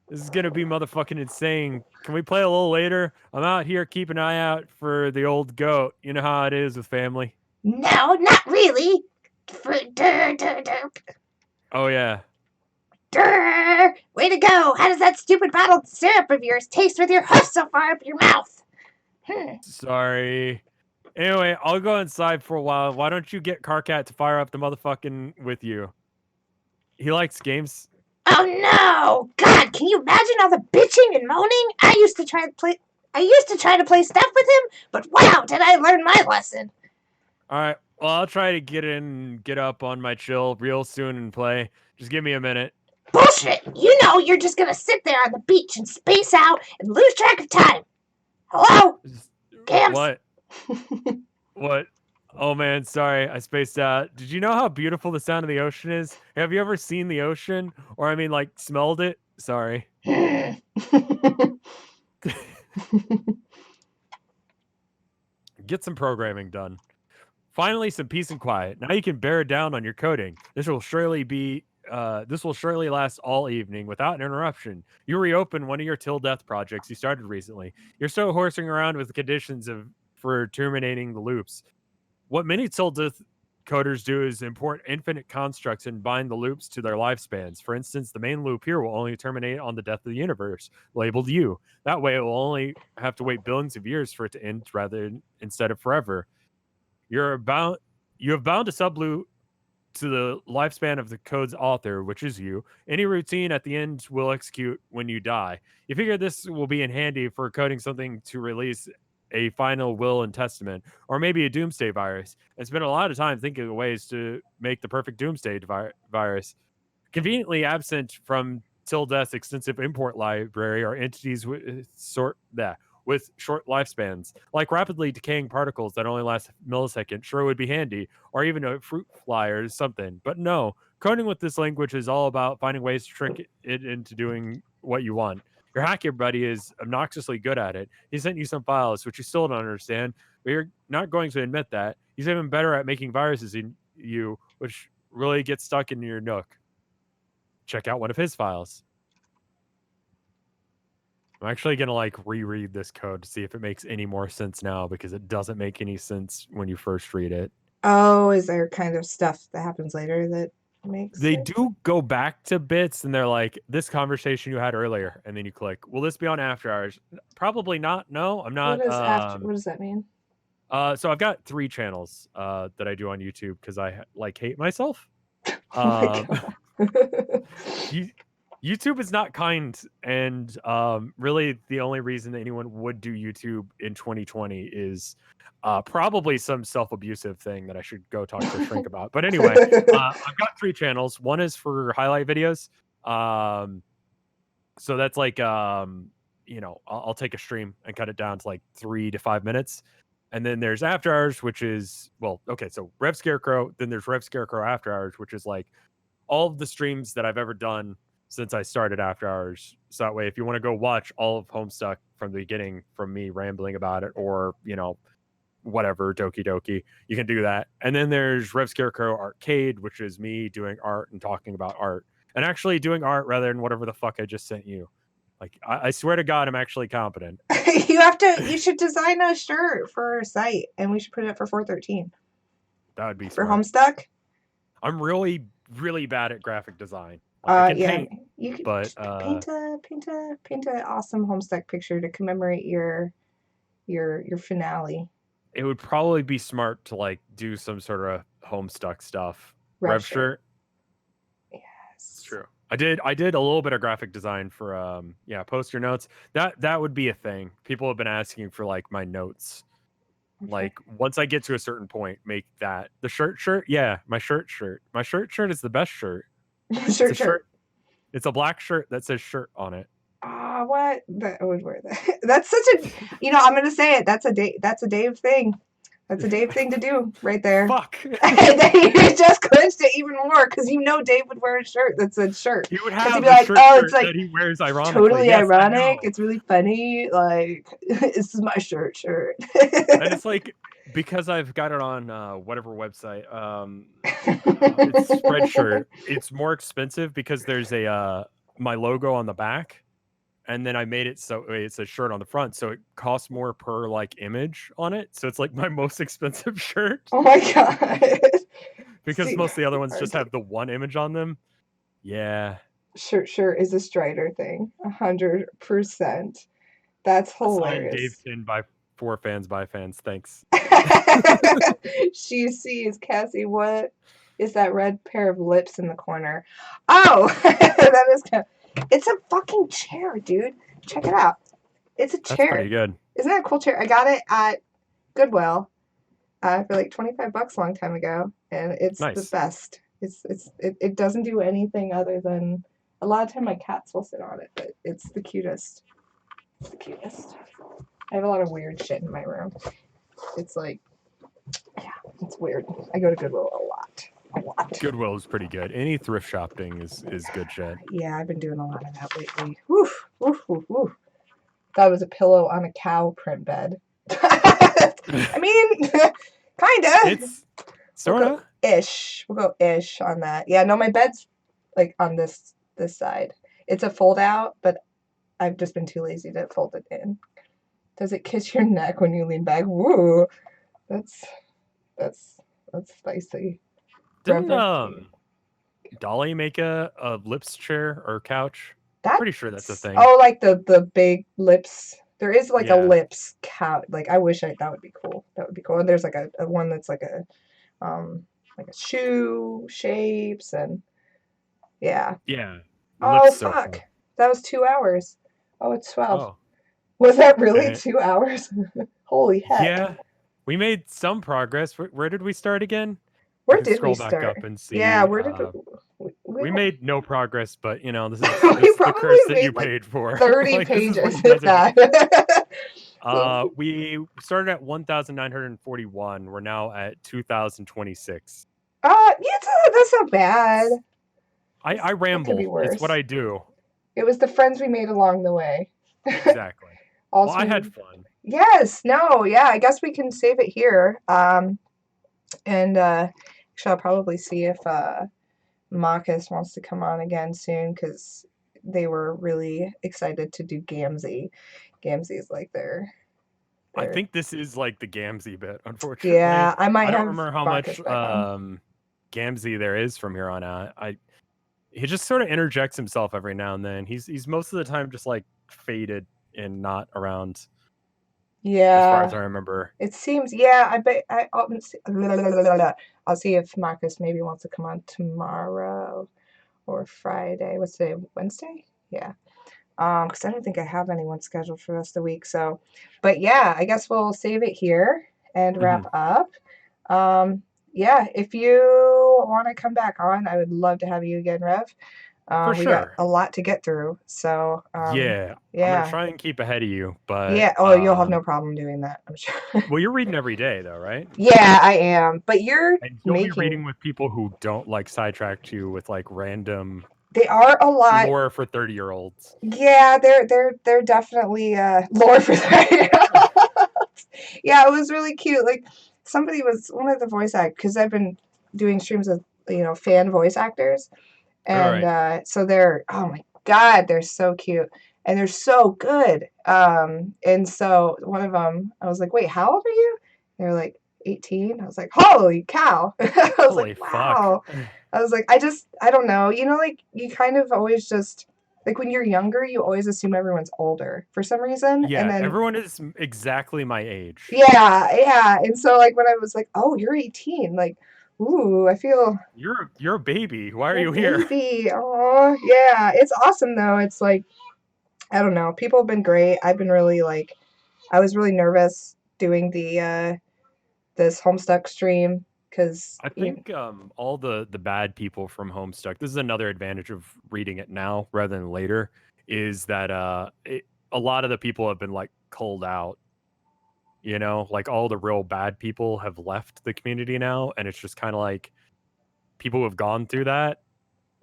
This is gonna be motherfucking insane. Can we play a little later? I'm out here keeping an eye out for the old goat. You know how it is with family. No, not really. Oh yeah. Durr! Way to go! How does that stupid bottled syrup of yours taste with your hoof so far up your mouth? Sorry. Anyway, I'll go inside for a while. Why don't you get Carcat to fire up the motherfucking with you? He likes games. Oh no! God, can you imagine all the bitching and moaning? I used to try to play stuff with him, but wow, did I learn my lesson. All right. Well, I'll try to get up on my chill real soon and play. Just give me a minute. Bullshit! You know you're just gonna sit there on the beach and space out and lose track of time. Hello? Gams? What? What? Oh man, sorry, I spaced out. Did you know how beautiful the sound of the ocean is? Have you ever seen the ocean? Or I mean, like, smelled it? Sorry. Get some programming done. Finally, some peace and quiet. Now you can bear down on your coding. This will surely last all evening without an interruption. You reopen one of your till death projects you started recently. You're still horsing around with the conditions for terminating the loops. What many till death coders do is import infinite constructs and bind the loops to their lifespans. For instance, the main loop here will only terminate on the death of the universe, labeled you. That way, it will only have to wait billions of years for it to end instead of forever. You have bound a subloop to the lifespan of the code's author, which is you. Any routine at the end will execute when you die. You figure this will be in handy for coding something to release a final will and testament, or maybe a doomsday virus. I spent a lot of time thinking of ways to make the perfect doomsday virus. Conveniently absent from Till Death's extensive import library are entities with short lifespans, like rapidly decaying particles that only last a millisecond. Sure would be handy, or even a fruit fly or something. But no, coding with this language is all about finding ways to trick it into doing what you want. Your hacker buddy is obnoxiously good at it. He sent you some files, which you still don't understand, but you're not going to admit that. He's even better at making viruses in you, which really gets stuck in your nook. Check out one of his files. I'm actually going to reread this code to see if it makes any more sense now, because it doesn't make any sense when you first read it. Oh, is there kind of stuff that happens later that makes They sense? do go back to bits, and they're like, this conversation you had earlier, and then you click, will this be on after hours? Probably not. No, I'm not. What does that mean? So I've got 3 channels that I do on YouTube because I hate myself. Oh my God. YouTube is not kind, and really the only reason that anyone would do YouTube in 2020 is probably some self-abusive thing that I should go talk to a shrink about. But anyway, I've got 3 channels. One is for highlight videos. So that's I'll take a stream and cut it down to 3 to 5 minutes. And then there's After Hours, which is, so RevScarecrow. Then there's RevScarecrow After Hours, which is all of the streams that I've ever done since I started After Hours. So that way, if you want to go watch all of Homestuck from the beginning, from me rambling about it, or, whatever, Doki Doki, you can do that. And then there's RevScarecrow Arcade, which is me doing art and talking about art. And actually doing art rather than whatever the fuck I just sent you. I swear to God, I'm actually competent. You should design a shirt for our site, and we should put it up for 413. That would be for smart. Homestuck. I'm really, really bad at graphic design. Paint, you could but paint a awesome Homestuck picture to commemorate your finale. It would probably be smart to do some sort of Homestuck stuff. Rev shirt. Yes, it's true. I did a little bit of graphic design for poster notes. That would be a thing. People have been asking for my notes. Okay. Once I get to a certain point, make that the shirt. Yeah, my shirt. My shirt is the best shirt. shirt. It's a black shirt that says shirt on it. What? I would wear that. That's such a. I'm gonna say it. That's a Dave thing. That's a Dave thing to do right there. Fuck. And then you just clinched it even more because Dave would wear a shirt that said shirt. He would have be like, shirt it's that he wears ironically. Totally ironic. It's really funny. This is my shirt. And it's because I've got it on whatever website. It's Spreadshirt. It's more expensive because there's my logo on the back. and then I made it so it's a shirt on the front, so it costs more per like image on it. So it's like my most expensive shirt Oh my god. because See, most of the other ones just RT have the one image on them. Yeah. shirt is a Strider thing. 100%. That's Signed Dave hilarious. Tin by 4 fans by fans. Thanks. She sees Cassie. What is that red pair of lips in the corner? Oh, that is kind of. It's a fucking chair, dude. Check it out. It's a That's chair. pretty good. Isn't that a cool chair? I got it at Goodwill for like $25 a long time ago, and it's the Nice. best. It doesn't do anything other than a lot of time my cats will sit on it, but it's the cutest. It's the cutest. I have a lot of weird shit in my room. It's like, yeah, it's weird. I go to Goodwill a lot. A lot. Goodwill is pretty good. Any thrift shopping is good shit. Yeah, I've been doing a lot of that lately. Woof, woof, woof, woof. That was a pillow on a cow print bed. I mean, kinda. It's sort of. Ish. We'll go ish on that. Yeah, no, my bed's like on this side. It's a fold out, but I've just been too lazy to fold it in. Does it kiss your neck when you lean back? Woo. That's spicy. Didn't Reverend Dolly make a lips chair or couch? That's Pretty sure that's a thing. Oh, like the big lips. There is like a Yeah. lips couch. Like I wish that would be cool. That would be cool. And there's like a one that's like a shoe shapes and yeah. Yeah. Oh Lips so fuck. cool. That was 2 hours. Oh, it's 12. Oh. Was that really Eh. 2 hours? Holy heck. Yeah. We made some progress. Where did we start again? Where I can did scroll we back start? up and see. Yeah, where did we made no progress, but you know, this is, We this is the probably curse that you made, like, paid for. 30 Like, this is what pages, you if guys that. are- we started at 1,941. We're now at 2,026. Yeah, that's not bad. I That could be ramble. It's what worse. I do. It was the friends we made along the way. Exactly. Also, Well, I had fun. yes, no, yeah, I guess we can save it here. And actually, I'll probably see if Marcus wants to come on again soon because they were really excited to do Gamzee. Gamzee is like their I think this is like the Gamzee bit, unfortunately. yeah, I might I don't have remember how Marcus much back on. Gamzee there is from here on out. He just sort of interjects himself every now and then. He's most of the time just like faded and not around. As far Yeah, as I remember. it seems. Yeah, I bet I'll see if Marcus maybe wants to come on tomorrow or Friday. What's today? Wednesday? Yeah. Because I don't think I have anyone scheduled for the rest of the week. So, but yeah, I guess we'll save it here and wrap up. Yeah, if you want to come back on, I would love to have you again, Rev. For We got sure. a lot to get through. So, Yeah. I'm yeah. gonna try and keep ahead of you, but Yeah. Oh, you'll have no problem doing that, I'm sure. well, you're reading every day though, right? Yeah, I am. But you're And you'll be making. reading with people who don't like sidetrack you with like random They are a lot. lore for 30-year-olds. Yeah, they're definitely lore for that. Yeah, it was really cute. Like somebody was one of the voice actors because I've been doing streams with fan voice actors, and so they're oh my god, they're so cute and they're so good. And so one of them, I was like, wait, how old are you? They're like 18. I was like, holy cow! I was Holy like, wow. fuck. I was like, I don't know. Like you kind of always just like when you're younger, you always assume everyone's older for some reason. Yeah, and then everyone is exactly my age. yeah. And so like when I was like, oh, you're 18, like, ooh, I feel You're a baby. Why are you here? baby. Oh, yeah. It's awesome though. It's like I don't know. People have been great. I've been really like I was really nervous doing the this Homestuck stream because I think all the bad people from Homestuck, this is another advantage of reading it now rather than later, is that a lot of the people have been like culled out. Like all the real bad people have left the community now, and it's just kind of like people who have gone through that.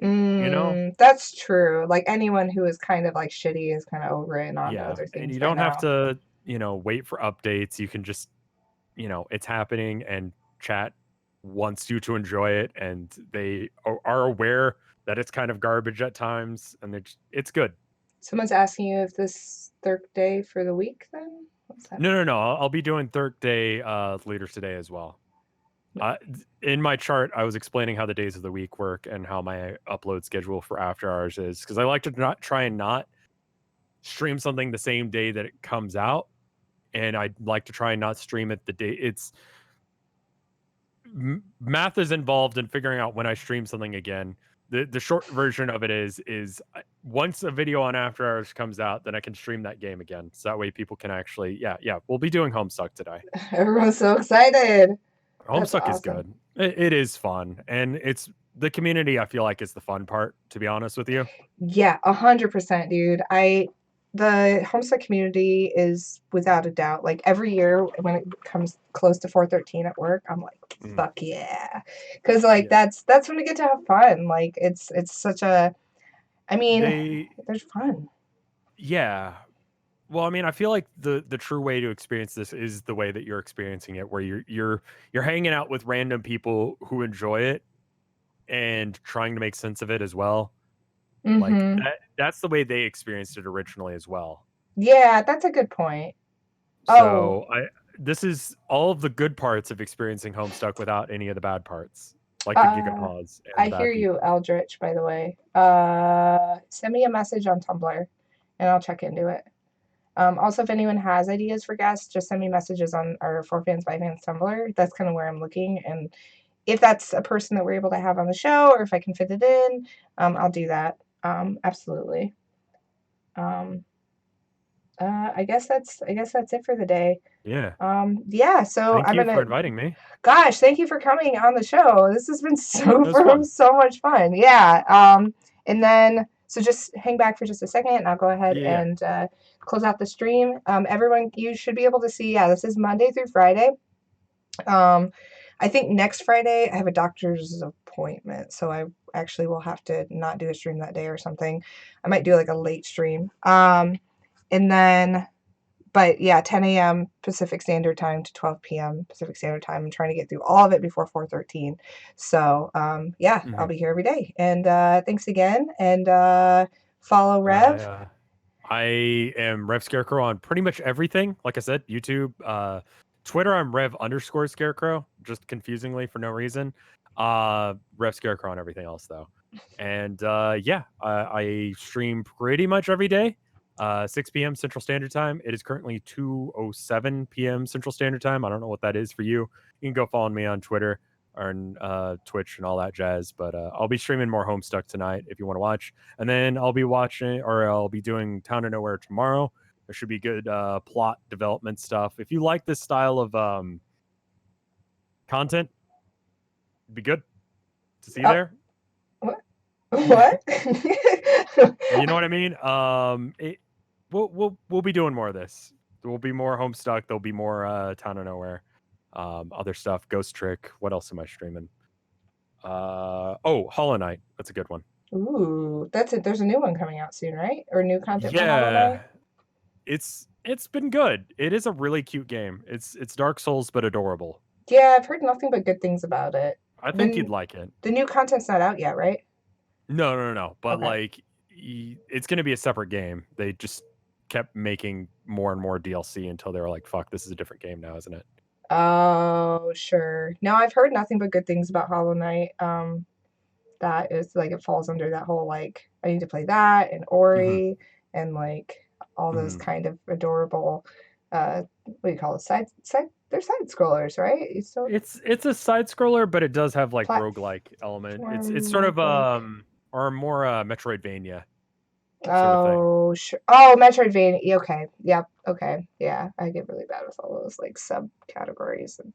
That's true. Like anyone who is kind of like shitty is kind of over it and on to other things. And you by don't have now. to wait for updates. You can just it's happening, and chat wants you to enjoy it, and they are aware that it's kind of garbage at times, and it's good. Someone's asking you if this third day for the week then? What's that? No. I'll be doing third day later today as well. In my chart, I was explaining how the days of the week work and how my upload schedule for After Hours is, because I like to not stream something the same day that it comes out, and I'd like to try and not stream it the day it's. Math is involved in figuring out when I stream something again. The short version of it is once a video on After Hours comes out, then I can stream that game again. So that way people can actually, yeah, we'll be doing Homestuck today. Everyone's so excited. Homestuck is awesome. good. It is fun, and it's the community. I feel like is the fun part, to be honest with you. Yeah, 100%, dude. The Homestuck community is without a doubt, like every year when it comes close to 413 at work, I'm like, fuck yeah. Because like that's when we get to have fun. Like it's such a, I mean, there's fun. Yeah. Well, I mean, I feel like the true way to experience this is the way that you're experiencing it, where you're hanging out with random people who enjoy it and trying to make sense of it as well. Like that's the way they experienced it originally as well. Yeah, that's a good point. So this is all of the good parts of experiencing Homestuck without any of the bad parts, like the Gigapause. I hear you, Eldritch, by the way. Send me a message on Tumblr and I'll check into it. Also, if anyone has ideas for guests, just send me messages on our 4Fans by Fans Tumblr. That's kind of where I'm looking. And if that's a person that we're able to have on the show, or if I can fit it in, I'll do that. Absolutely. I guess that's it for the day. Yeah. Yeah. So thank you for inviting me. Gosh, thank you for coming on the show. This has been so much fun. Yeah. And then so just hang back for just a second, and I'll go ahead and close out the stream. Everyone, you should be able to see. Yeah, this is Monday through Friday. I think next Friday I have a doctor's appointment, so I actually will have to not do a stream that day or something. I might do like a late stream. And then, but yeah, 10 a.m. Pacific Standard Time to 12 p.m. Pacific Standard Time. I'm trying to get through all of it before 4:13. So yeah, I'll be here every day. And thanks again. And follow Rev. I am RevScarecrow on pretty much everything. Like I said, YouTube, Twitter, I'm Rev_Scarecrow, just confusingly for no reason. RevScarecrow on everything else though. And I stream pretty much every day. 6 p.m. Central Standard Time. It is currently 2:07 p.m. Central Standard Time. I don't know what that is for you. You can go follow me on Twitter or on Twitch and all that jazz. But I'll be streaming more Homestuck tonight if you want to watch. And then I'll be doing Town of Nowhere tomorrow. There should be good plot development stuff. If you like this style of content, it'd be good to see you there. What? You know what I mean? We'll be doing more of this. There will be more Homestuck. There'll be more Town of Nowhere. Other stuff. Ghost Trick. What else am I streaming? Hollow Knight. That's a good one. Ooh, that's it. There's a new one coming out soon, right? Or new content for Hollow Knight? It's been good. It is a really cute game. It's Dark Souls but adorable. Yeah, I've heard nothing but good things about it. I think you'd like it. The new content's not out yet, right? No. But like, it's going to be a separate game. They just kept making more and more DLC until they were like, "Fuck, this is a different game now, isn't it?" Oh, sure. No, I've heard nothing but good things about Hollow Knight. That is like it falls under that whole like I need to play that and Ori and like all those kind of adorable what do you call it? They're side scrollers, right? It's a side scroller, but it does have like roguelike element. It's sort of or more Metroidvania. Oh, sure. Oh, Metroidvania. Okay. Yep. Okay. Yeah. I get really bad with all those like subcategories and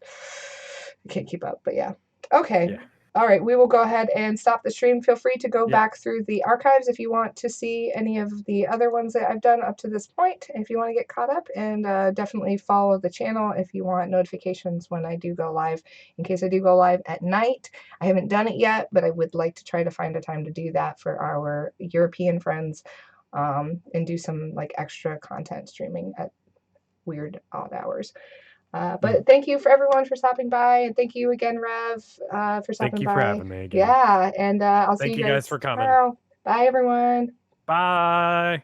I can't keep up, but yeah. Okay. Yeah. All right. We will go ahead and stop the stream. Feel free to go back through the archives if you want to see any of the other ones that I've done up to this point, if you want to get caught up, and definitely follow the channel if you want notifications when I do go live, in case I do go live at night. I haven't done it yet, but I would like to try to find a time to do that for our European friends and do some like extra content streaming at weird odd hours. But thank you for everyone for stopping by, and thank you again, Rev, for stopping by. Thank you for having me again. Yeah, and I'll see you guys for coming. tomorrow. Bye, everyone. Bye.